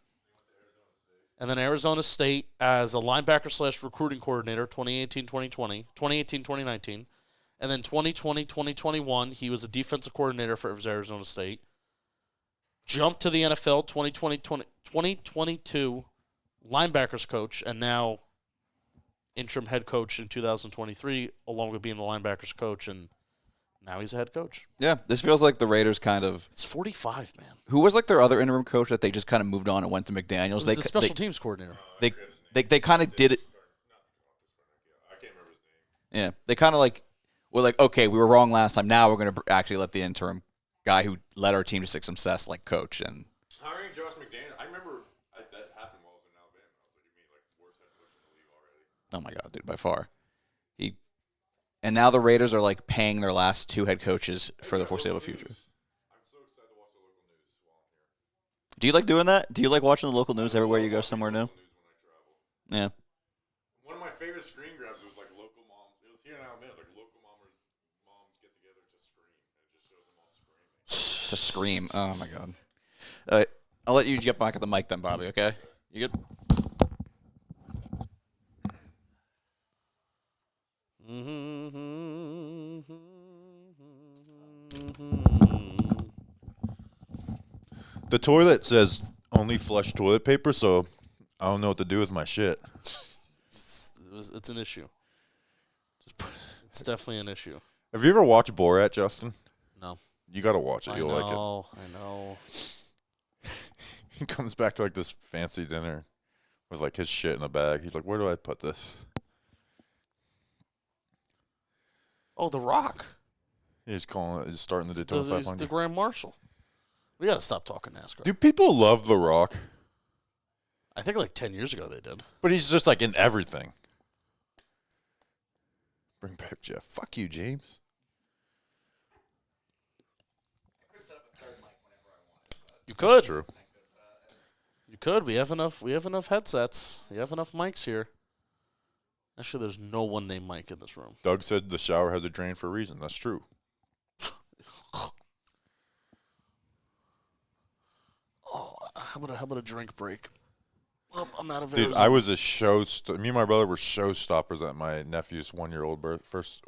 B: And then Arizona State as a linebacker / recruiting coordinator 2018-2019. And then 2020-2021, he was a defensive coordinator for Arizona State. Jumped to the NFL 2022 linebackers coach, and now interim head coach in 2023, along with being the linebackers coach, and now he's a head coach.
D: Yeah, this feels like the Raiders kind of.
B: He's 45, man.
D: Who was like their other interim coach that they just kind of moved on and went to McDaniels?
B: He was the special teams coordinator.
D: They kind of did it.
A: I can't remember his name.
D: Yeah, they kind of like were like, okay, we were wrong last time. Now we're going to actually let the interim guy who led our team to success like coach. And
A: Hiring Josh McDaniels, I remember that happened while I was in Alabama. I was like, you mean like worst head coach in the league already?
D: oh my God, dude, by far. And now the Raiders are like paying their last 2 head coaches for the foreseeable future. Do you like doing that? Do you like watching the local news everywhere you go somewhere new? Yeah.
A: One of my favorite screen grabs was like local moms. It was here in Alabama, like local moms get together to scream. And it just shows them all screaming.
D: To scream. Oh my god. All right, I'll let you get back at the mic then, Bobby. Okay? You good?
A: The toilet says only flush toilet paper, so I don't know what to do with my shit.
B: It's an issue. It's definitely an issue.
A: Have you ever watched Borat, Justin?
B: No.
A: You got to watch it. You'll like it.
B: I know.
A: He comes back to like this fancy dinner with like his shit in a bag. He's like, "Where do I put this?"
B: Oh, The Rock.
A: He's starting the
B: He's
A: Daytona
B: the
A: 500.
B: Grand Marshal. We got to stop talking NASCAR.
A: Do people love The Rock?
B: I think like 10 years ago they did.
A: But he's just like in everything. Bring back Jeff. Fuck you, James.
B: You could.
A: True.
B: You could. We have enough headsets. We have enough mics here. Actually, there's no one named Mike in this room.
A: Doug said the shower has a drain for a reason. That's true.
B: Oh, how about a drink break? Well, I'm out of
A: Dude,
B: Arizona.
A: I was a me and my brother were showstoppers at my nephew's 1-year-old first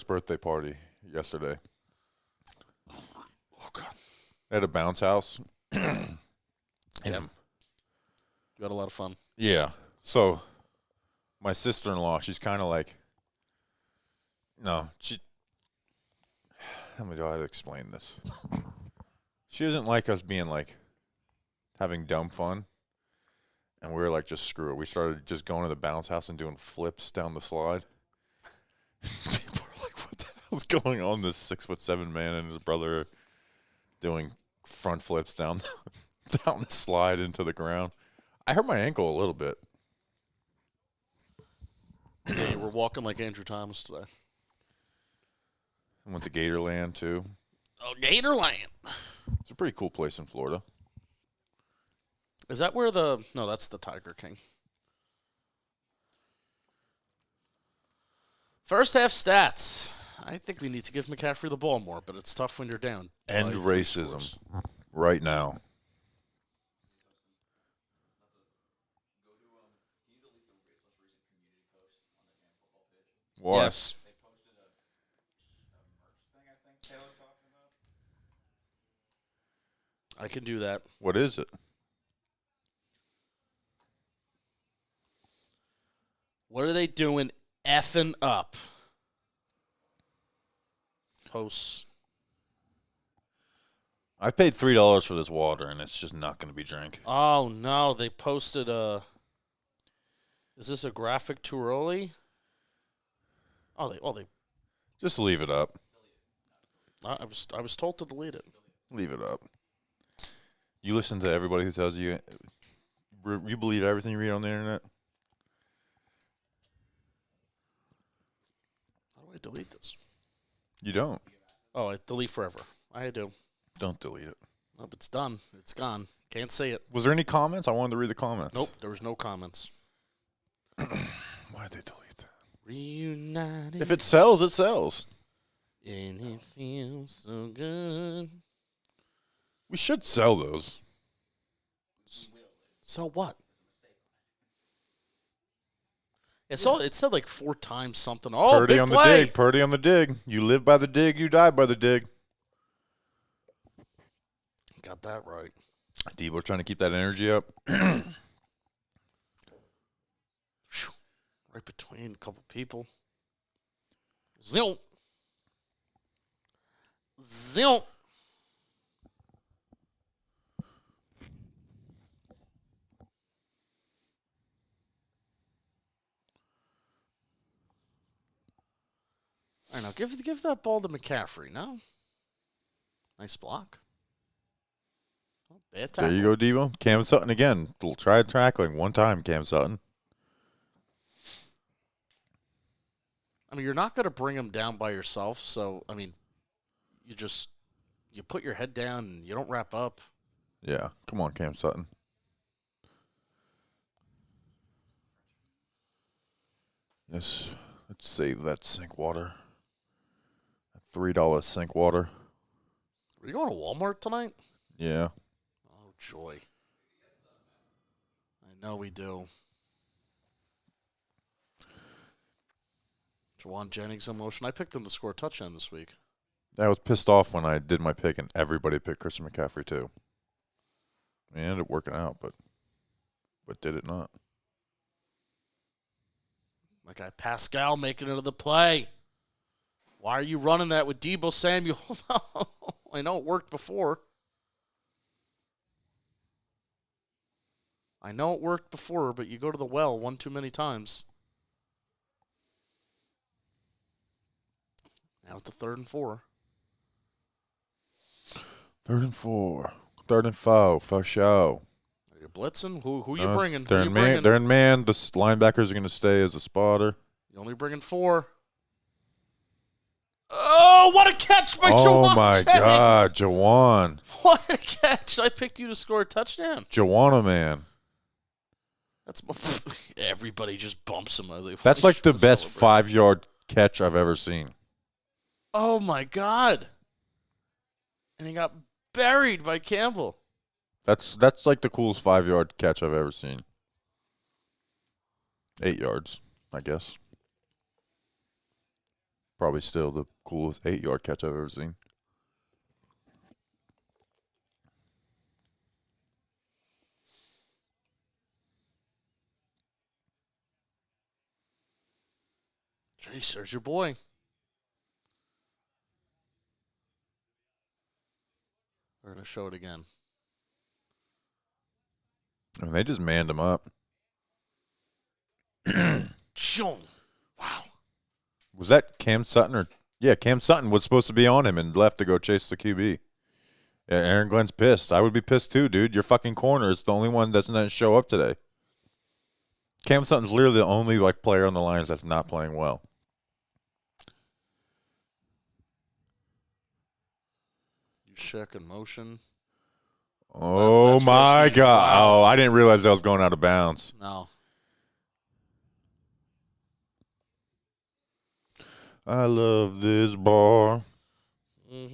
A: birthday party yesterday. Oh God! At a bounce house.
B: Yeah. Got a lot of fun.
A: Yeah. So, my sister-in-law, she's kind of like, how do I explain this? She doesn't like us being like having dumb fun. And we were like, just screw it. We started just going to the bounce house and doing flips down the slide. People are like, what the hell's going on? This 6'7" man and his brother are doing front flips down the slide into the ground. I hurt my ankle a little bit.
B: Yeah, we're walking like Andrew Thomas today.
A: I went to Gatorland too.
B: Oh, Gatorland.
A: It's a pretty cool place in Florida.
B: Is that where no, that's the Tiger King. First half stats. I think we need to give McCaffrey the ball more, but it's tough when you're down.
A: End
B: by 3
A: racism
B: scores.
A: right now. Why?
B: Yes. I can do that.
A: What is it?
B: What are they doing effing up? Posts.
A: I paid $3 for this water, and it's just not going to be drank.
B: Oh, no. They posted a... Is this a graphic too early? They
A: Just leave it up.
B: I was told to delete it.
A: Leave it up. You listen to everybody who tells you you believe everything you read on the internet.
B: How do I delete this?
A: You don't.
B: Oh, I delete forever. I do.
A: Don't delete it.
B: Nope, it's done. It's gone. Can't say it.
A: Was there any comments? I wanted to read the comments.
B: Nope, there was no comments.
A: Why'd they delete that?
B: Reunited.
A: If it sells, it sells.
B: And it feels so good.
A: We should sell those.
B: So what? It said like 4 times something. Oh,
A: Purdy
B: big
A: on
B: play.
A: the dig. Purdy on the dig. You live by the dig, you die by the dig.
B: Got that right.
A: Debo trying to keep that energy up.
B: Right between a couple people. Zilp. Zilp. I know. Give that ball to McCaffrey. No. Nice block. Oh, bad tackle.
A: There you go, Debo. Cam Sutton again. Try tackling one time, Cam Sutton.
B: I mean, you're not going to bring him down by yourself. So, I mean, you put your head down and you don't wrap up.
A: Yeah. Come on, Cam Sutton. Yes. Let's save that sink water. That $3 sink water.
B: Are you going to Walmart tonight?
A: Yeah.
B: Oh, joy. I know we do. Juwan Jennings in motion. I picked them to score a touchdown this week.
A: I was pissed off when I did my pick and everybody picked Christian McCaffrey too. It ended up working out, but did it not?
B: My guy Pascal making it to the play. Why are you running that with Deebo Samuel? I know it worked before. But you go to the well one too many times. Now it's a 3rd and 4.
A: 3rd and 4. 3rd and 4 for sure.
B: Are you blitzing? Who you bringing?
A: They're
B: Who
A: in
B: you
A: man.
B: bringing?
A: They're in man. The linebackers are going to stay as a spotter.
B: You only bringing 4. Oh, what a catch by Juwan
A: Oh my
B: Jennings.
A: God, Juwan.
B: What a catch! I picked you to score a touchdown.
A: Juwana, man.
B: That's everybody just bumps him.
A: That's like the best 5-yard catch I've ever seen.
B: Oh my God! And he got buried by Campbell.
A: That's like the coolest 5-yard catch I've ever seen. 8 yards, I guess. Probably still the coolest 8-yard catch I've ever seen.
B: Jeez, there's your boy. We're going to show it again.
A: I mean, they just manned him up.
B: Shoom. Wow.
A: Was that Cam Sutton or yeah, Cam Sutton was supposed to be on him and left to go chase the QB. Yeah, Aaron Glenn's pissed. I would be pissed too, dude. Your fucking corner is the only one that doesn't show up today. Cam Sutton's literally the only player on the Lions that's not playing well.
B: You check in motion.
A: Oh
B: That's
A: my
B: risky.
A: God.
B: Wow.
A: Oh, I didn't realize that was going out of bounds.
B: No.
A: I love this bar.
B: I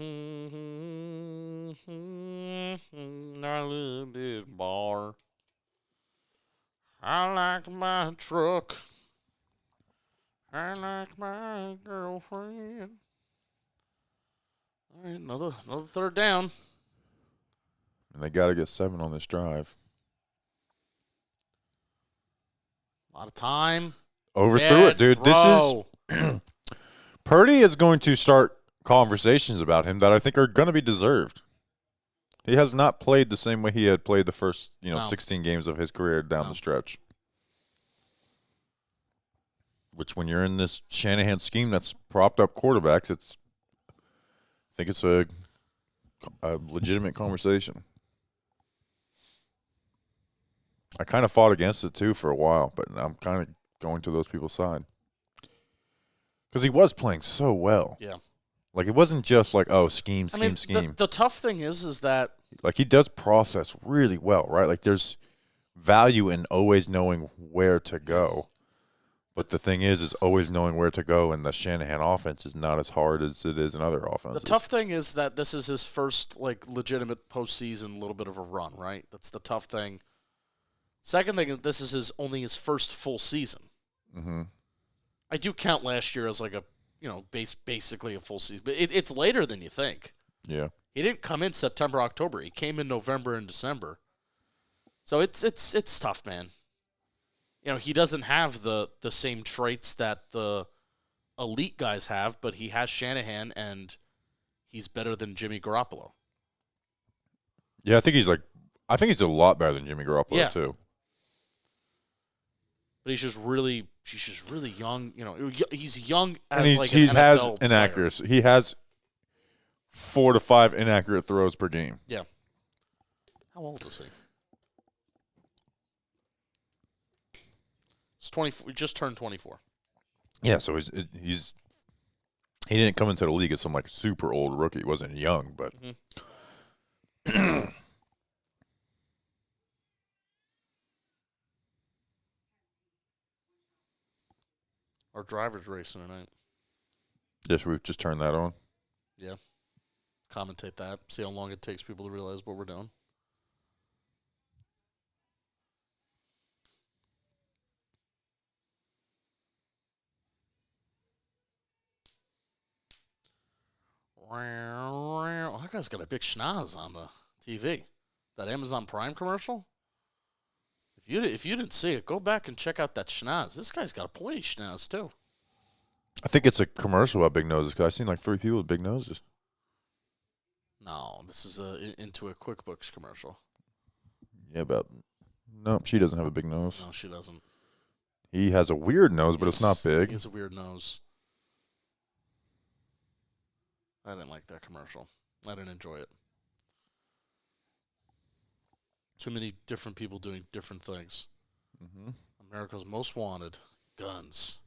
B: love this bar. I like my truck. I like my girlfriend. All right, another 3rd down.
A: And they got to get 7 on this drive.
B: A lot of time.
A: Overthrew it, dude.
B: Throw.
A: This is Purdy is going to start conversations about him that I think are going to be deserved. He has not played the same way he had played the first,
B: No.
A: 16 games of his career down the stretch. Which, when you're in this Shanahan scheme that's propped up quarterbacks, I think it's a legitimate conversation. I kind of fought against it too for a while, but I'm kind of going to those people's side. Because he was playing so well.
B: Yeah.
A: Like, it wasn't just like, oh, scheme.
B: The tough thing is that
A: Like, he does process really well, right? Like, there's value in always knowing where to go. But the thing is always knowing where to go, and the Shanahan offense is not as hard as it is in other offenses.
B: the tough thing is that this is his first legitimate postseason, little bit of a run, right? That's the tough thing. Second thing is this is only his first full season.
A: Mm-hmm.
B: I do count last year as basically a full season, but it's later than you think.
A: Yeah.
B: He didn't come in September, October. He came in November and December. So it's tough, man. He doesn't have the same traits that the elite guys have, but he has Shanahan, and he's better than Jimmy Garoppolo.
A: Yeah, I think he's a lot better than Jimmy Garoppolo too.
B: But he's just really young. He's young as
A: And
B: like
A: he
B: an
A: has
B: NFL
A: inaccuracy. He has 4 to 5 inaccurate throws per game.
B: Yeah. How old is he? It's 24. He just turned 24.
A: Yeah, so he didn't come into the league as some like super old rookie. He wasn't young, but
B: Our driver's racing tonight.
A: yes, we just turned that on.
B: Yeah. Commentate that. See how long it takes people to realize what we're doing. Oh, that guy's got a big schnoz on the TV. That Amazon Prime commercial. If you didn't see it, go back and check out that schnoz. This guy's got a pointy schnoz too.
A: I think it's a commercial about big noses because I've seen like 3 people with big noses.
B: No, this is into a QuickBooks commercial.
A: Yeah, no, she doesn't have a big nose.
B: No, she doesn't.
A: He has a weird nose, but it's not big.
B: He has a weird nose. I didn't like that commercial. I didn't enjoy it. Too many different people doing different things.
A: Mm-hmm.
B: America's Most Wanted. Guns.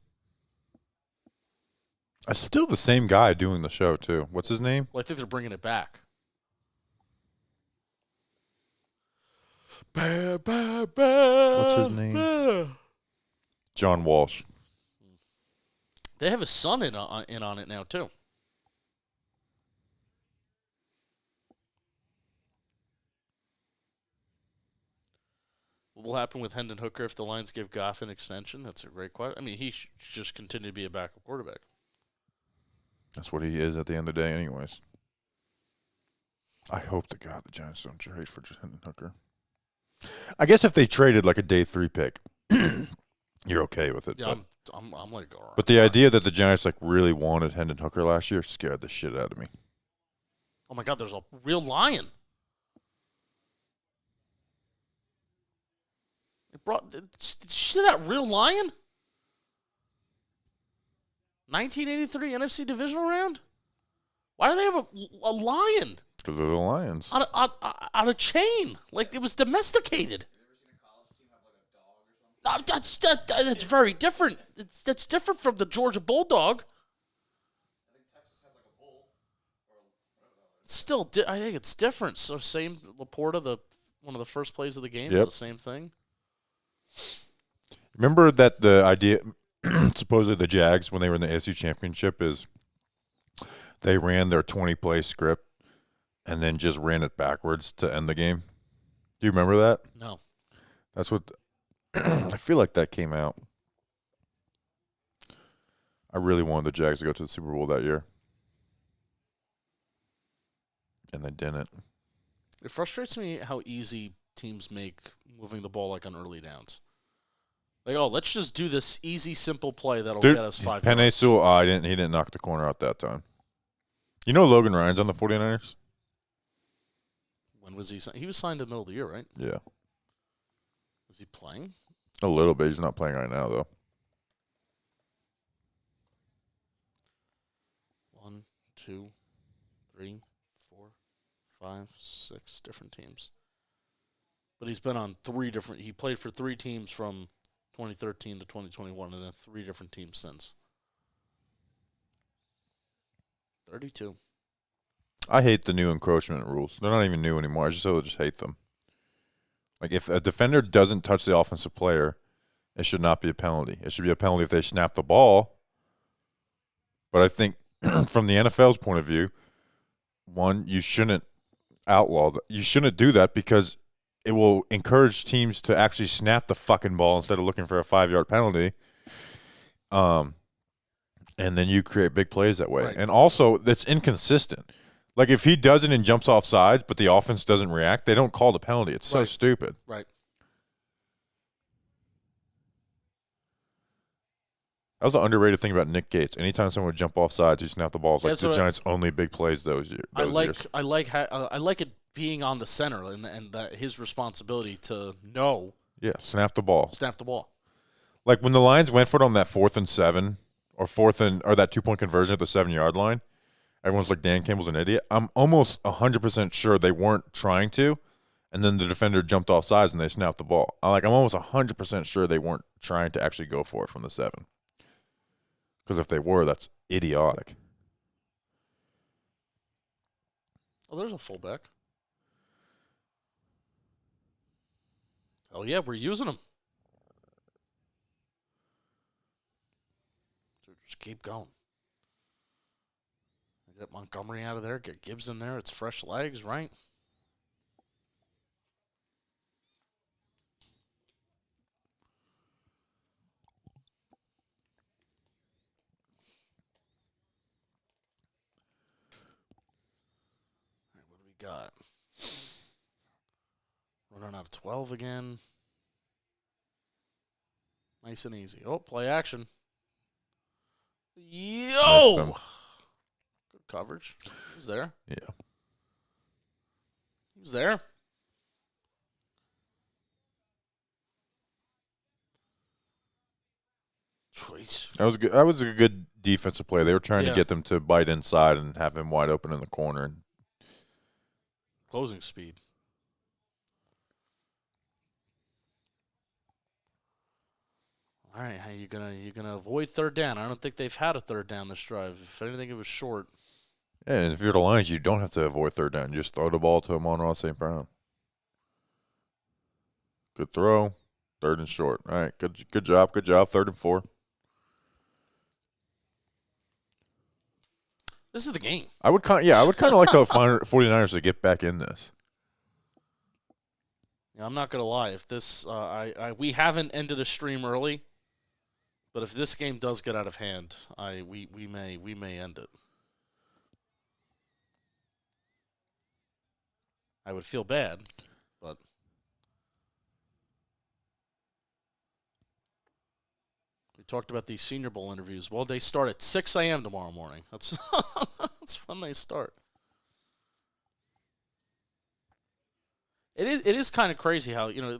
A: It's still the same guy doing the show, too. What's his name?
B: Well, I think they're bringing it back. What's
A: his name? John Walsh.
B: They have his son in on it now, too. What will happen with Hendon Hooker if the Lions give Goff an extension? That's a great question. I mean, he should just continue to be a backup quarterback.
A: That's what he is at the end of the day anyways. I hope to God the Giants don't trade for Hendon Hooker. I guess if they traded like a day 3 pick, you're okay with it.
B: Yeah, I'm like, all right.
A: But the idea that the Giants like really wanted Hendon Hooker last year scared the shit out of me.
B: Oh my God, there's a real lion. See that real lion? 1983 NFC divisional round? Why do they have a lion?
A: Because they're the Lions.
B: On a chain. Like it was domesticated. That's very different. That's different from the Georgia Bulldog.
C: I think Texas has like a bull or whatever that is.
B: Still, I think it's different. So same Laporta, one of the first plays of the game,
A: Yep.
B: is the same thing.
A: Remember that the idea, supposedly the Jags, when they were in the NFC Championship, is they ran their 20-play script and then just ran it backwards to end the game. Do you remember that?
B: No.
A: That's what I feel like that came out. I really wanted the Jags to go to the Super Bowl that year. And they didn't.
B: It frustrates me how easy teams make moving the ball like on early downs. Like, oh, let's just do this easy, simple play that'll get us 5
A: Penei
B: yards.
A: Sewell, he didn't knock the corner out that time. You know Logan Ryan's on the 49ers?
B: When was he signed? He was signed in the middle of the year, right?
A: Yeah.
B: Was he playing?
A: A little bit. He's not playing right now, though.
B: 1, 2, 3, 4, 5, 6 different teams. But he's been on 3 different. He played for 3 teams from 2013 to 2021, and then 3 different teams since. 32.
A: I hate the new encroachment rules. They're not even new anymore. I just hate them. Like, if a defender doesn't touch the offensive player, it should not be a penalty. It should be a penalty if they snap the ball. But I think from the NFL's point of view, one, you shouldn't outlaw that. You shouldn't do that because it will encourage teams to actually snap the fucking ball instead of looking for a 5-yard penalty. And then you create big plays that way.
B: Right.
A: And also, that's inconsistent. Like, if he does it and jumps off sides, but the offense doesn't react, they don't call the penalty. It's so
B: Right.
A: stupid.
B: Right.
A: That was the underrated thing about Nick Gates. Anytime someone would jump off sides, he snapped the ball. It's like
B: That's
A: the
B: what
A: Giants' only big plays those years.
B: I like it being on the center and that his responsibility to know
A: Yeah, snap the ball.
B: snap the ball.
A: Like when the Lions went for it on that 4th and 7 or that 2-point conversion at the 7-yard line, everyone's like, Dan Campbell's an idiot. I'm almost 100% sure they weren't trying to, and then the defender jumped off sides and they snapped the ball. I'm almost 100% sure they weren't trying to actually go for it from the 7. Because if they were, that's idiotic.
B: Oh, there's a fullback. Oh, yeah, we're using him. So just keep going. Get Montgomery out of there. Get Gibbs in there. It's fresh legs, right? All right, what do we got? Running out of 12 again. Nice and easy. Oh, play action.
A: Missed him.
B: Yo! Good coverage. He was there.
A: Yeah.
B: He was there. Choice.
A: That was good. That was a good defensive play. They were trying
B: Yeah.
A: to get them to bite inside and have him wide open in the corner.
B: Closing speed. All right, how you gonna avoid third down? I don't think they've had a third down this drive. If anything, it was short.
A: Yeah, and if you're the Lions, you don't have to avoid third down. You just throw the ball to Amon-Ra St. Brown. Good throw. Third and short. All right, good job. Good job. 3rd and 4.
B: This is the game.
A: I would kind of like the 49ers to get back in this.
B: Yeah, I'm not gonna lie. If this, we haven't ended a stream early, but if this game does get out of hand, we may end it. I would feel bad, but we talked about these Senior Bowl interviews. Well, they start at 6 a.m. tomorrow morning. That's that's when they start. It is kind of crazy how, you know,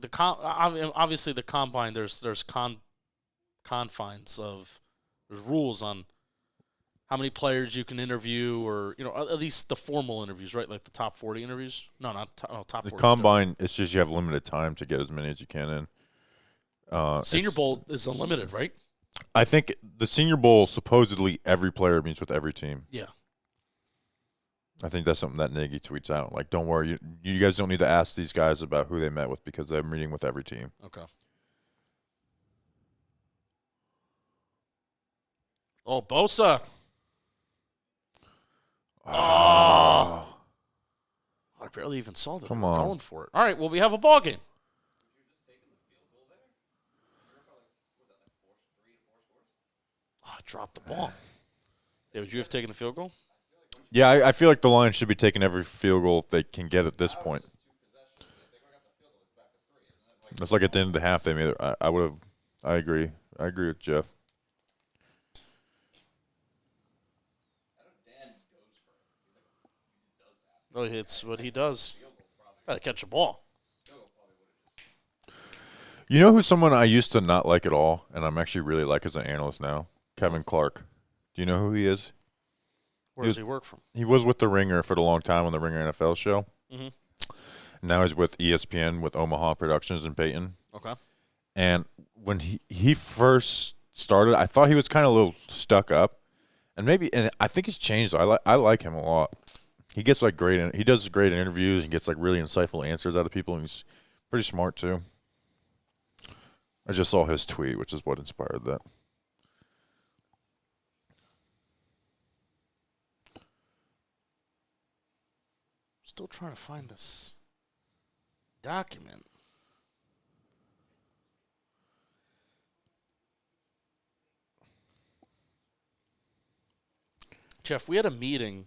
B: obviously the combine, there's confines of, there's rules on how many players you can interview, or, you know, at least the formal interviews, right? Like the top 40 interviews. No, not top 40.
A: The combine, it's just you have limited time to get as many as you can in.
B: Senior Bowl is unlimited, right?
A: I think the Senior Bowl, supposedly every player meets with every team.
B: Yeah.
A: I think that's something that Nagy tweets out. Like, don't worry, you guys don't need to ask these guys about who they met with because they're meeting with every team.
B: Okay. Oh, Bosa. Oh. I barely even saw that.
A: Come
B: They were
A: on.
B: going for it. All right, well, we have a ball game. Oh, I dropped the ball. Yeah, would you have taken the field goal?
A: Yeah, I feel like the Lions should be taking every field goal they can get at this point. It's like at the end of the half they made it. I would have. I agree. I agree with Jeff.
B: Oh, it's what he does. Got to catch a ball.
A: You know who's someone I used to not like at all, and I'm actually really like as an analyst now? Kevin Clark. Do you know who he is?
B: Where does he work from?
A: He was with The Ringer for the long time on the Ringer NFL show.
B: Mm-hmm.
A: Now he's with ESPN with Omaha Productions in Peyton.
B: Okay.
A: And when he first started, I thought he was kind of a little stuck up, and I think he's changed. I like him a lot. He gets he does great interviews and gets like really insightful answers out of people, and he's pretty smart too. I just saw his tweet, which is what inspired that.
B: Still trying to find this document. Jeff, we had a meeting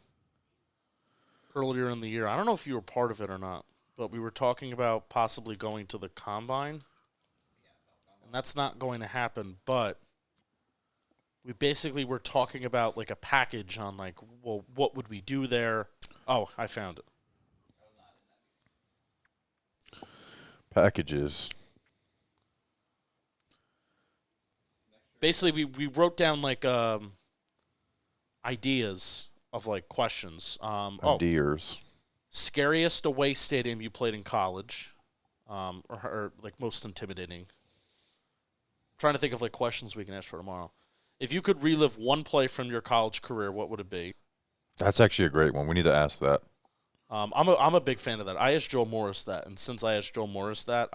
B: earlier in the year. I don't know if you were part of it or not, but we were talking about possibly going to the combine. And that's not going to happen, but we basically were talking about like a package on like, well, what would we do there? Oh, I found it.
A: Packages.
B: Basically, we wrote down like ideas of like questions.
A: Ideas.
B: Scariest away stadium you played in college, or like most intimidating. Trying to think of like questions we can ask for tomorrow. If you could relive one play from your college career, what would it be?
A: That's actually a great one. We need to ask that.
B: I'm a big fan of that. I asked Joe Morris that, and since I asked Joe Morris that,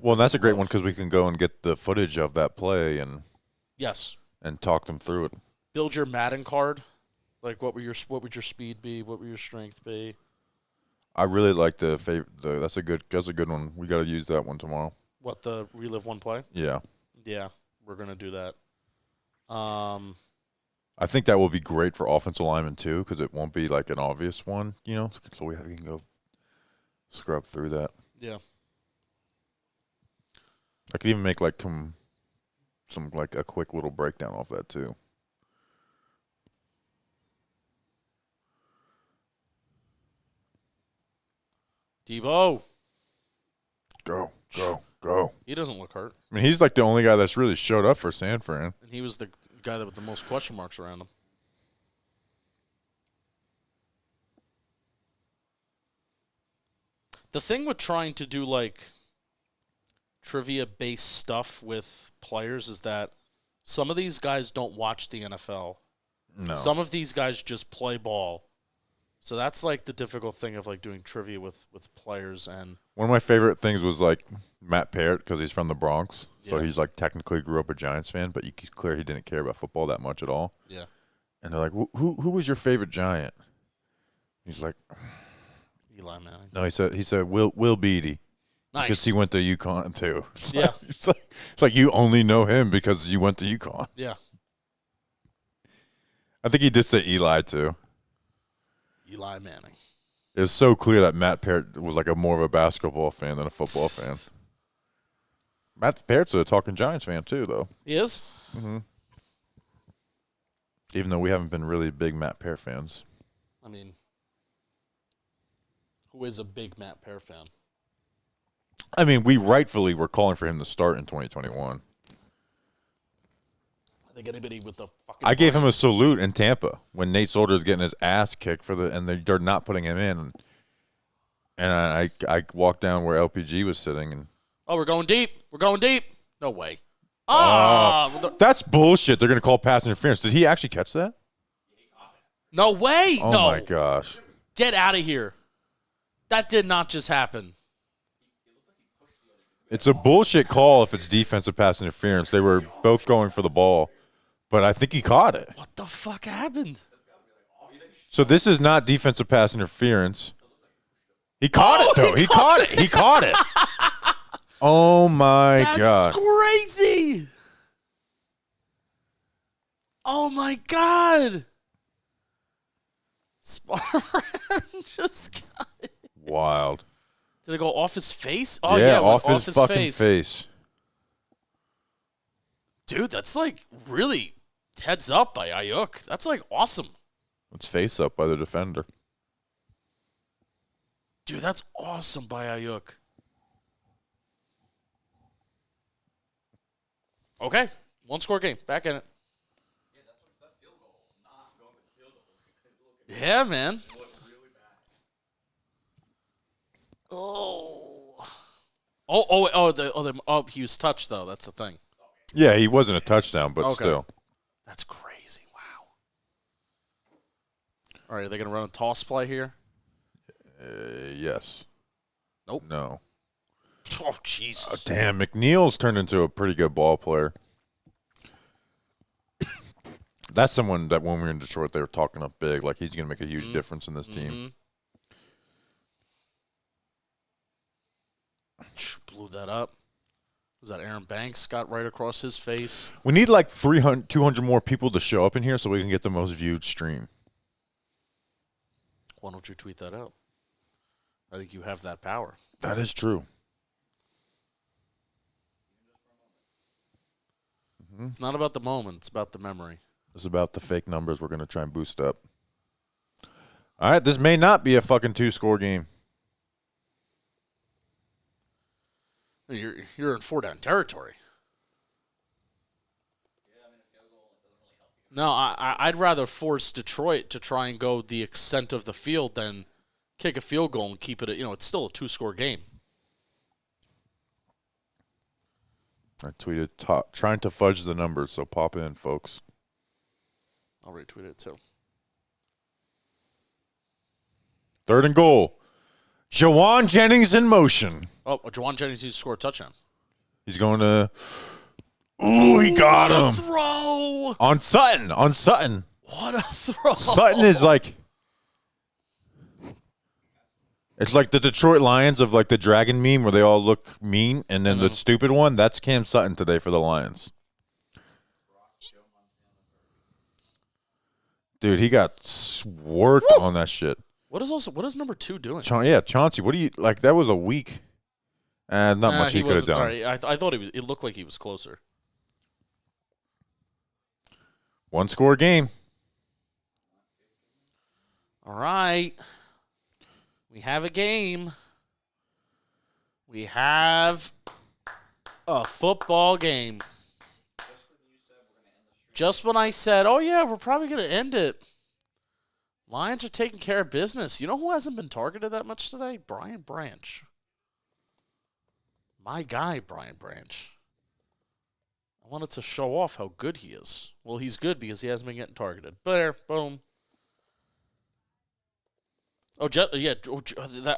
A: Well, that's a great one because we can go and get the footage of that play and talk them through it.
B: Build your Madden card. Like, what would your speed be? What would your strength be?
A: I really like that's a good one. We got to use that one tomorrow.
B: What, the relive one play?
A: Yeah.
B: Yeah, we're gonna do that.
A: I think that will be great for offensive linemen too, because it won't be like an obvious one, So we can go scrub through that.
B: Yeah.
A: I could even make like some like a quick little breakdown off that too.
B: Debo.
A: Go. Go.
B: He doesn't look hurt.
A: I mean, he's like the only guy that's really showed up for San Fran.
B: And he was the guy that with the most question marks around him. The thing with trying to do like trivia-based stuff with players is that some of these guys don't watch the NFL.
A: No.
B: Some of these guys just play ball. So that's like the difficult thing of like doing trivia with players. And
A: one of my favorite things was like Matt Parrott because he's from the Bronx, so
B: Yeah.
A: he's like technically grew up a Giants fan, but it's clear he didn't care about football that much at all.
B: Yeah.
A: And they're like, "Who was your favorite Giant?" He's like,
B: Eli Manning.
A: "No," he said Will Beatty
B: Nice.
A: because he went to UConn too.
B: Yeah.
A: It's like you only know him because you went to UConn.
B: Yeah.
A: I think he did say Eli too.
B: Eli Manning.
A: It was so clear that Matt Parrott was like more of a basketball fan than a football fan. Matt Parrott's a talking Giants fan too, though.
B: He is?
A: Mm-hmm. Even though we haven't been really big Matt Parrott fans.
B: I mean, who is a big Matt Pear fan?
A: I mean, we rightfully were calling for him to start in 2021.
B: I think anybody with the fucking...
A: I gave him a salute in Tampa when Nate Solder's getting his ass kicked and they're not putting him in. And I walked down where LPG was sitting and...
B: Oh, we're going deep. We're going deep. No way.
A: That's bullshit. They're going to call pass interference. Did he actually catch that?
B: No way.
A: Oh,
B: no.
A: my gosh.
B: Get out of here. That did not just happen.
A: It's a bullshit call if it's defensive pass interference. They were both going for the ball, but I think he caught it.
B: What the fuck happened?
A: So this is not defensive pass interference. He caught it, though. He caught it. He caught it. Oh, my God.
B: That's crazy. Oh, my God. Sparran just got it.
A: Wild.
B: Did it go off his face? Oh,
A: yeah,
B: it went
A: off his fucking face.
B: Dude, that's like really heads up by Ayuk. That's like awesome.
A: It's face up by the defender.
B: Dude, that's awesome by Ayuk. Okay, one score game. Back in it.
C: Yeah, that's what that field goal. Not going with the field goal.
B: Yeah, man.
C: It looked really bad.
B: He was touched though. That's the thing.
A: Yeah, he wasn't a touchdown, but
B: Okay.
A: still.
B: That's crazy. Wow. All right, are they gonna run a toss play here?
A: Yes.
B: Nope.
A: No.
B: Oh Jesus.
A: Oh, damn, McNeil's turned into a pretty good ball player. That's someone that when we were in Detroit, they were talking up big, like he's going to make a huge difference in this team.
B: Blew that up. Was that Aaron Banks got right across his face?
A: We need like 200 more people to show up in here so we can get the most viewed stream.
B: Why don't you tweet that out? I think you have that power.
A: That is true.
B: It's not about the moment. It's about the memory.
A: It's about the fake numbers we're going to try and boost up. All right, this may not be a fucking 2-score game.
B: You're in 4-down territory. No, I'd rather force Detroit to try and go the extent of the field than kick a field goal and keep it. It's still a 2-score game.
A: I tweeted trying to fudge the numbers, so pop in, folks.
B: I'll retweet it too.
A: 3rd and goal. Jawan Jennings in motion.
B: Oh, Jawan Jennings needs to score a touchdown.
A: He's going to. Ooh, he got him.
B: Throw!
A: On Sutton.
B: What a throw!
A: Sutton is like. It's like the Detroit Lions of like the dragon meme where they all look mean, and then the stupid one, that's Cam Sutton today for the Lions. Dude, he got worked on that shit.
B: What is number 2 doing?
A: Chauncey, what do you like? That was a week. Not much he could have done.
B: Right. I thought it looked like he was closer.
A: 1-score game.
B: All right. We have a game. We have a football game. Just when I said, oh, yeah, we're probably going to end it. Lions are taking care of business. You know who hasn't been targeted that much today? Brian Branch. My guy, Brian Branch. I wanted to show off how good he is. Well, he's good because he hasn't been getting targeted. There, boom. Oh, yeah.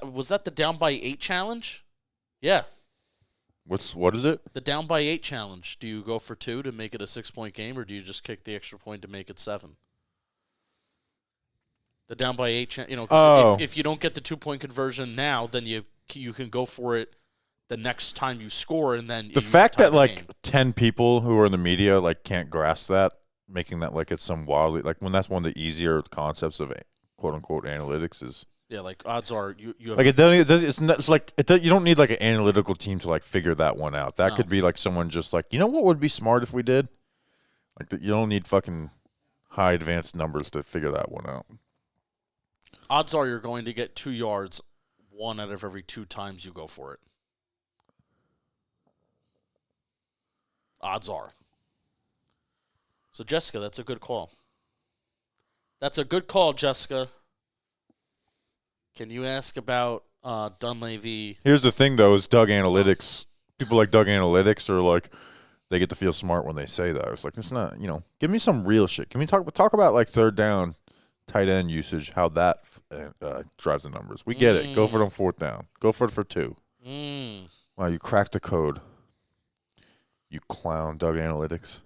B: Was that the down by 8 challenge? Yeah.
A: What is it?
B: The down by 8 challenge. Do you go for 2 to make it a 6-point game, or do you just kick the extra point to make it 7? The down by 8, if you don't get the 2-point conversion now, then you can go for it the next time you score, and then
A: the fact that like 10 people who are in the media like can't grasp that, making that like it's some wildly like when that's one of the easier concepts of quote unquote analytics is.
B: Yeah, like odds are you have
A: like it doesn't. It's like you don't need like an analytical team to like figure that one out. That could be like someone just like, you know what would be smart if we did, like you don't need fucking high advanced numbers to figure that one out.
B: Odds are you're going to get 2 yards 1 out of every 2 times you go for it. Odds are. So Jessica, that's a good call. That's a good call, Jessica. Can you ask about Dunleavy?
A: Here's the thing, though, is Doug Analytics. People like Doug Analytics are like, they get to feel smart when they say that. It's like, it's not, give me some real shit. Can we talk about like 3rd down, tight end usage, how that drives the numbers? We get it. Go for it on 4th down. Go for it for 2. Wow, you cracked the code. You clown, Doug Analytics.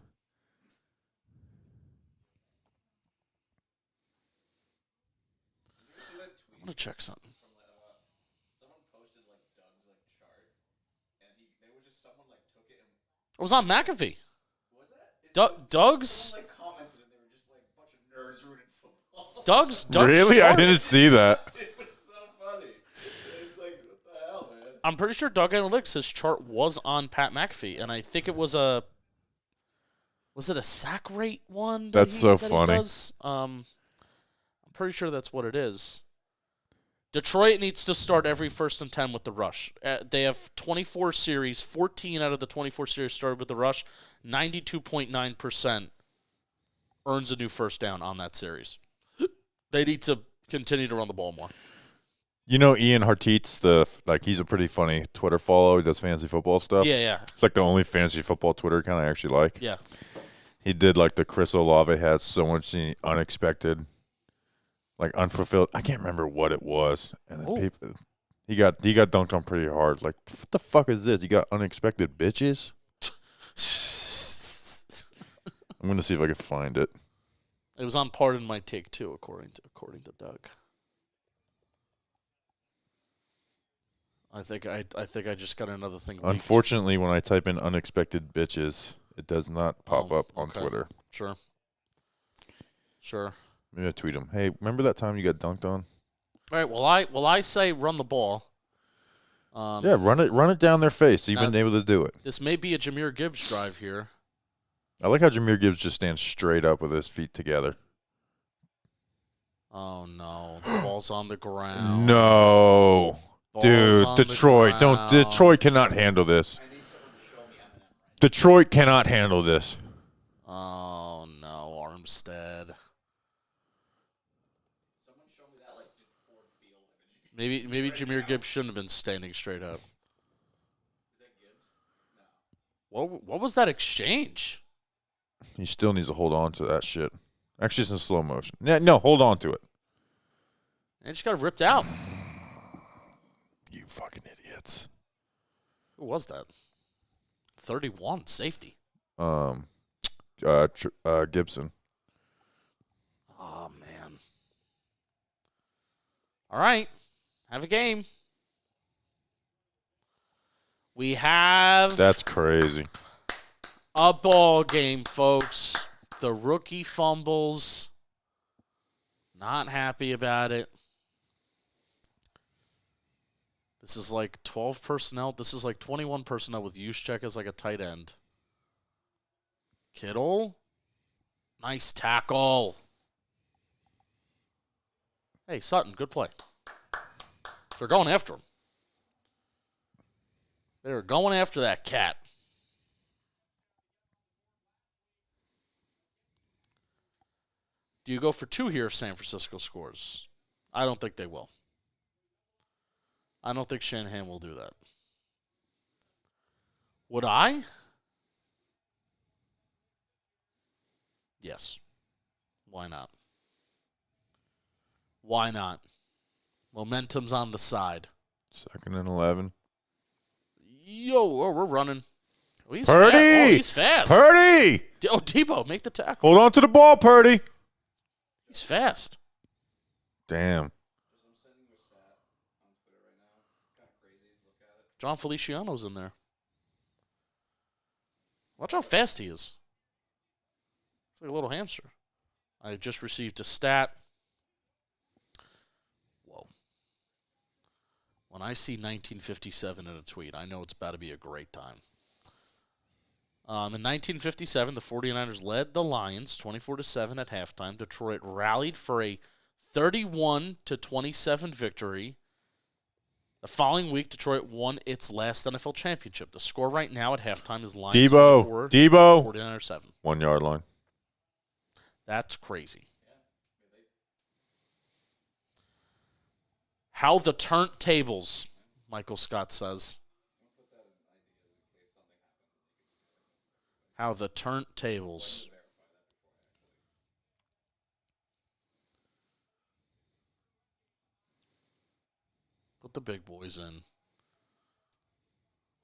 B: I want to check something.
C: Someone posted like Doug's like chart, and there was just someone like took it and
B: It was on McAfee.
C: was that?
B: Doug's.
C: Someone like commented and they were just like a bunch of nerds rooting football.
B: Doug's
A: Really?
B: chart.
A: I didn't see that.
C: It was so funny. It was like, what the hell, man?
B: I'm pretty sure Doug Analytics' his chart was on Pat McAfee, and I think it was a. Was it a sack rate one?
A: That's so
B: he
A: funny.
B: does? I'm pretty sure that's what it is. Detroit needs to start every 1st and 10 with the rush. They have 24 series. 14 out of the 24 series started with the rush. 92.9% earns a new 1st down on that series. They need to continue to run the ball more.
A: Ian Hartitz, he's a pretty funny Twitter follow. He does fantasy football stuff.
B: Yeah.
A: It's like the only fantasy football Twitter account I actually like.
B: Yeah.
A: He did like the Chris Olave had so much unexpected, like unfulfilled. I can't remember what it was, and then people, he got dunked on pretty hard. Like, what the fuck is this? You got unexpected bitches. I'm gonna see if I can find it.
B: It was on Pardon My Take too, according to Doug. I think I just got another thing.
A: Unfortunately, when I type in unexpected bitches, it does not pop up on Twitter.
B: Sure.
A: Maybe I tweet him. Hey, remember that time you got dunked on?
B: All right. Well, I say run the ball.
A: Yeah, run it down their face. You've been able to do it.
B: This may be a Jahmyr Gibbs drive here.
A: I like how Jahmyr Gibbs just stands straight up with his feet together.
B: Oh no, the ball's on the ground.
A: No. Dude, Detroit cannot handle this.
C: I need someone to show me Eminem right
A: Detroit cannot handle this.
B: Oh no, Armstead.
C: Someone show me that like Ford Field image.
B: Maybe Jahmyr Gibbs shouldn't have been standing straight up.
C: Is that Gibbs? No.
B: What was that exchange?
A: He still needs to hold on to that shit. Actually, it's in slow motion. No, hold on to it.
B: And it just got ripped out.
A: You fucking idiots.
B: Who was that? 31, safety.
A: Gibson.
B: Oh, man. All right. Have a game. We have
A: That's crazy.
B: a ball game, folks. The rookie fumbles. Not happy about it. This is like 12 personnel. This is like 21 personnel with Juszczyk as like a tight end. Kittle. Nice tackle. Hey, Sutton, good play. They're going after him. They're going after that cat. Do you go for 2 here if San Francisco scores? I don't think they will. I don't think Shanahan will do that. Would I? Yes. Why not? Why not? Momentum's on the side.
A: 2nd and 11.
B: We're running. Oh, he's
A: Purdy!
B: Fast. Oh, he's fast.
A: Purdy!
B: Debo, make the tackle.
A: Hold on to the ball, Purdy.
B: He's fast.
A: Damn.
B: John Feliciano's in there. Watch how fast he is. It's like a little hamster. I just received a stat. Whoa. When I see 1957 in a tweet, I know it's about to be a great time. In 1957, the 49ers led the Lions 24-7 at halftime. Detroit rallied for a 31-27 victory. The following week, Detroit won its last NFL championship. The score right now at halftime is Lions 24,
A: Debo.
B: 49ers 7.
A: 1 yard line.
B: That's crazy. How the turntables, Michael Scott says. How the turntables. Put the big boys in.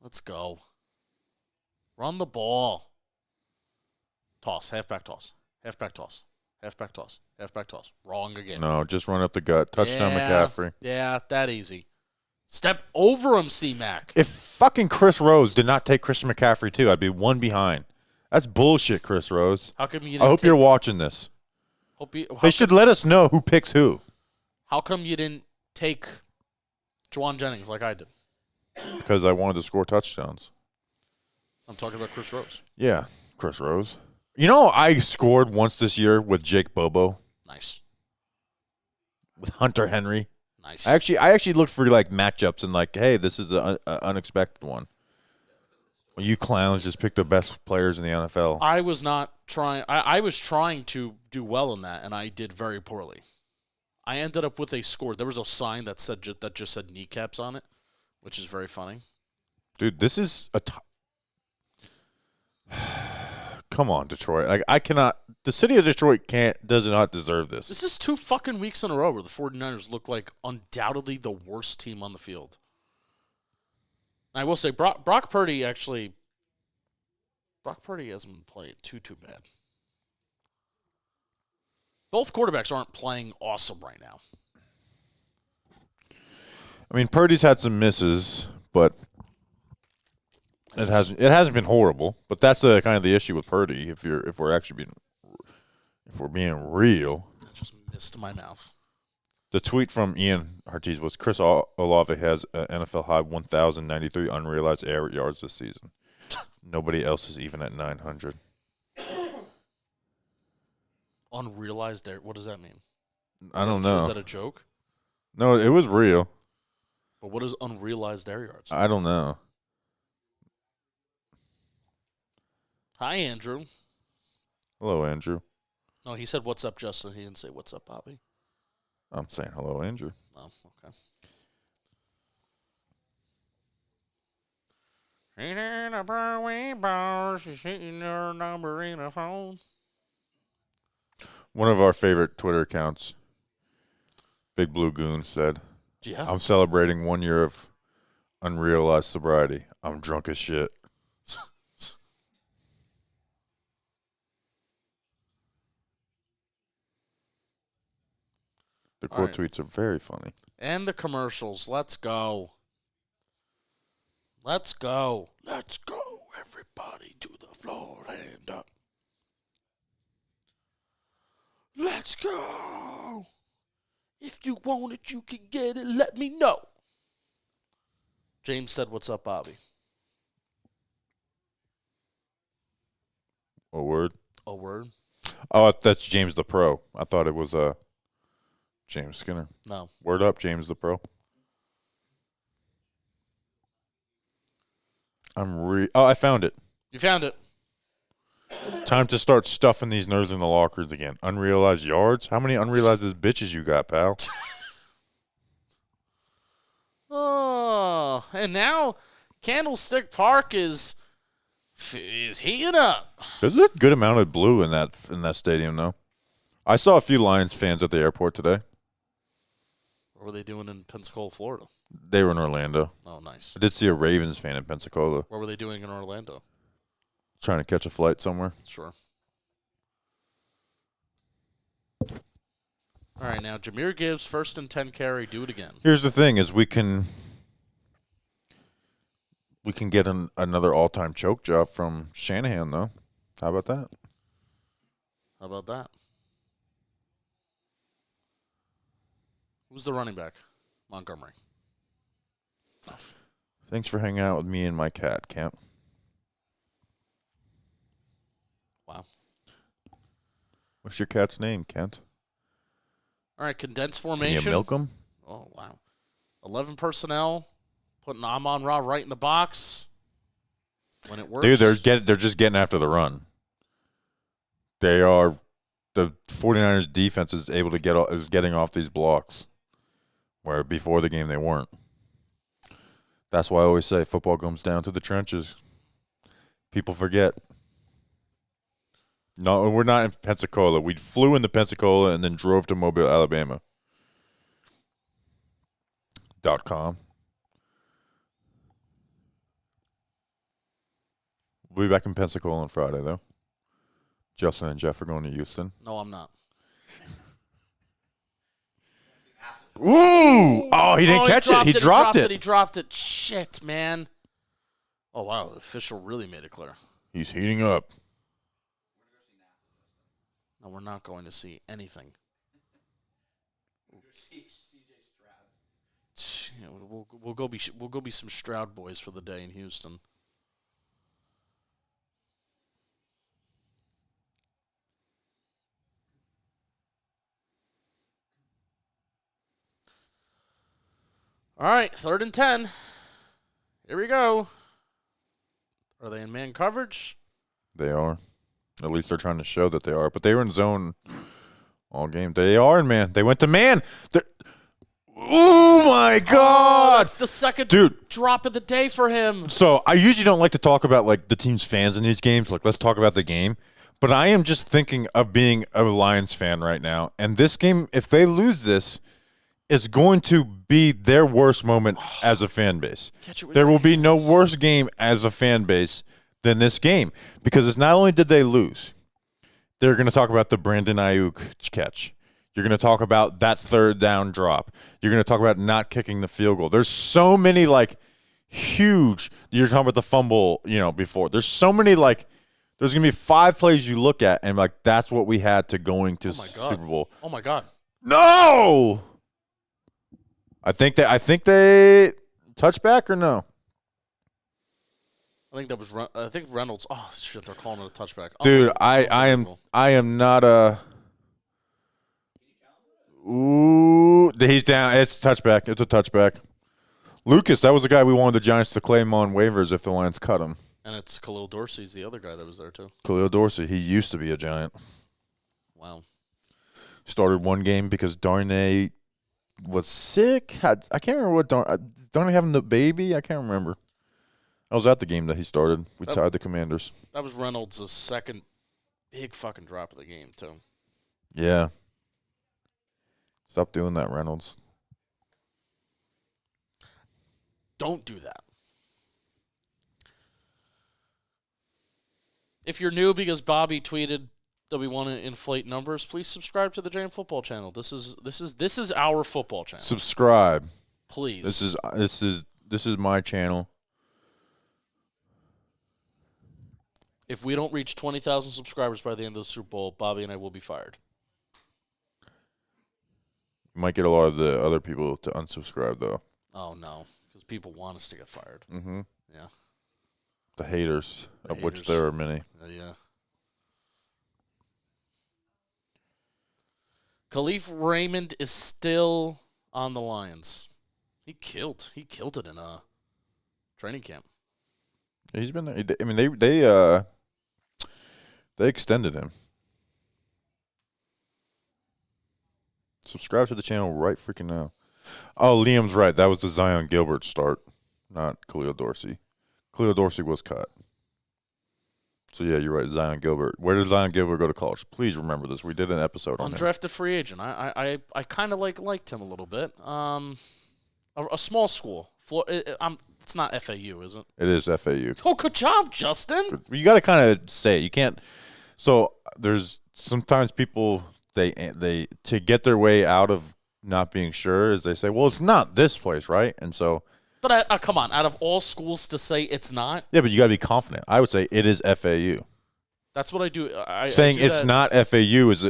B: Let's go. Run the ball. Toss. Halfback toss. Halfback toss. Halfback toss. Halfback toss. Wrong again.
A: No, just run up the gut. Touchdown, McCaffrey.
B: Yeah, that easy. Step over him, C-Mac.
A: If fucking Chris Rose did not take Christian McCaffrey too, I'd be 1 behind. That's bullshit, Chris Rose.
B: How come you didn't
A: I hope you're watching this. They should let us know who picks who.
B: How come you didn't take Juwan Jennings like I did?
A: Because I wanted to score touchdowns.
B: I'm talking about Chris Rose.
A: Yeah, Chris Rose. You know, I scored once this year with Jake Bobo.
B: Nice.
A: With Hunter Henry.
B: Nice.
A: I actually looked for like matchups and like, hey, this is an unexpected one. Well, you clowns just picked the best players in the NFL.
B: I was not trying. I was trying to do well in that, and I did very poorly. I ended up with a score. There was a sign that said that just said kneecaps on it, which is very funny.
A: Dude, this is a come on, Detroit. Like I cannot. The city of Detroit does not deserve this.
B: This is 2 fucking weeks in a row where the 49ers look like undoubtedly the worst team on the field. And I will say, Brock Purdy hasn't been playing too bad. Both quarterbacks aren't playing awesome right now.
A: I mean, Purdy's had some misses, but it hasn't been horrible. But that's kind of the issue with Purdy. If we're being real,
B: I just missed my mouth.
A: The tweet from Ian Hartiz was Chris Olave has an NFL high 1,093 unrealized air yards this season. Nobody else is even at 900.
B: Unrealized air. What does that mean?
A: I don't know.
B: Is that a joke?
A: No, it was real.
B: But what is unrealized air yards?
A: I don't know.
B: Hi, Andrew.
A: Hello, Andrew.
B: No, he said, "What's up, Justin?" He didn't say, "What's up, Bobby?"
A: I'm saying hello, Andrew.
B: Oh, okay. She's in a Broadway bar. She's hitting her number in a phone.
A: One of our favorite Twitter accounts, Big Blue Goon, said,
B: Yeah.
A: I'm celebrating 1 year of unrealized sobriety. I'm drunk as shit. The quote tweets are very funny.
B: And the commercials. Let's go. Let's go. Let's go. Everybody to the floor. Hand up. Let's go. If you want it, you can get it. Let me know. James said, what's up, Bobby?
A: A word?
B: A word?
A: Oh, that's James the Pro. I thought it was James Skinner.
B: No.
A: Word up, James the Pro. I found it.
B: You found it.
A: Time to start stuffing these nerds in the lockers again. Unrealized yards? How many unrealized bitches you got, pal?
B: Oh, and now Candlestick Park is heating up.
A: There's a good amount of blue in that stadium, though. I saw a few Lions fans at the airport today.
B: What were they doing in Pensacola, Florida?
A: They were in Orlando.
B: Oh, nice.
A: I did see a Ravens fan in Pensacola.
B: What were they doing in Orlando?
A: Trying to catch a flight somewhere.
B: Sure. All right, now Jahmyr Gibbs, 1st and 10 carry. Do it again.
A: Here's the thing: is we can get another all-time choke job from Shanahan, though. How about that?
B: How about that? Who's the running back? Montgomery. Enough.
A: Thanks for hanging out with me and my cat, Camp.
B: Wow.
A: What's your cat's name, Kent?
B: All right, condensed
A: Can
B: formation.
A: you milk him?
B: Oh, wow. 11 personnel, putting Amon-Ra right in the box when it works.
A: Dude, they're just getting after the run. The 49ers defense is able to is getting off these blocks, where before the game they weren't. That's why I always say football comes down to the trenches. People forget. No, we're not in Pensacola. We flew into Pensacola and then drove to Mobile, Alabama. .com. We'll be back in Pensacola on Friday, though. Justin and Jeff are going to Houston.
B: No, I'm not.
A: Ooh! Oh, he didn't catch it. He dropped it.
B: He dropped it. Shit, man. Oh, wow. The official really made it clear.
A: He's heating up.
B: No, we're not going to see anything. Yeah, we'll go be some Stroud boys for the day in Houston. All right, 3rd and 10. Here we go. Are they in man coverage?
A: They are. At least they're trying to show that they are. But they were in zone all game. They are in man. They went to man. Oh, my God.
B: Oh, that's the second drop of the day for him.
A: So I usually don't like to talk about, like, the team's fans in these games. Like, let's talk about the game. But I am just thinking of being a Lions fan right now. And this game, if they lose this, is going to be their worst moment as a fan base. There will be no worse game as a fan base than this game, because it's not only did they lose, they're going to talk about the Brandon Ayuk catch. You're going to talk about that 3rd down drop. You're going to talk about not kicking the field goal. There's so many, like, huge – you're talking about the fumble, before. There's so many, like – there's going to be 5 plays you look at, and, like, that's what we had to going to Super Bowl.
B: Oh, my God.
A: No! I think they touchback or no?
B: I think Reynolds. Oh shit! They're calling it a touchback.
A: Dude, I am not a. Ooh, he's down. It's a touchback. It's a touchback. Lucas, that was the guy we wanted the Giants to claim on waivers if the Lions cut him.
B: And it's Khalil Dorsey's the other guy that was there too.
A: Khalil Dorsey. He used to be a Giant.
B: Wow.
A: Started one game because Darnay was sick. I can't remember what Darnay having the baby. I can't remember. I was at the game that he started. We tied the Commanders.
B: That was Reynolds' second big fucking drop of the game, too.
A: Yeah. Stop doing that, Reynolds.
B: Don't do that. If you're new because Bobby tweeted that we want to inflate numbers, please subscribe to the Giant Football Channel. This is our football channel.
A: Subscribe.
B: Please.
A: This is my channel.
B: If we don't reach 20,000 subscribers by the end of the Super Bowl, Bobby and I will be fired.
A: You might get a lot of the other people to unsubscribe though.
B: Oh no, because people want us to get fired.
A: Mm-hmm.
B: Yeah.
A: The haters, of which there are many.
B: Yeah. Khalif Raymond is still on the Lions. He killed it in a training camp.
A: He's been there. I mean, they extended him. Subscribe to the channel right freaking now. Oh, Liam's right. That was the Zion Gilbert start, not Khalil Dorsey. Khalil Dorsey was cut. So, yeah, you're right. Zion Gilbert. Where did Zion Gilbert go to college? Please remember this. We did an episode on him.
B: Undrafted free agent. I kind of liked him a little bit. A small school. It's not FAU, is it?
A: It is FAU.
B: Oh, good job, Justin.
A: You got to kind of say it. You can't. So, there's sometimes people, they to get their way out of not being sure is they say, well, it's not this place, right? And so.
B: But come on, out of all schools to say it's not.
A: Yeah, but you got to be confident. I would say it is FAU.
B: That's what I do.
A: Saying
B: I do
A: it's not FAU is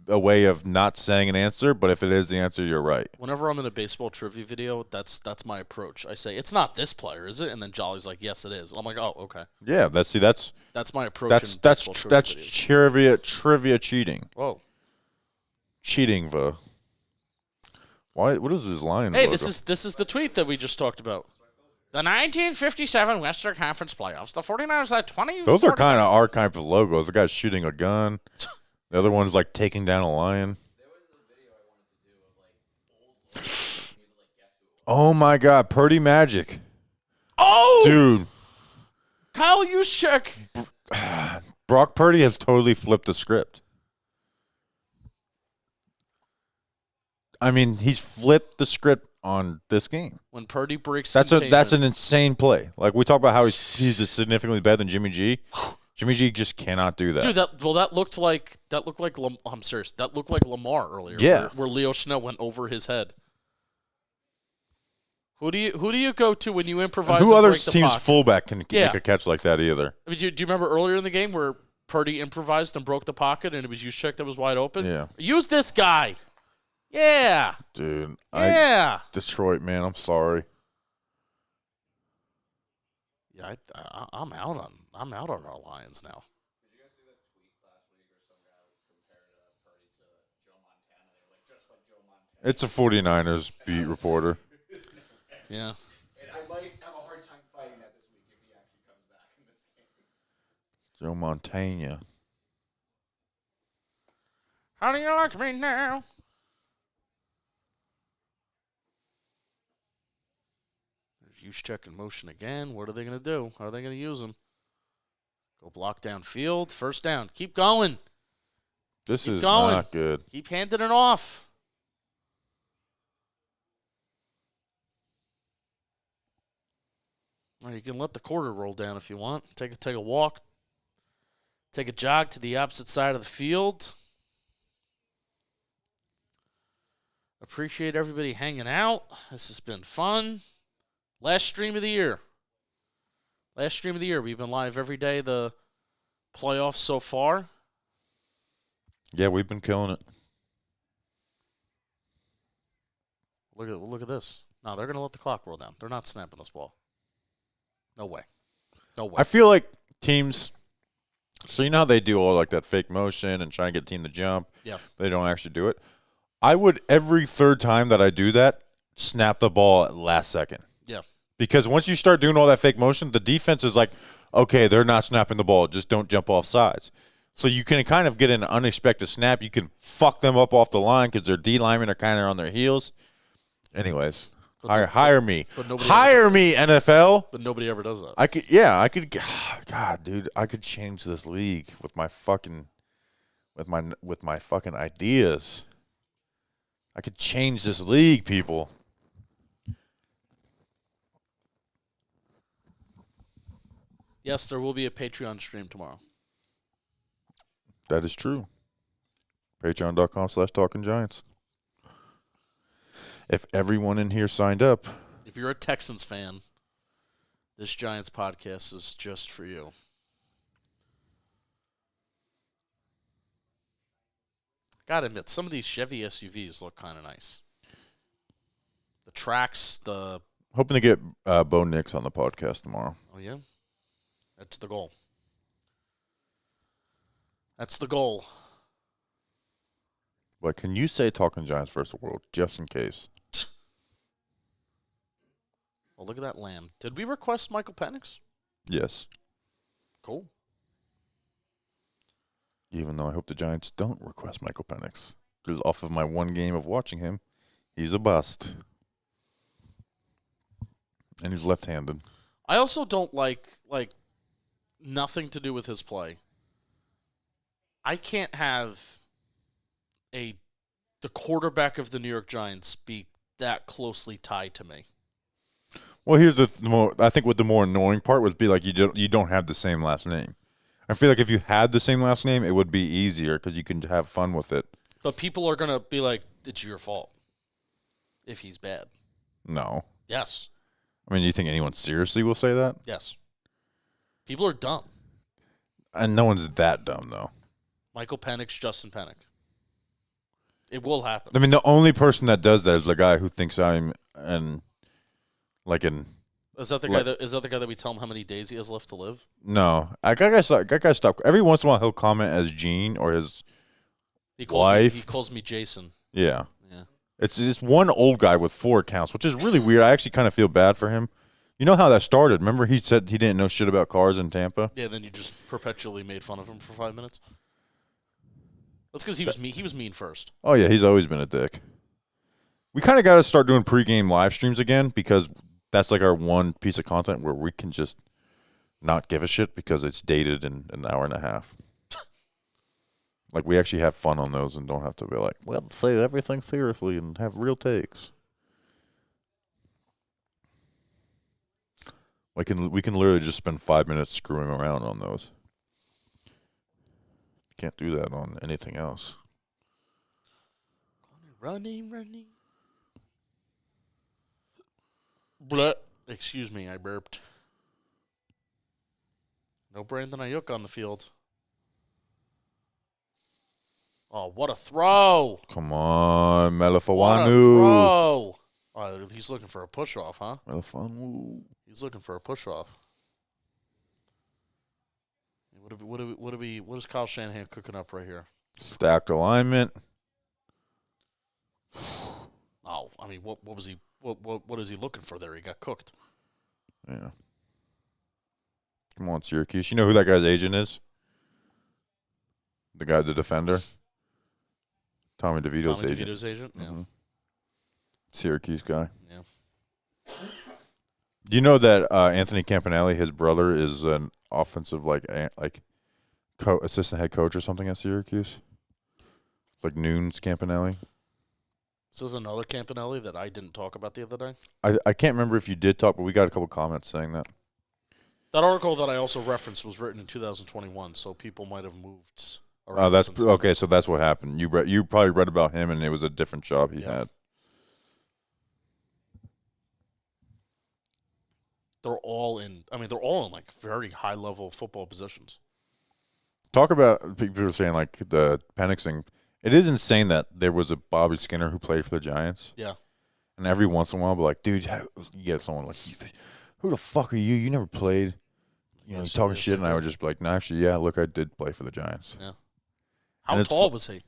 A: a way of not saying an answer. But if it is the answer, you're right.
B: Whenever I'm in a baseball trivia video, that's my approach. I say it's not this player, is it? And then Jolly's like, yes, it is. I'm like, oh, okay.
A: Yeah, that's
B: my approach.
A: That's trivia cheating.
B: Whoa,
A: cheating, Why? What is his line?
B: Hey,
A: logo?
B: this is the tweet that we just talked about. The 1957 Western Conference Playoffs. The 49ers had 20.
A: Those are kind of our kind of logos. The guy's shooting a gun. The other one's like taking down a lion.
C: There was a video I wanted to do of like old logos. Maybe like guess who it was.
A: Oh my God, Purdy Magic.
B: Oh,
A: Dude,
B: Kyle Juszczyk.
A: Brock Purdy has totally flipped the script. I mean, he's flipped the script on this game.
B: When Purdy breaks,
A: That's an insane play. Like we talk about how he's just significantly better than Jimmy G. Jimmy G just cannot do that.
B: Dude, that looked like I'm serious. That looked like Lamar earlier.
A: Yeah.
B: Where Leo Schnell went over his head. Who do you go to when you improvise?
A: Who
B: and
A: other
B: break the
A: team's
B: pocket?
A: fullback can
B: Yeah.
A: make a catch like that either?
B: I mean, do you remember earlier in the game where Purdy improvised and broke the pocket and it was Juszczyk that was wide open?
A: Yeah.
B: Use this guy. Yeah.
A: Dude,
B: Yeah.
A: Detroit, man, I'm sorry.
B: Yeah, I'm out on our Lions now.
C: Did you guys see that tweet last week where some guy compared Purdy to Joe Montana? They were like, just like Joe Montana.
A: It's a 49ers beat reporter.
B: Yeah.
C: And I might have a hard time fighting that this week if he actually comes back in this game.
A: Joe Montana.
B: How do you like me now? There's Juszczyk in motion again. What are they going to do? How are they going to use him? Go block downfield. First down. Keep going.
A: This
B: Keep
A: is
B: going.
A: not good.
B: Keep handing it off. Well, you can let the quarter roll down if you want. Take a walk. Take a jog to the opposite side of the field. Appreciate everybody hanging out. This has been fun. Last stream of the year. We've been live every day the playoffs so far.
A: Yeah, we've been killing it.
B: Look at this. No, they're going to let the clock roll down. They're not snapping this ball. No way.
A: I feel like teams, so you know how they do all like that fake motion and try and get the team to jump?
B: Yeah.
A: They don't actually do it. I would, every third time that I do that, snap the ball at last second.
B: Yeah.
A: Because once you start doing all that fake motion, the defense is like, okay, they're not snapping the ball. Just don't jump off sides. So you can kind of get an unexpected snap. You can fuck them up off the line because their D linemen are kind of on their heels. Anyways, hire me. Hire me, NFL.
B: But nobody ever does that.
A: I could, God, dude, I could change this league with my fucking with my fucking ideas. I could change this league, people.
B: Yes, there will be a Patreon stream tomorrow.
A: That is true. Patreon.com/TalkingGiants. If everyone in here signed up.
B: If you're a Texans fan, this Giants podcast is just for you. Gotta admit, some of these Chevy SUVs look kind of nice. The tracks,
A: Hoping to get Bo Nix on the podcast tomorrow.
B: Oh, yeah? That's the goal. That's the goal.
A: But can you say Talking Giants versus the World, just in case?
B: Well, look at that lamb. Did we request Michael Penix?
A: Yes.
B: Cool.
A: Even though I hope the Giants don't request Michael Penix. Because off of my one game of watching him, he's a bust. And he's left-handed.
B: I also don't like nothing to do with his play. I can't have the quarterback of the New York Giants be that closely tied to me.
A: Well, here's the more. I think what the more annoying part would be like you don't have the same last name. I feel like if you had the same last name, it would be easier because you can have fun with it.
B: But people are gonna be like, "It's your fault if he's bad."
A: No.
B: Yes.
A: I mean, do you think anyone seriously will say that?
B: Yes. People are dumb.
A: And no one's that dumb, though.
B: Michael Penix, Justin Penix. It will happen.
A: I mean, the only person that does that is the guy who thinks I'm
B: Is that the guy that we tell him how many days he has left to live?
A: No. I gotta stop. Every once in a while, he'll comment as Gene or his wife.
B: He calls me Jason.
A: Yeah.
B: Yeah.
A: It's one old guy with 4 accounts, which is really weird. I actually kind of feel bad for him. You know how that started? Remember he said he didn't know shit about cars in Tampa?
B: Yeah, then you just perpetually made fun of him for 5 minutes. That's because he was mean. He was mean first.
A: Oh, yeah, he's always been a dick. We kind of got to start doing pregame live streams again because that's like our one piece of content where we can just not give a shit because it's dated in an hour and a half. Like, we actually have fun on those and don't have to be like, well, say everything seriously and have real takes. We can literally just spend 5 minutes screwing around on those. Can't do that on anything else.
B: Running. Blah. Excuse me, I burped. No Brandon Ayuk on the field. Oh, what a throw!
A: Come on,
B: What a
A: Melifawanu.
B: throw! Oh, he's looking for a push-off, huh?
A: Melifawanu.
B: He's looking for a push-off. What is Kyle Shanahan cooking up right here?
A: Stacked alignment.
B: Oh, I mean, what was he? What is he looking for there? He got cooked.
A: Yeah. Come on, Syracuse. You know who that guy's agent is? The defender. Tommy DeVito's agent.
B: DeVito's agent. Yeah.
A: Mm-hmm. Syracuse guy.
B: Yeah.
A: Do you know that Anthony Campanelli, his brother, is an offensive assistant head coach or something at Syracuse? Like Nunes Campanelli.
B: This is another Campanelli that I didn't talk about the other day.
A: I can't remember if you did talk, but we got a couple comments saying that.
B: That article that I also referenced was written in 2021, so people might have moved around.
A: Oh, that's
B: since then.
A: okay. So that's what happened. You probably read about him, and it was a different job he had.
B: They're all in like very high level football positions.
A: Talk about people are saying like the Penik thing. It is insane that there was a Bobby Skinner who played for the Giants.
B: Yeah.
A: And every once in a while, I'll be like, dude, you get someone like, who the fuck are you? You never played. You know, talking shit, and I would just be like, no, actually, yeah, look, I did play for the Giants.
B: Yeah. How tall was he?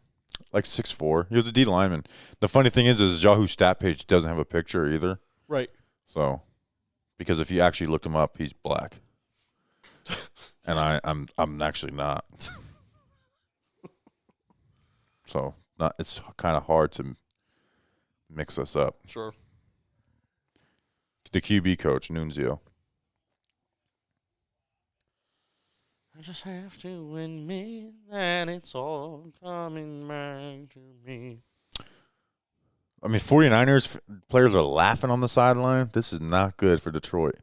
A: Like 6'4". He was a D lineman. The funny thing is Yahoo stat page doesn't have a picture either.
B: Right.
A: So, because if you actually looked him up, he's black. And I'm actually not. So it's kind of hard to mix us up.
B: Sure.
A: The QB coach, Nunzio.
B: just have to admit that it's all coming back to me.
A: I mean, 49ers players are laughing on the sideline. This is not good for Detroit.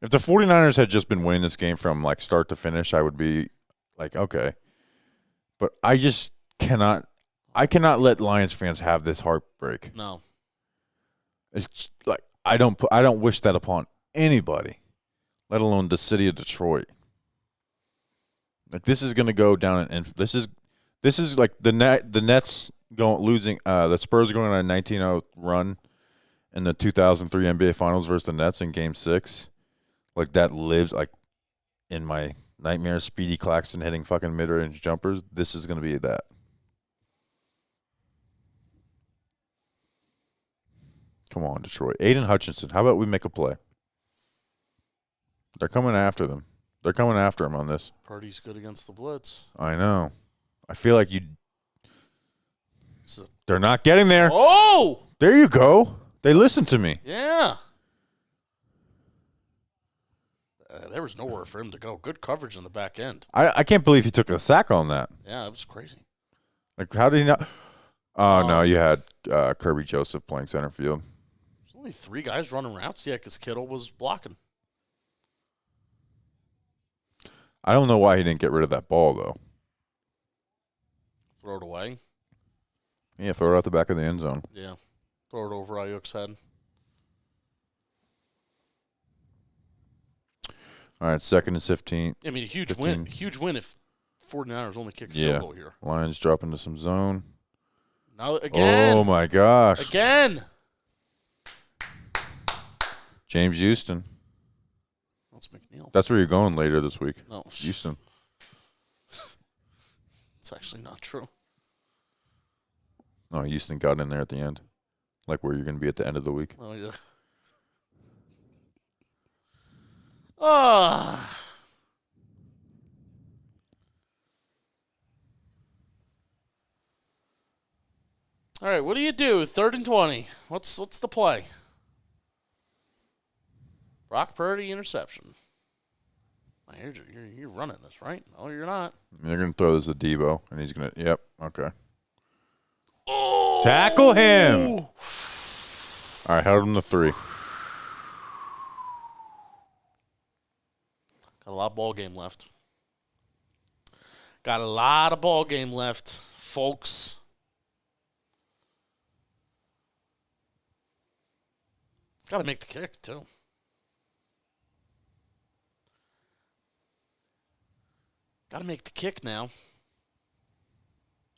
A: If the 49ers had just been winning this game from, like, start to finish, I would be like, okay. But I just cannot let Lions fans have this heartbreak.
B: No.
A: It's just, like, I don't wish that upon anybody, let alone the city of Detroit. Like, this is going to go down and this is like the Nets losing the Spurs going on a 19-0 run in the 2003 NBA Finals versus the Nets in Game 6. Like, that lives, like, in my nightmares. Speedy Claxton hitting fucking mid-range jumpers. This is going to be that. Come on, Detroit. Aiden Hutchinson. How about we make a play? They're coming after them. They're coming after him on this.
B: Purdy's good against the blitz.
A: I know. I feel like they're not getting there.
B: Oh!
A: There you go. They listened to me.
B: Yeah. There was nowhere for him to go. Good coverage in the back end.
A: I can't believe he took a sack on that.
B: Yeah, it was crazy.
A: Like, how did he not? Oh, no, you had Kirby Joseph playing center field.
B: There's only 3 guys running routes. Yeah, because Kittle was blocking.
A: I don't know why he didn't get rid of that ball, though.
B: Throw it away.
A: Yeah, throw it out the back of the end zone.
B: Yeah. Throw it over Ayuk's head.
A: All right, 2nd and 15.
B: I mean, a huge
A: 15.
B: win. Huge win if 49ers only kick a
A: Yeah.
B: field goal here.
A: Lions drop into some zone.
B: Now, again.
A: Oh, my gosh.
B: Again.
A: James Houston.
B: That's McNeil.
A: That's where you're going later this week.
B: No.
A: Houston.
B: It's actually not true.
A: No, Houston got in there at the end. Like where you're going to be at the end of the week.
B: Oh, yeah. Ah. All right, what do you do? 3rd and 20. What's the play? Brock Purdy interception. You're running this, right? No, you're not.
A: They're going to throw this to Debo, and he's going to – yep, okay.
B: Oh!
A: Tackle him. All right, held him to 3.
B: Got a lot of ball game left. Got a lot of ball game left, folks. Got to make the kick, too. Got to make the kick now.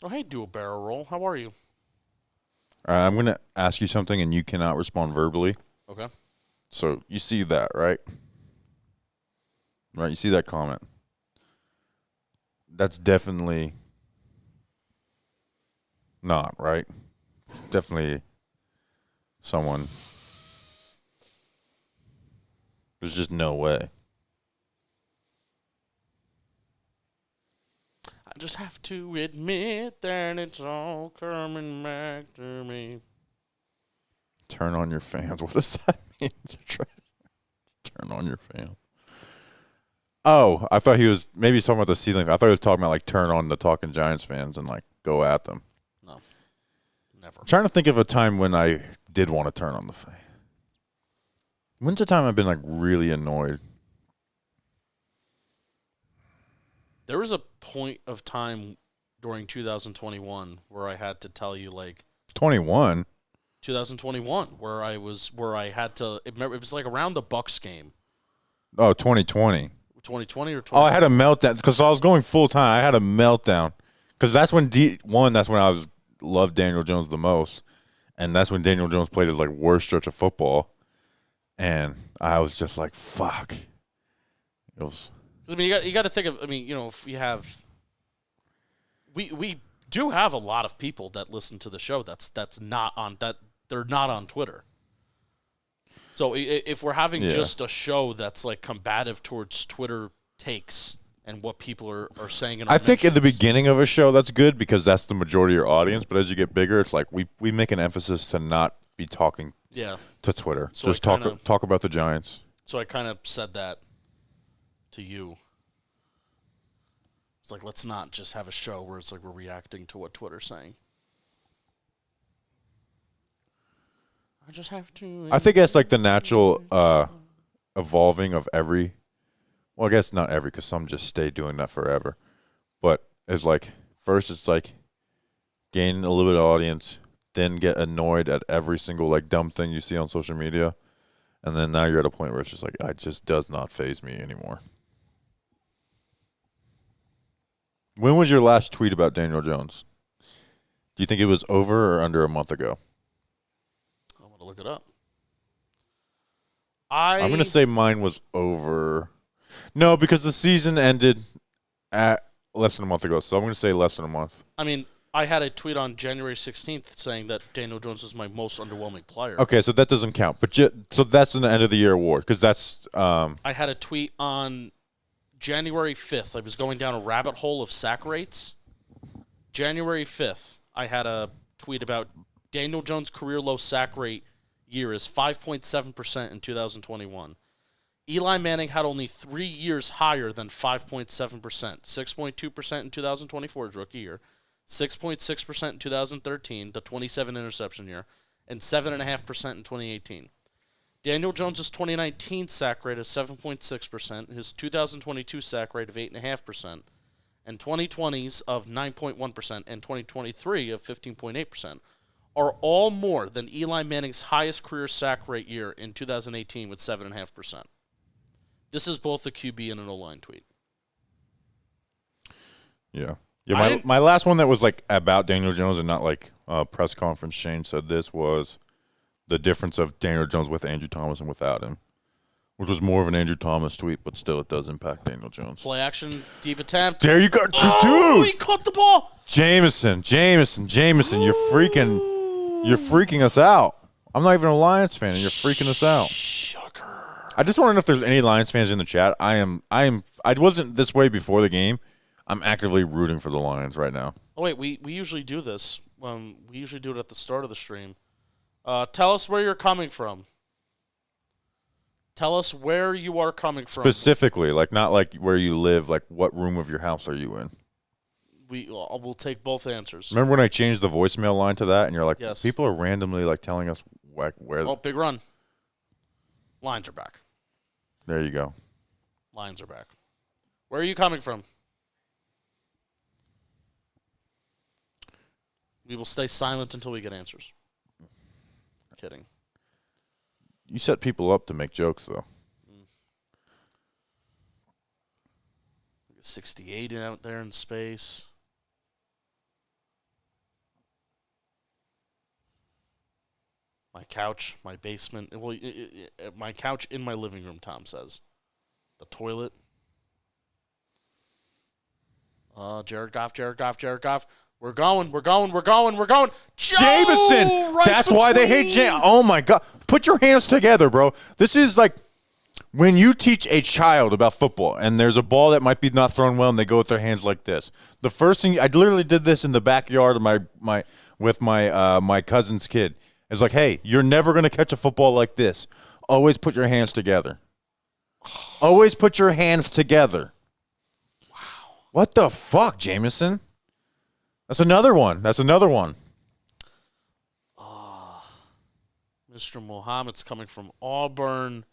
B: Oh, hey, do a barrel roll. How are you?
A: All right, I'm going to ask you something, and you cannot respond verbally.
B: Okay.
A: So you see that, right? Right, you see that comment. That's definitely not, right? It's definitely someone. There's just no way.
B: I just have to admit that it's all coming back to me.
A: Turn on your fans. What does that mean? Turn on your fans. Oh, I thought he was maybe talking about the ceiling. I thought he was talking about like turn on the Talking Giants fans and like go at them.
B: No, never.
A: I'm trying to think of a time when I did want to turn on the fan. When's the time I've been like really annoyed?
B: There was a point of time during 2021 where I had to tell you, like
A: 21.
B: 2021, where I had to. It was like around the Bucks game.
A: Oh, 2020.
B: 2020 or 2020?
A: Oh, I had a meltdown because I was going full time. I had a meltdown because that's when that's when I loved Daniel Jones the most, and that's when Daniel Jones played his like worst stretch of football, and I was just like, fuck. It was.
B: I mean, you got to think of. I mean, you know, if you have, we do have a lot of people that listen to the show. That's not on that. They're not on Twitter. So if we're having just a show that's like combative towards Twitter takes and what people are saying, in our
A: I think at the
B: mentions,
A: beginning of a show that's good because that's the majority of your audience. But as you get bigger, it's like we make an emphasis to not be talking to Twitter.
B: So
A: just talk about the Giants.
B: So I kind of said that to you. It's like, let's not just have a show where it's like we're reacting to what Twitter's saying. I just have to.
A: I think that's like the natural evolving of every. Well, I guess not every, because some just stay doing that forever. But it's like, first it's like gain a little bit of audience, then get annoyed at every single like dumb thing you see on social media, and then now you're at a point where it's just like, it just does not faze me anymore. When was your last tweet about Daniel Jones? Do you think it was over or under a month ago?
B: I'm going to look it up.
A: I'm going to say mine was over. No, because the season ended at less than a month ago, so I'm going to say less than a month.
B: I mean, I had a tweet on January 16th saying that Daniel Jones was my most underwhelming player.
A: Okay, so that doesn't count. But so that's an end of the year award, because that's.
B: I had a tweet on January 5th. I was going down a rabbit hole of sack rates. January 5th, I had a tweet about Daniel Jones' career low sack rate year is 5.7% in 2021. Eli Manning had only 3 years higher than 5.7%. 6.2% in 2024, his rookie year. 6.6% in 2013, the 27 interception year. And 7.5% in 2018. Daniel Jones' 2019 sack rate is 7.6%, his 2022 sack rate of 8.5%, and 2020's of 9.1%, and 2023 of 15.8%, are all more than Eli Manning's highest career sack rate year in 2018 with 7.5%. This is both a QB and an O-line tweet.
A: Yeah. Yeah, my last one that was like about Daniel Jones and not like press conference, Shane said this, was the difference of Daniel Jones with Andrew Thomas and without him, which was more of an Andrew Thomas tweet, but still it does impact Daniel Jones.
B: Play action, deep attempt.
A: There you go.
B: Oh,
A: Dude!
B: he caught the ball.
A: Jameson, you're freaking us out. I'm not even a Lions fan, and you're freaking us out.
B: Sugar.
A: I just want to know if there's any Lions fans in the chat. I wasn't this way before the game. I'm actively rooting for the Lions right now.
B: Oh, wait, we usually do this. We usually do it at the start of the stream. Tell us where you're coming from. Tell us where you are coming from.
A: Specifically, like not like where you live, like what room of your house are you in?
B: We'll take both answers.
A: Remember when I changed the voicemail line to that, and you're like,
B: yes.
A: People are randomly like telling us like where.
B: Oh, big run. Lions are back.
A: There you go.
B: Lions are back. Where are you coming from? We will stay silent until we get answers. Kidding.
A: You set people up to make jokes, though.
B: 68 out there in space. My couch, my basement. Well, my couch in my living room, Tom says. The toilet. Jared Goff. We're going.
A: Jameson!
B: Right
A: That's why they hate Jameson. Oh, my God. Put your hands together, bro. This is like when you teach a child about football and there's a ball that might be not thrown well and they go with their hands like this. The first thing – I literally did this in the backyard of my cousin's kid. It's like, hey, you're never going to catch a football like this. Always put your hands together. Always put your hands together. Wow. What the fuck, Jameson? That's another one.
B: Mr. Mohammed's coming from Auburn.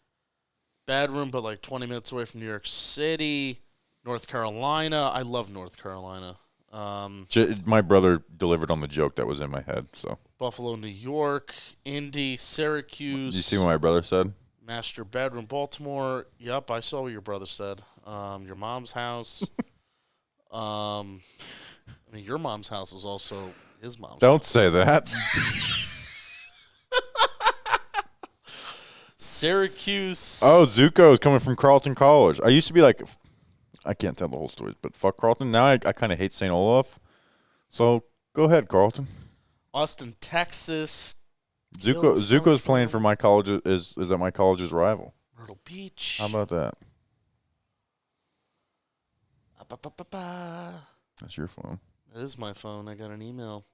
B: Bad room, but like 20 minutes away from New York City. North Carolina. I love North Carolina.
A: My brother delivered on the joke that was in my head. So
B: Buffalo, New York. Indy, Syracuse.
A: Did you see what my brother said?
B: Master bedroom, Baltimore. Yep, I saw what your brother said. Your mom's house. I mean, your mom's house is also his mom's
A: Don't
B: house.
A: say that.
B: Syracuse.
A: Oh, Zuko is coming from Carleton College. I used to be like, I can't tell the whole story, but fuck Carleton. Now I kind of hate St. Olaf. So go ahead, Carleton.
B: Austin, Texas.
A: Zuko's playing for my college. Is at my college's rival.
B: Myrtle Beach.
A: How about that? That's your phone.
B: That is my phone. I got an email.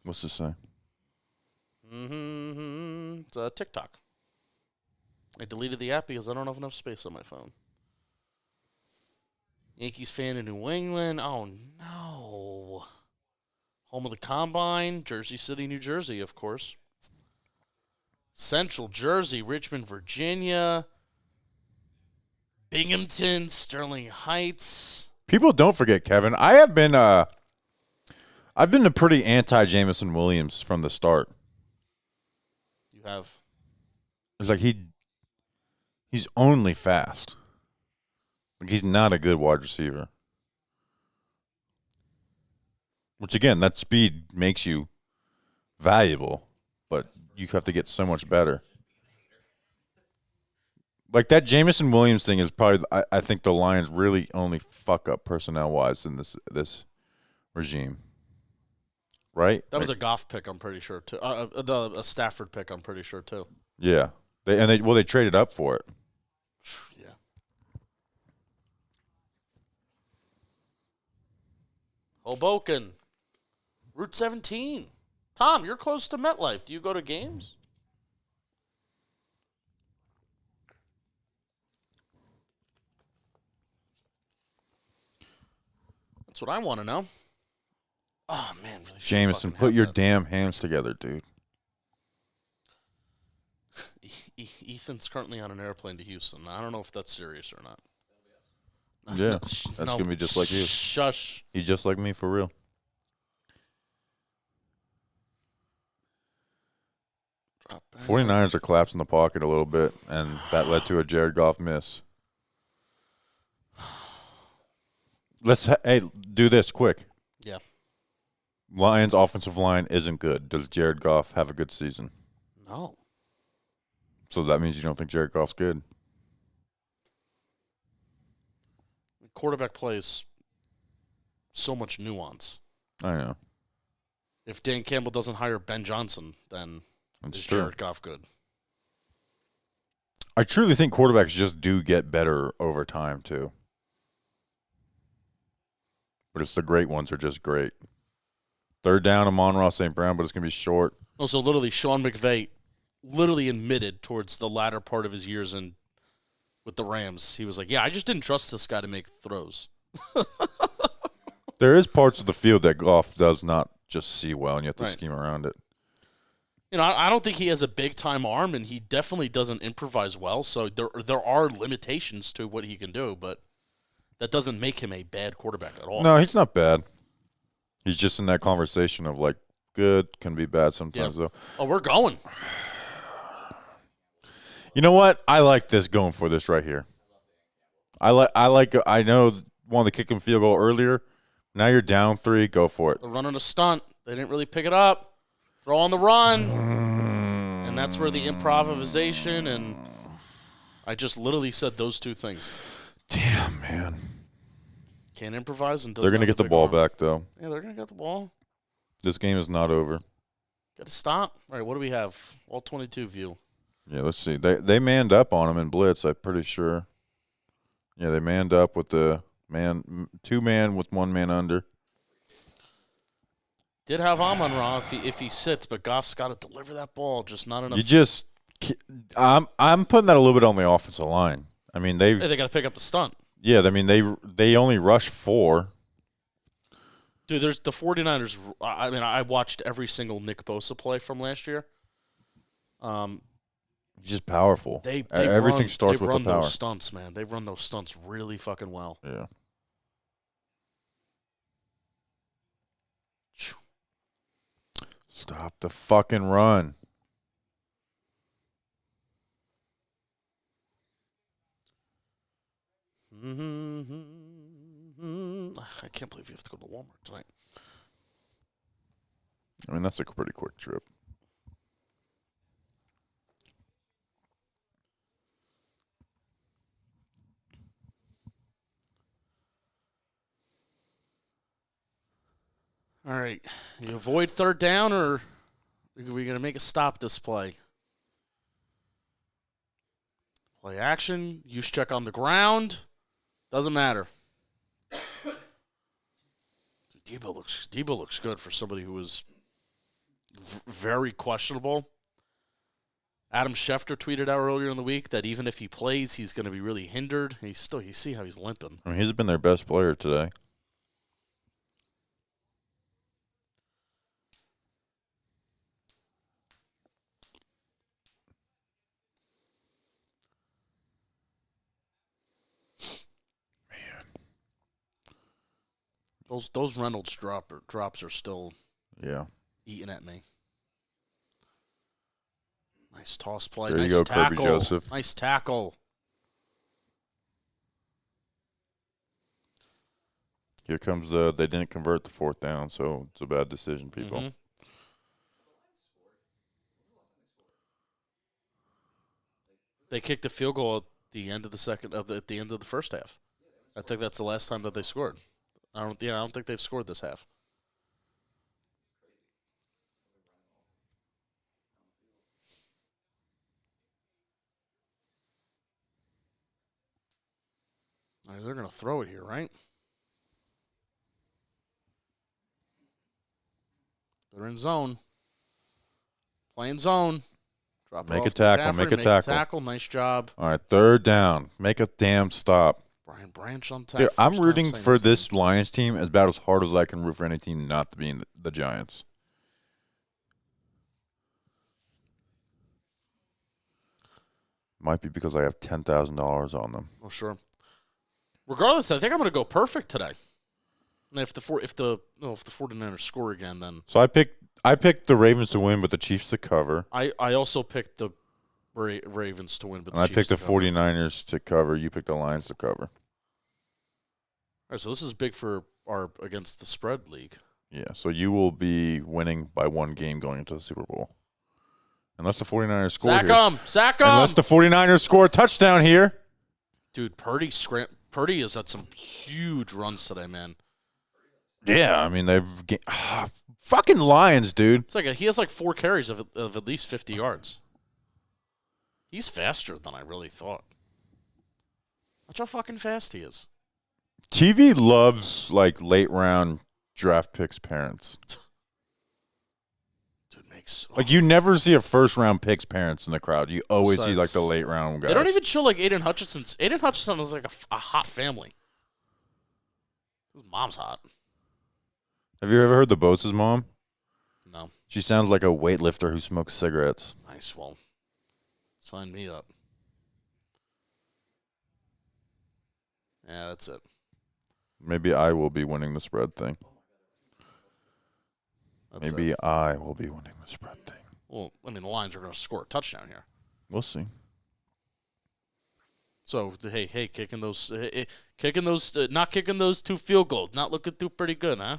A: What's this say?
B: It's TikTok. I deleted the app because I don't have enough space on my phone. Yankees fan in New England. Oh, no. Home of the Combine, Jersey City, New Jersey, of course. Central Jersey, Richmond, Virginia. Binghamton, Sterling Heights.
A: People don't forget, Kevin. I've been a pretty anti-Jameson Williams from the start.
B: You have.
A: It's like he's only fast. Like he's not a good wide receiver. Which again, that speed makes you valuable, but you have to get so much better. Like that Jameson Williams thing is probably, I think the Lions really only fuck up personnel-wise in this regime. Right?
B: That was a Goff pick, I'm pretty sure, too. A Stafford pick, I'm pretty sure, too.
A: Yeah. They traded up for it.
B: Yeah. Hoboken. Route 17. Tom, you're close to MetLife. Do you go to games? That's what I want to know. Oh, man. Really
A: Jameson, put your damn hands together, dude.
B: Ethan's currently on an airplane to Houston. I don't know if that's serious or not.
A: Yeah, that's going to be just like you.
B: Shush.
A: He's just like me, for real.
B: Drop back.
A: 49ers are collapsing the pocket a little bit, and that led to a Jared Goff miss. Let's do this quick.
B: Yeah.
A: Lions' offensive line isn't good. Does Jared Goff have a good season?
B: No.
A: So that means you don't think Jared Goff's good?
B: Quarterback plays so much nuance.
A: I know.
B: If Dan Campbell doesn't hire Ben Johnson, then
A: That's
B: is
A: true.
B: Jared Goff good?
A: I truly think quarterbacks just do get better over time, too. But it's the great ones are just great. Third down, Amon-Ra St. Brown, but it's going to be short.
B: Also, literally, Sean McVay literally admitted towards the latter part of his years with the Rams, he was like, yeah, I just didn't trust this guy to make throws.
A: There is parts of the field that Goff does not just see well, and you have to
B: Right.
A: scheme around it.
B: You know, I don't think he has a big-time arm, and he definitely doesn't improvise well, so there are limitations to what he can do, but that doesn't make him a bad quarterback at all.
A: No, he's not bad. He's just in that conversation of, like, good can be bad sometimes, though.
B: Oh, we're going.
A: You know what? I like this going for this right here. I know wanted to kick him field goal earlier. Now you're down 3. Go for it.
B: They're running a stunt. They didn't really pick it up. Throw on the run. And that's where the improvisation and I just literally said those two things.
A: Damn, man.
B: Can't improvise and
A: They're going to get the ball back, though.
B: Yeah, they're going to get the ball.
A: This game is not over.
B: Got to stop. All right, what do we have? All 22 view.
A: Yeah, let's see. They manned up on him in blitz, I'm pretty sure. Yeah, they manned up with the two-man with one man under.
B: Did have Amon-Ra if he sits, but Goff's got to deliver that ball. Just not enough.
A: I'm putting that a little bit on the offensive line. I mean,
B: Hey, they got to pick up the stunt.
A: Yeah, I mean, they only rush 4.
B: Dude, there's the 49ers. I mean, I watched every single Nick Bosa play from last year.
A: He's just powerful. Everything starts with the power.
B: They run those stunts, man. They run those stunts really fucking well.
A: Yeah. Stop the fucking run.
B: I can't believe you have to go to Walmart tonight.
A: I mean, that's a pretty quick trip.
B: All right. You avoid third down, or are we going to make a stop this play? Play action. Use check on the ground. Doesn't matter. Debo looks good for somebody who was very questionable. Adam Schefter tweeted out earlier in the week that even if he plays, he's going to be really hindered. You see how he's limping.
A: I mean, he's been their best player today.
B: Those Reynolds drops are still eating at me. Nice toss play.
A: There you
B: nice
A: go,
B: tackle.
A: Kirby Joseph.
B: Nice tackle.
A: Here comes they didn't convert the 4th down, so it's a bad decision, people.
B: Mm-hmm. They kicked a field goal at the end of at the end of the first half. I think that's the last time that they scored. I don't think they've scored this half. All right, they're going to throw it here, right? They're in zone. Playing zone. Drop it
A: Make
B: off
A: a tackle.
B: McCaffrey,
A: Make a tackle.
B: Nice job.
A: All right, 3rd down. Make a damn stop.
B: Brian Branch on tackle.
A: Dude, I'm rooting for this Lions team as about as hard as I can root for any team not to be in the Giants. Might be because I have $10,000 on them.
B: Oh, sure. Regardless, I think I'm going to go perfect today. And if the 49ers score again, then
A: So I picked the Ravens to win, but the Chiefs to cover.
B: I also picked the Ravens to win, but
A: And I picked the 49ers to cover. You picked the Lions to cover.
B: All right, so this is big for our against the spread league.
A: Yeah, so you will be winning by 1 game going into the Super Bowl. Unless the 49ers score
B: Sack
A: here.
B: Sack 'em!
A: Unless the 49ers score a touchdown here.
B: Dude, Purdy has had some huge runs today, man.
A: Yeah, I mean, fucking Lions, dude.
B: It's like he has like 4 carries of at least 50 yards. He's faster than I really thought. Watch how fucking fast he is.
A: TV loves, like, late-round draft picks parents.
B: Dude makes...
A: Like, you never see a first-round picks parents in the crowd. You always see, like, the late-round guys.
B: They don't even show, like, Aiden Hutchinson. Aiden Hutchinson is, like, a hot family. His mom's hot.
A: Have you ever heard the Bosa's mom?
B: No.
A: She sounds like a weightlifter who smokes cigarettes.
B: Nice. Well, sign me up. Yeah, that's it.
A: Maybe I will be winning the spread thing. Maybe I will be winning the spread thing.
B: Well, I mean, the Lions are going to score a touchdown here.
A: We'll see.
B: So, hey, not kicking those 2 field goals. Not looking too pretty good, huh?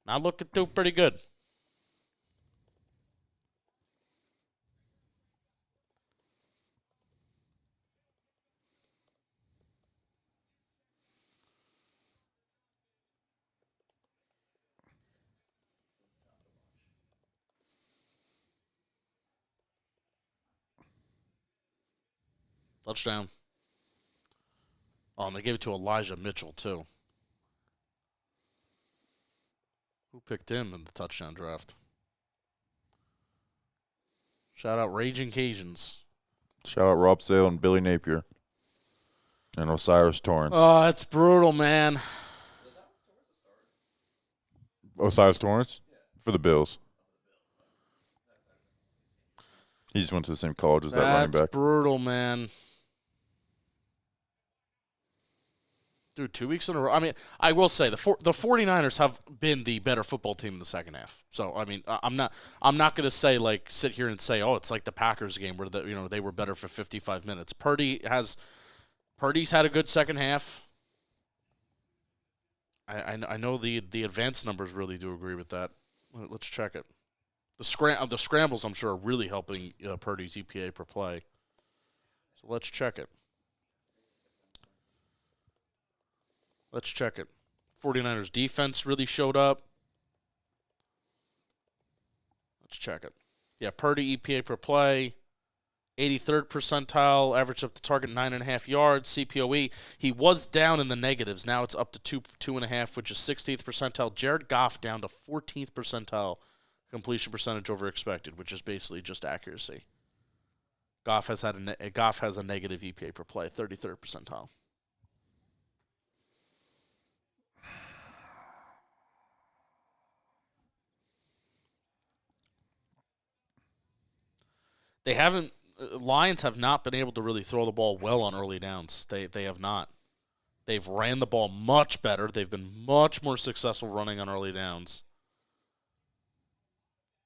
B: Not looking too pretty good. Touchdown. Oh, and they gave it to Elijah Mitchell, too. Who picked him in the touchdown draft? Shout out Raging Cajuns.
A: Shout out Rob Sale and Billy Napier. And Osiris Torrance.
B: Oh, that's brutal, man.
A: Osiris Torrance? For the Bills. He just went to the same college as that running back.
B: That's brutal, man. Dude, 2 weeks in a row. I mean, I will say the 49ers have been the better football team in the second half. So, I mean, I'm not going to say, like, sit here and say, oh, it's like the Packers game where they were better for 55 minutes. Purdy's had a good second half. I know the advanced numbers really do agree with that. Let's check it. The scrambles, I'm sure, are really helping Purdy's EPA per play. So let's check it. 49ers defense really showed up. Let's check it. Yeah, Purdy EPA per play, 83rd percentile, average up to target 9.5 yards. CPOE, he was down in the negatives. Now it's up to 2.5, which is 60th percentile. Jared Goff down to 14th percentile completion percentage over expected, which is basically just accuracy. Goff has a negative EPA per play, 33rd percentile. Lions have not been able to really throw the ball well on early downs. They have not. They've ran the ball much better. They've been much more successful running on early downs.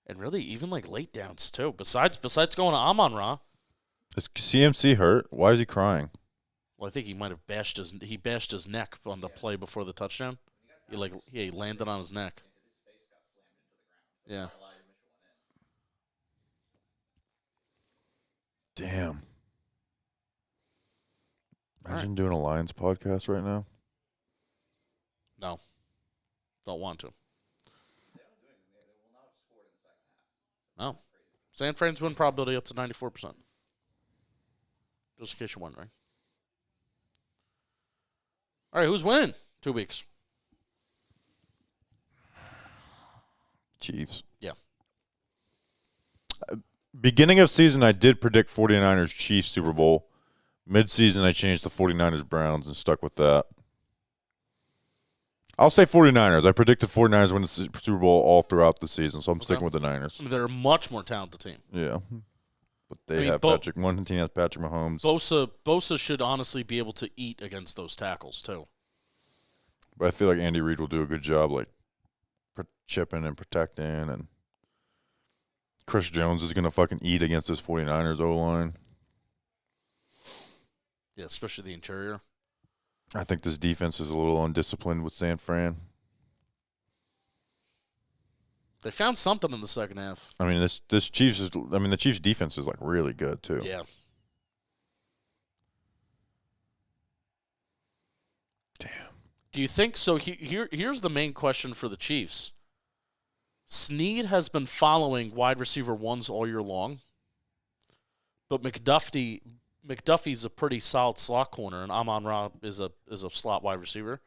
B: And really, even like late downs too. Besides going to Amon-Ra.
A: Is CMC hurt? Why is he crying?
B: Well, I think he might have bashed his neck on the play before the touchdown. He landed on his neck. Yeah.
A: Damn. Imagine doing a Lions podcast right now.
B: No. Don't want to. No. San Fran's win probability up to 94%. Just in case you're wondering. All right, who's winning 2 weeks?
A: Chiefs.
B: Yeah.
A: Beginning of season, I did predict 49ers Chiefs Super Bowl. Mid-season, I changed to 49ers Browns and stuck with that. I'll say 49ers. I predicted 49ers win the Super Bowl all throughout the season, so I'm sticking with the Niners.
B: They're a much more talented team.
A: Yeah. But they have Patrick. One team has Patrick Mahomes.
B: Bosa should honestly be able to eat against those tackles, too.
A: But I feel like Andy Reid will do a good job, like, chipping and protecting, and Chris Jones is going to fucking eat against this 49ers O-line.
B: Yeah, especially the interior.
A: I think this defense is a little undisciplined with San Fran.
B: They found something in the second half.
A: I mean, the Chiefs' defense is like really good too.
B: Yeah.
A: Damn.
B: Do you think so? Here's the main question for the Chiefs. Snead has been following wide receiver ones all year long, but McDuffie's a pretty solid slot corner, and Amon-Ra is a slot wide receiver.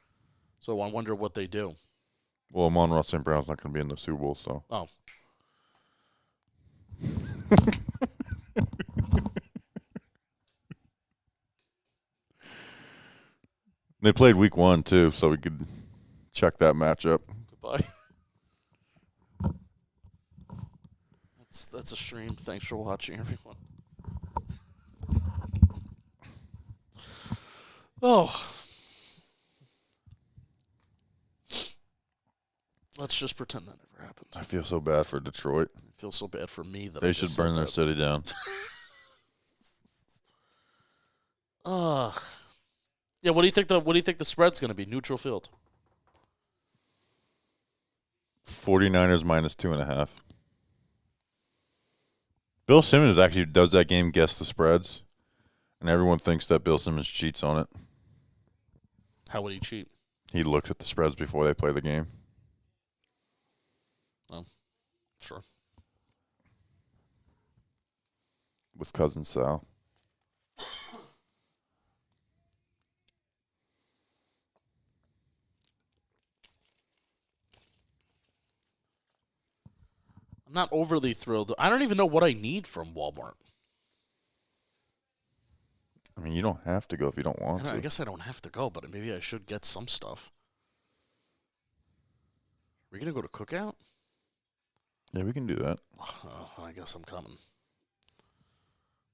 B: So I wonder what they do.
A: Well, Amon-Ra St. Brown's not going to be in the Super Bowl, so.
B: Oh.
A: They played week 1, too, so we could check that matchup.
B: Goodbye. That's a stream. Thanks for watching, everyone. Oh. Let's just pretend that never happened.
A: I feel so bad for Detroit.
B: I feel so bad for me that
A: they should burn their city down.
B: Yeah, what do you think the spread's going to be? Neutral field.
A: 49ers minus 2.5. Bill Simmons actually does that game guess the spreads, and everyone thinks that Bill Simmons cheats on it.
B: How would he cheat?
A: He looks at the spreads before they play the game.
B: Oh, sure.
A: With cousin Sal.
B: I'm not overly thrilled. I don't even know what I need from Walmart.
A: I mean, you don't have to go if you don't want to.
B: I guess I don't have to go, but maybe I should get some stuff. Are we going to go to Cookout?
A: Yeah, we can do that.
B: Oh, I guess I'm coming.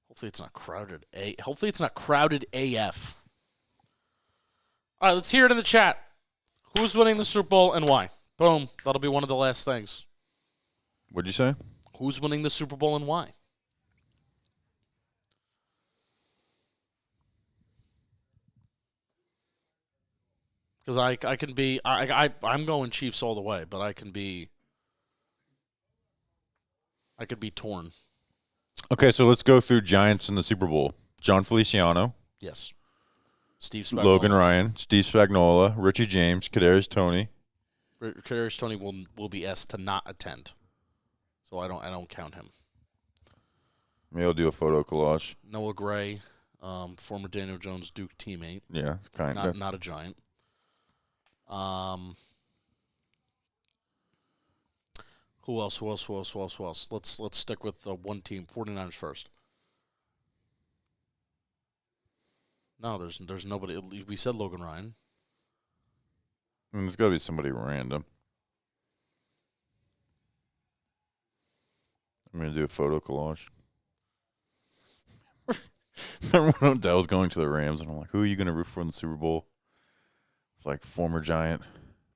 B: Hopefully it's not crowded. Hopefully it's not crowded AF. All right, let's hear it in the chat. Who's winning the Super Bowl and why? Boom. That'll be one of the last things.
A: What'd you say?
B: Who's winning the Super Bowl and why? Because I can be I'm going Chiefs all the way, but I could be torn.
A: Okay, so let's go through Giants in the Super Bowl. John Feliciano.
B: Yes. Steve Spagnuolo.
A: Logan Ryan, Steve Spagnuolo, Richie James, Kadarius Toney.
B: Kadarius Toney will be asked to not attend, so I don't count him.
A: Maybe I'll do a photo collage.
B: Noah Gray, former Daniel Jones Duke teammate.
A: Yeah, kind of.
B: Not a Giant. Who else? Let's stick with one team. 49ers first. No, there's nobody. We said Logan Ryan.
A: I mean, there's got to be somebody random. I'm going to do a photo collage. Remember when Odell was going to the Rams, and I'm like, who are you going to root for in the Super Bowl? It's like former Giant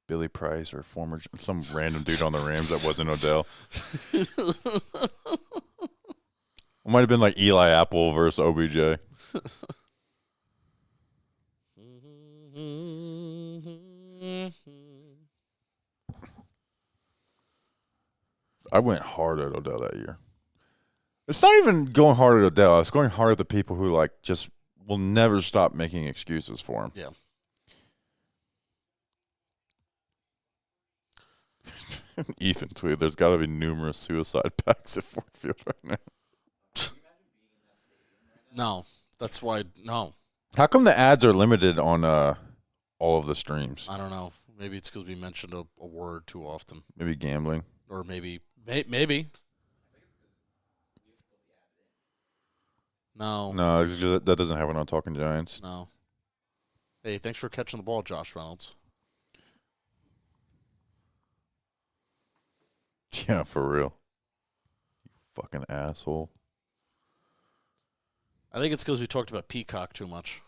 A: Billy Price or some random dude on the Rams that wasn't Odell. It might have been like Eli Apple versus OBJ. I went hard at Odell that year. It's not even going hard at Odell. It's going hard at the people who like just will never stop making excuses for him.
B: Yeah.
A: Ethan tweeted, there's got to be numerous suicide packs at Ford Field right now.
B: No, that's why. No,
A: How come the ads are limited on all of the streams?
B: I don't know. Maybe it's because we mentioned a word too often,
A: Maybe gambling.
B: or maybe. No,
A: No, it's just, that doesn't happen on Talking Giants.
B: no. Hey, thanks for catching the ball, Josh Reynolds.
A: Yeah, for real. You fucking asshole.
B: I think it's because we talked about Peacock too much.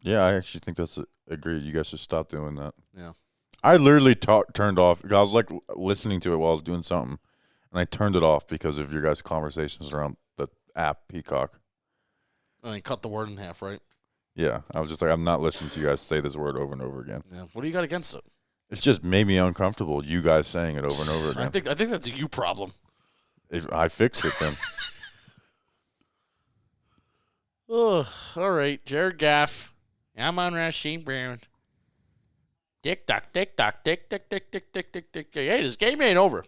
A: Yeah, I actually think that's agreed. You guys should stop doing that.
B: Yeah.
A: I literally turned off. I was like listening to it while I was doing something, and I turned it off because of your guys' conversations around the app Peacock.
B: And then cut the word in half, right?
A: Yeah, I was just like, I'm not listening to you guys say this word over and over again.
B: Yeah. What do you got against it?
A: It's just made me uncomfortable, you guys saying it over and over again.
B: I think that's a you problem.
A: If I fix it, then.
B: Ugh. All right, Jared Gaff. I'm on Rasheen Brown. Tick tock, tick tock, tick tick tick tick tick tick tick. Hey, this game ain't over.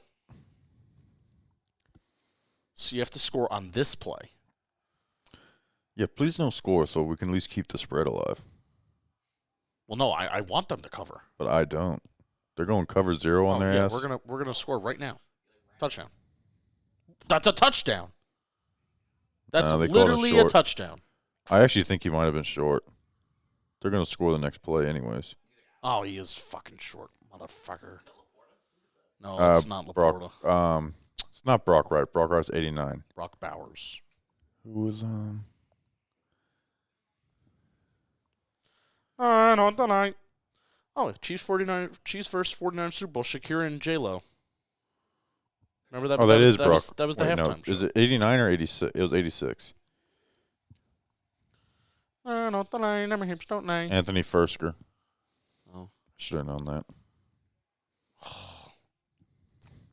B: So you have to score on this play.
A: Yeah, please don't score so we can at least keep the spread alive.
B: Well, no, I want them to cover.
A: But I don't. They're going cover 0 on their ass.
B: We're gonna score right now. Touchdown. That's a touchdown. That's
A: they called it
B: literally a
A: short.
B: touchdown.
A: I actually think he might have been short. They're going to score the next play anyways.
B: Oh, he is fucking short, motherfucker. No, it's not Laporta.
A: It's not Brock Wright. Brock Wright's 89.
B: Brock Bowers.
A: Who was
B: Not tonight. Oh, Chiefs versus 49 Super Bowl. Shakira and J-Lo. Remember that?
A: Oh, that is Brock.
B: That was the halftime show.
A: Is it 89 or 86? It was 86.
B: Not tonight. Never hips don't lie.
A: Anthony Fursker.
B: Oh.
A: Should have known that.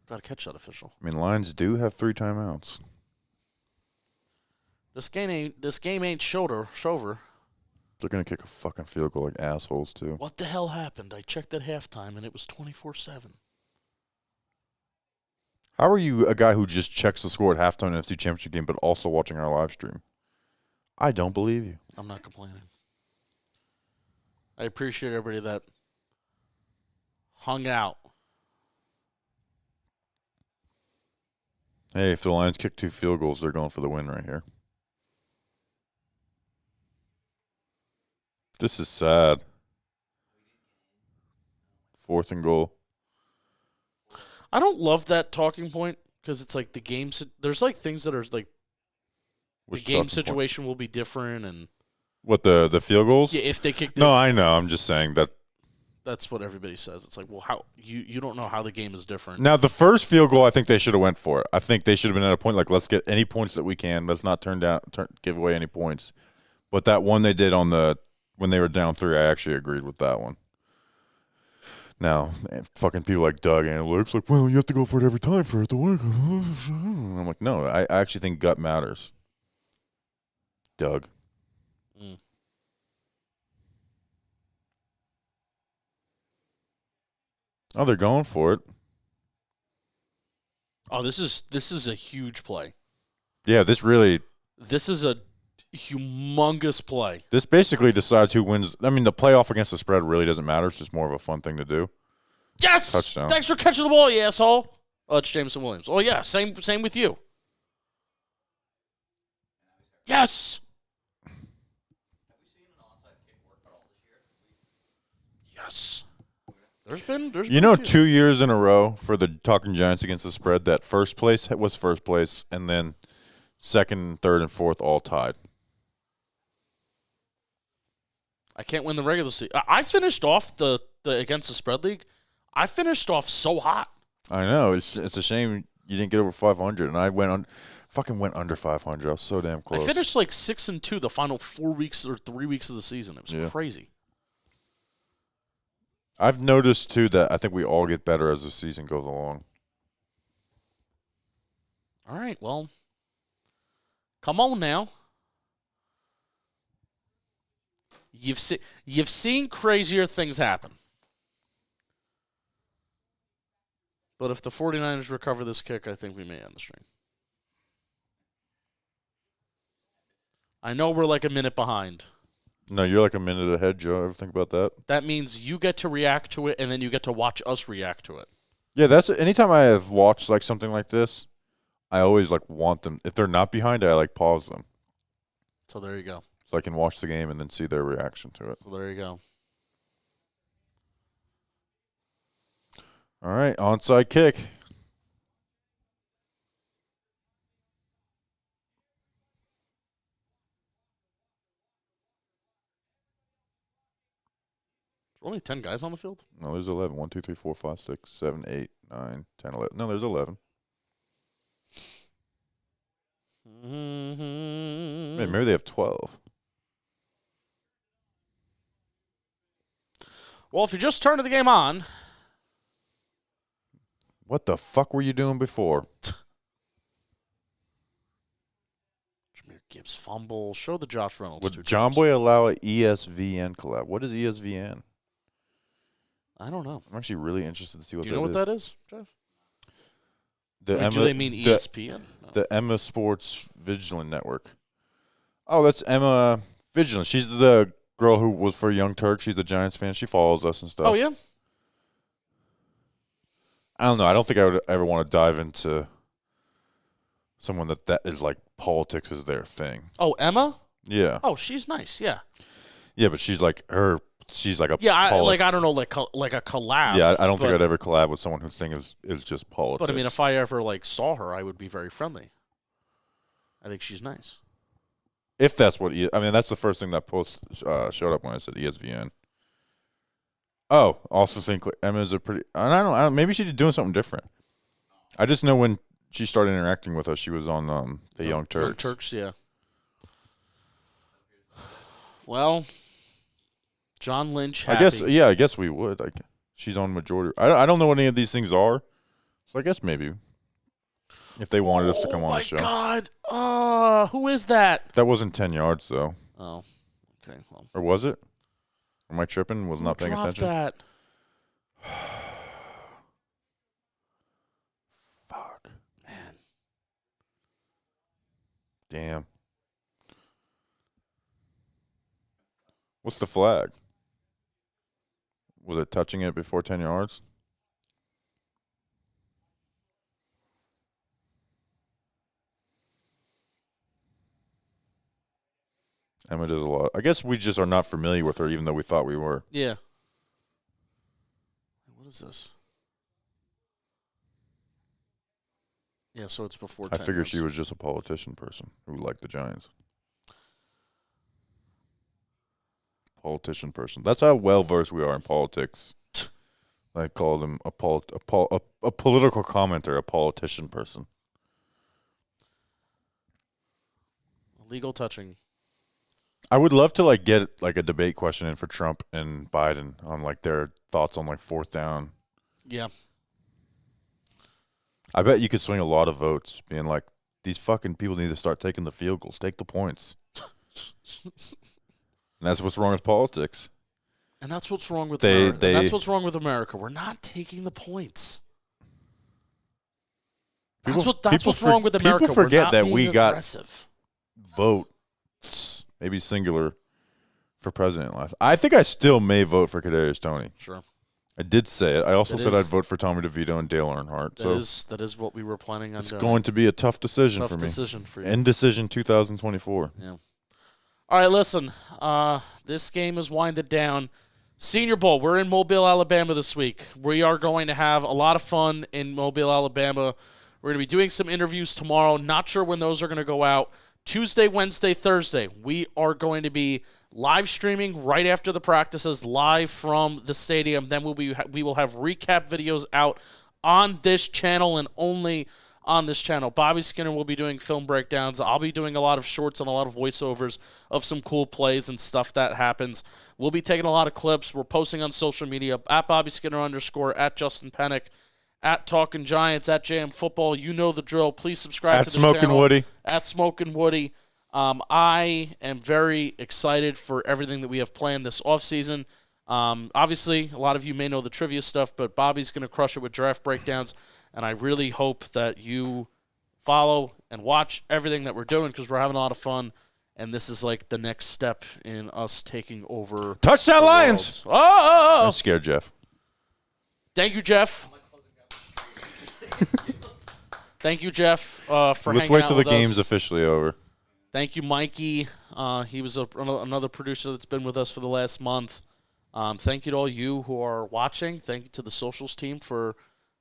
B: Got to catch that official.
A: I mean, Lions do have 3 timeouts.
B: This game ain't shover.
A: They're going to kick a fucking field goal like assholes, too.
B: What the hell happened? I checked at halftime, and it was 24-7.
A: How are you a guy who just checks the score at halftime in the NFC Championship game but also watching our live stream? I don't believe you.
B: I'm not complaining. I appreciate everybody that hung out.
A: Hey, if the Lions kick 2 field goals, they're going for the win right here. This is sad. 4th and goal.
B: I don't love that talking point because it's like the game. There's like things that are like
A: Which
B: the game
A: talking
B: situation will be different, and
A: What, the field goals?
B: yeah, if they kick.
A: No, I know. I'm just saying that.
B: That's what everybody says. It's like, well, how you don't know how the game is different.
A: Now, the first field goal, I think they should have went for it. I think they should have been at a point like, let's get any points that we can. Let's not give away any points. But that one they did when they were down 3, I actually agreed with that one. Now, fucking people like Doug Analytics, like, well, you have to go for it every time for it to work. I'm like, no, I actually think gut matters. Doug.
B: Mm.
A: Oh, they're going for it.
B: Oh, this is a huge play.
A: Yeah, this
B: is a humongous play.
A: This basically decides who wins. I mean, the playoff against the spread really doesn't matter. It's just more of a fun thing to do.
B: Yes!
A: Touchdown.
B: Thanks for catching the ball, you asshole. Oh, it's Jameson Williams. Oh, yeah, same with you. Yes!
C: Have we seen an onside kick work at all this year?
B: Yes. There's been
A: You
B: a
A: know,
B: few.
A: 2 years in a row for the Talking Giants against the spread, that first place was first place, and then second, third, and fourth all tied.
B: I can't win the regular season. I finished off the against the spread league. I finished off so hot.
A: I know. It's a shame you didn't get over 500, and I fucking went under 500. I was so damn close.
B: I finished like 6-2 the final 4 weeks or 3 weeks of the season. It was crazy.
A: I've noticed, too, that I think we all get better as the season goes along.
B: All right, well, come on now. You've seen crazier things happen. But if the 49ers recover this kick, I think we may end the stream. I know we're like a minute behind.
A: No, you're like a minute ahead, Joe. Ever think about that?
B: That means you get to react to it, and then you get to watch us react to it.
A: Yeah, that's anytime I have watched like something like this, I always like want them. If they're not behind, I like pause them
B: So there you go.
A: so I can watch the game and then see their reaction to it.
B: So there you go.
A: All right, onside kick.
B: Only 10 guys on the field?
A: No, there's 11. 1, 2, 3, 4, 5, 6, 7, 8, 9, 10, 11. No, there's 11.
B: Mm-hmm.
A: Man, maybe they have 12.
B: Well, if you just turned the game on.
A: What the fuck were you doing before?
B: Jameer Gibbs fumble. Show the Josh Reynolds.
A: Would John Boy allow an ESVN collab? What is ESVN?
B: I don't know.
A: I'm actually really interested to see what
B: Do
A: that
B: you know
A: is.
B: what that is, Jeff? Do they mean
A: the-
B: ESPN? No.
A: The Emma Sports Vigilant Network. Oh, that's Emma Vigilant. She's the girl who was for Young Turk. She's a Giants fan. She follows us and stuff.
B: Oh, yeah?
A: I don't know. I don't think I would ever want to dive into someone that is like politics is their thing.
B: Oh, Emma?
A: Yeah.
B: Oh, she's nice, yeah.
A: Yeah, but she's like a
B: Yeah, I don't know, like a collab.
A: Yeah, I don't think
B: but-
A: I'd ever collab with someone whose thing is just politics.
B: But, I mean, if I ever, saw her, I would be very friendly. I think she's nice.
A: If that's what I mean, that's the first thing that post showed up when I said ESVN. Oh, also Sinclair. Emma's a pretty. I don't. Maybe she's doing something different. I just know when she started interacting with us, she was on the Young Turks.
B: Young Turks, yeah. Well, John Lynch. Happy.
A: I guess we would. She's on majority. I don't know what any of these things are, so I guess maybe if they wanted us to come on the show.
B: Oh my God! Who is that?
A: That wasn't 10 yards though,
B: Oh, okay. Well,
A: or was it? Am I tripping? Was not paying
B: dropped
A: attention.
B: that.
A: Fuck.
B: Man.
A: Damn. What's the flag? Was it touching it before 10 yards? Emma does a lot. I guess we just are not familiar with her, even though we thought we were.
B: Yeah. What is this? Yeah, so it's before 10
A: I figured
B: yards.
A: she was just a politician person who liked the Giants. Politician person. That's how well versed we are in politics. I call them a political commenter, a politician person.
B: Illegal touching.
A: I would love to get a debate question in for Trump and Biden on their thoughts on fourth down.
B: Yeah.
A: I bet you could swing a lot of votes being like, these fucking people need to start taking the field goals, take the points. And that's what's wrong with politics.
B: And that's what's wrong with America.
A: they-
B: That's what's wrong with America. We're not taking the points. That's
A: People-
B: what's wrong with America.
A: people forget
B: We're not
A: that
B: being
A: we got
B: aggressive.
A: votes, maybe singular, for president last. I think I still may vote for Kadarius Toney.
B: Sure.
A: I did say it. I also
B: That
A: said
B: is-
A: I'd vote for Tommy DeVito and Dale Earnhardt.
B: That is what we were planning on
A: it's
B: doing.
A: going to be a tough decision
B: Tough
A: for me.
B: decision for you.
A: Indecision 2024.
B: Yeah. All right, listen. This game is winded down. Senior Bowl. We're in Mobile, Alabama this week. We are going to have a lot of fun in Mobile, Alabama. We're going to be doing some interviews tomorrow. Not sure when those are going to go out. Tuesday, Wednesday, Thursday, we are going to be live streaming right after the practices, live from the stadium. Then we will have recap videos out on this channel and only on this channel. Bobby Skinner will be doing film breakdowns. I'll be doing a lot of shorts and a lot of voiceovers of some cool plays and stuff that happens. We'll be taking a lot of clips. We're posting on social media at Bobby Skinner _, at Justin Penik, at Talking Giants, at JM Football. You know the drill. Please subscribe to this
A: Smoking
B: channel.
A: Woody.
B: At Smoking Woody. I am very excited for everything that we have planned this offseason. Obviously, a lot of you may know the trivia stuff, but Bobby's going to crush it with draft breakdowns, and I really hope that you follow and watch everything that we're doing because we're having a lot of fun, and this is like the next step in us taking over.
A: Touchdown
B: the
A: Lions!
B: world. Oh!
A: I scared Jeff.
B: Thank you, Jeff. Thank you, Jeff, for
A: Let's
B: hanging
A: wait
B: out
A: till the
B: with
A: game's
B: us.
A: officially over.
B: Thank you, Mikey. He was another producer that's been with us for the last month. Thank you to all you who are watching. Thank you to the socials team for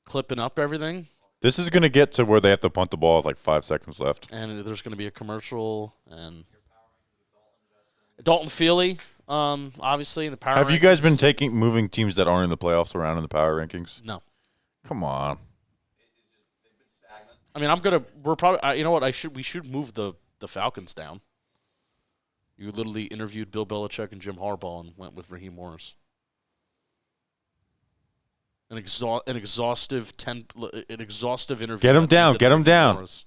B: clipping up everything.
A: This is going to get to where they have to punt the ball with like 5 seconds left.
B: And there's going to be a commercial. And Dalton Feely, obviously, in the power
A: Have you guys
B: rankings.
A: been moving teams that aren't in the playoffs around in the power rankings?
B: No.
A: Come on.
B: I mean, we're probably, you know what, we should move the Falcons down. You literally interviewed Bill Belichick and Jim Harbaugh and went with Raheem Morris. An exhaustive interview.
A: Get 'em
B: that
A: down,
B: ended
A: get 'em
B: Raheem
A: down.
B: Morris.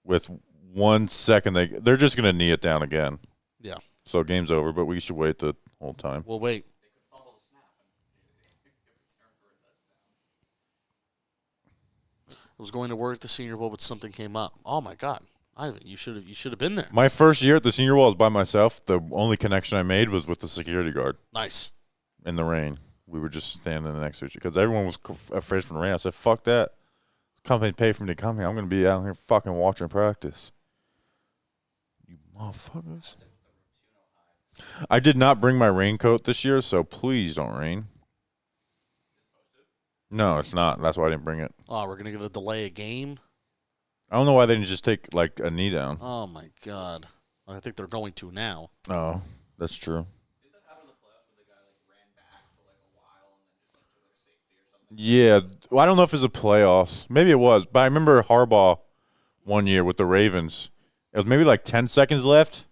A: With 1 second, they're just going to knee it down again.
B: Yeah,
A: So game's over, but we should wait the whole time.
B: we'll wait. I was going to work at the Senior Bowl, but something came up. Oh my God, Ivan, you should have been there.
A: My first year at the Senior Bowl was by myself. The only connection I made was with the security guard
B: Nice.
A: in the rain. We were just standing next to each other because everyone was afraid from the rain. I said, fuck that. The company paid for me to come here. I'm going to be out here fucking watching practice. You motherfuckers. I did not bring my raincoat this year, so please don't rain. No, it's not. That's why I didn't bring it.
B: Oh, we're gonna get a delay a game.
A: I don't know why they didn't just take, like, a knee down.
B: Oh my God, I think they're going to now.
A: Oh, that's true.
C: Did that happen in the playoffs when the guy like ran back for like a while and then just like took like a safety or something?
A: Yeah, well, I don't know if it was the playoffs. Maybe it was, but I remember Harbaugh one year with the Ravens. It was maybe like 10 seconds left,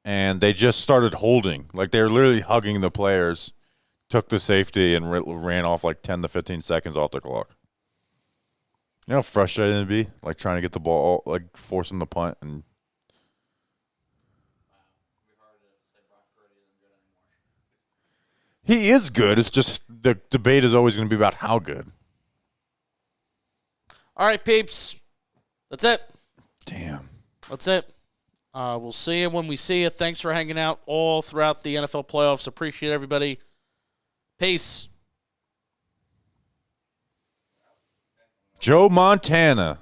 A: and they just started holding. Like, they were literally hugging the players, took the safety, and ran off like 10 to 15 seconds off the clock. You know how frustrating it'd be? Like, trying to get the ball, like, forcing the punt. And he is good. It's just the debate is always going to be about how good.
B: All right, peeps, that's it.
A: Damn.
B: That's it. We'll see you when we see you. Thanks for hanging out all throughout the NFL playoffs. Appreciate everybody. Peace.
A: Joe Montana.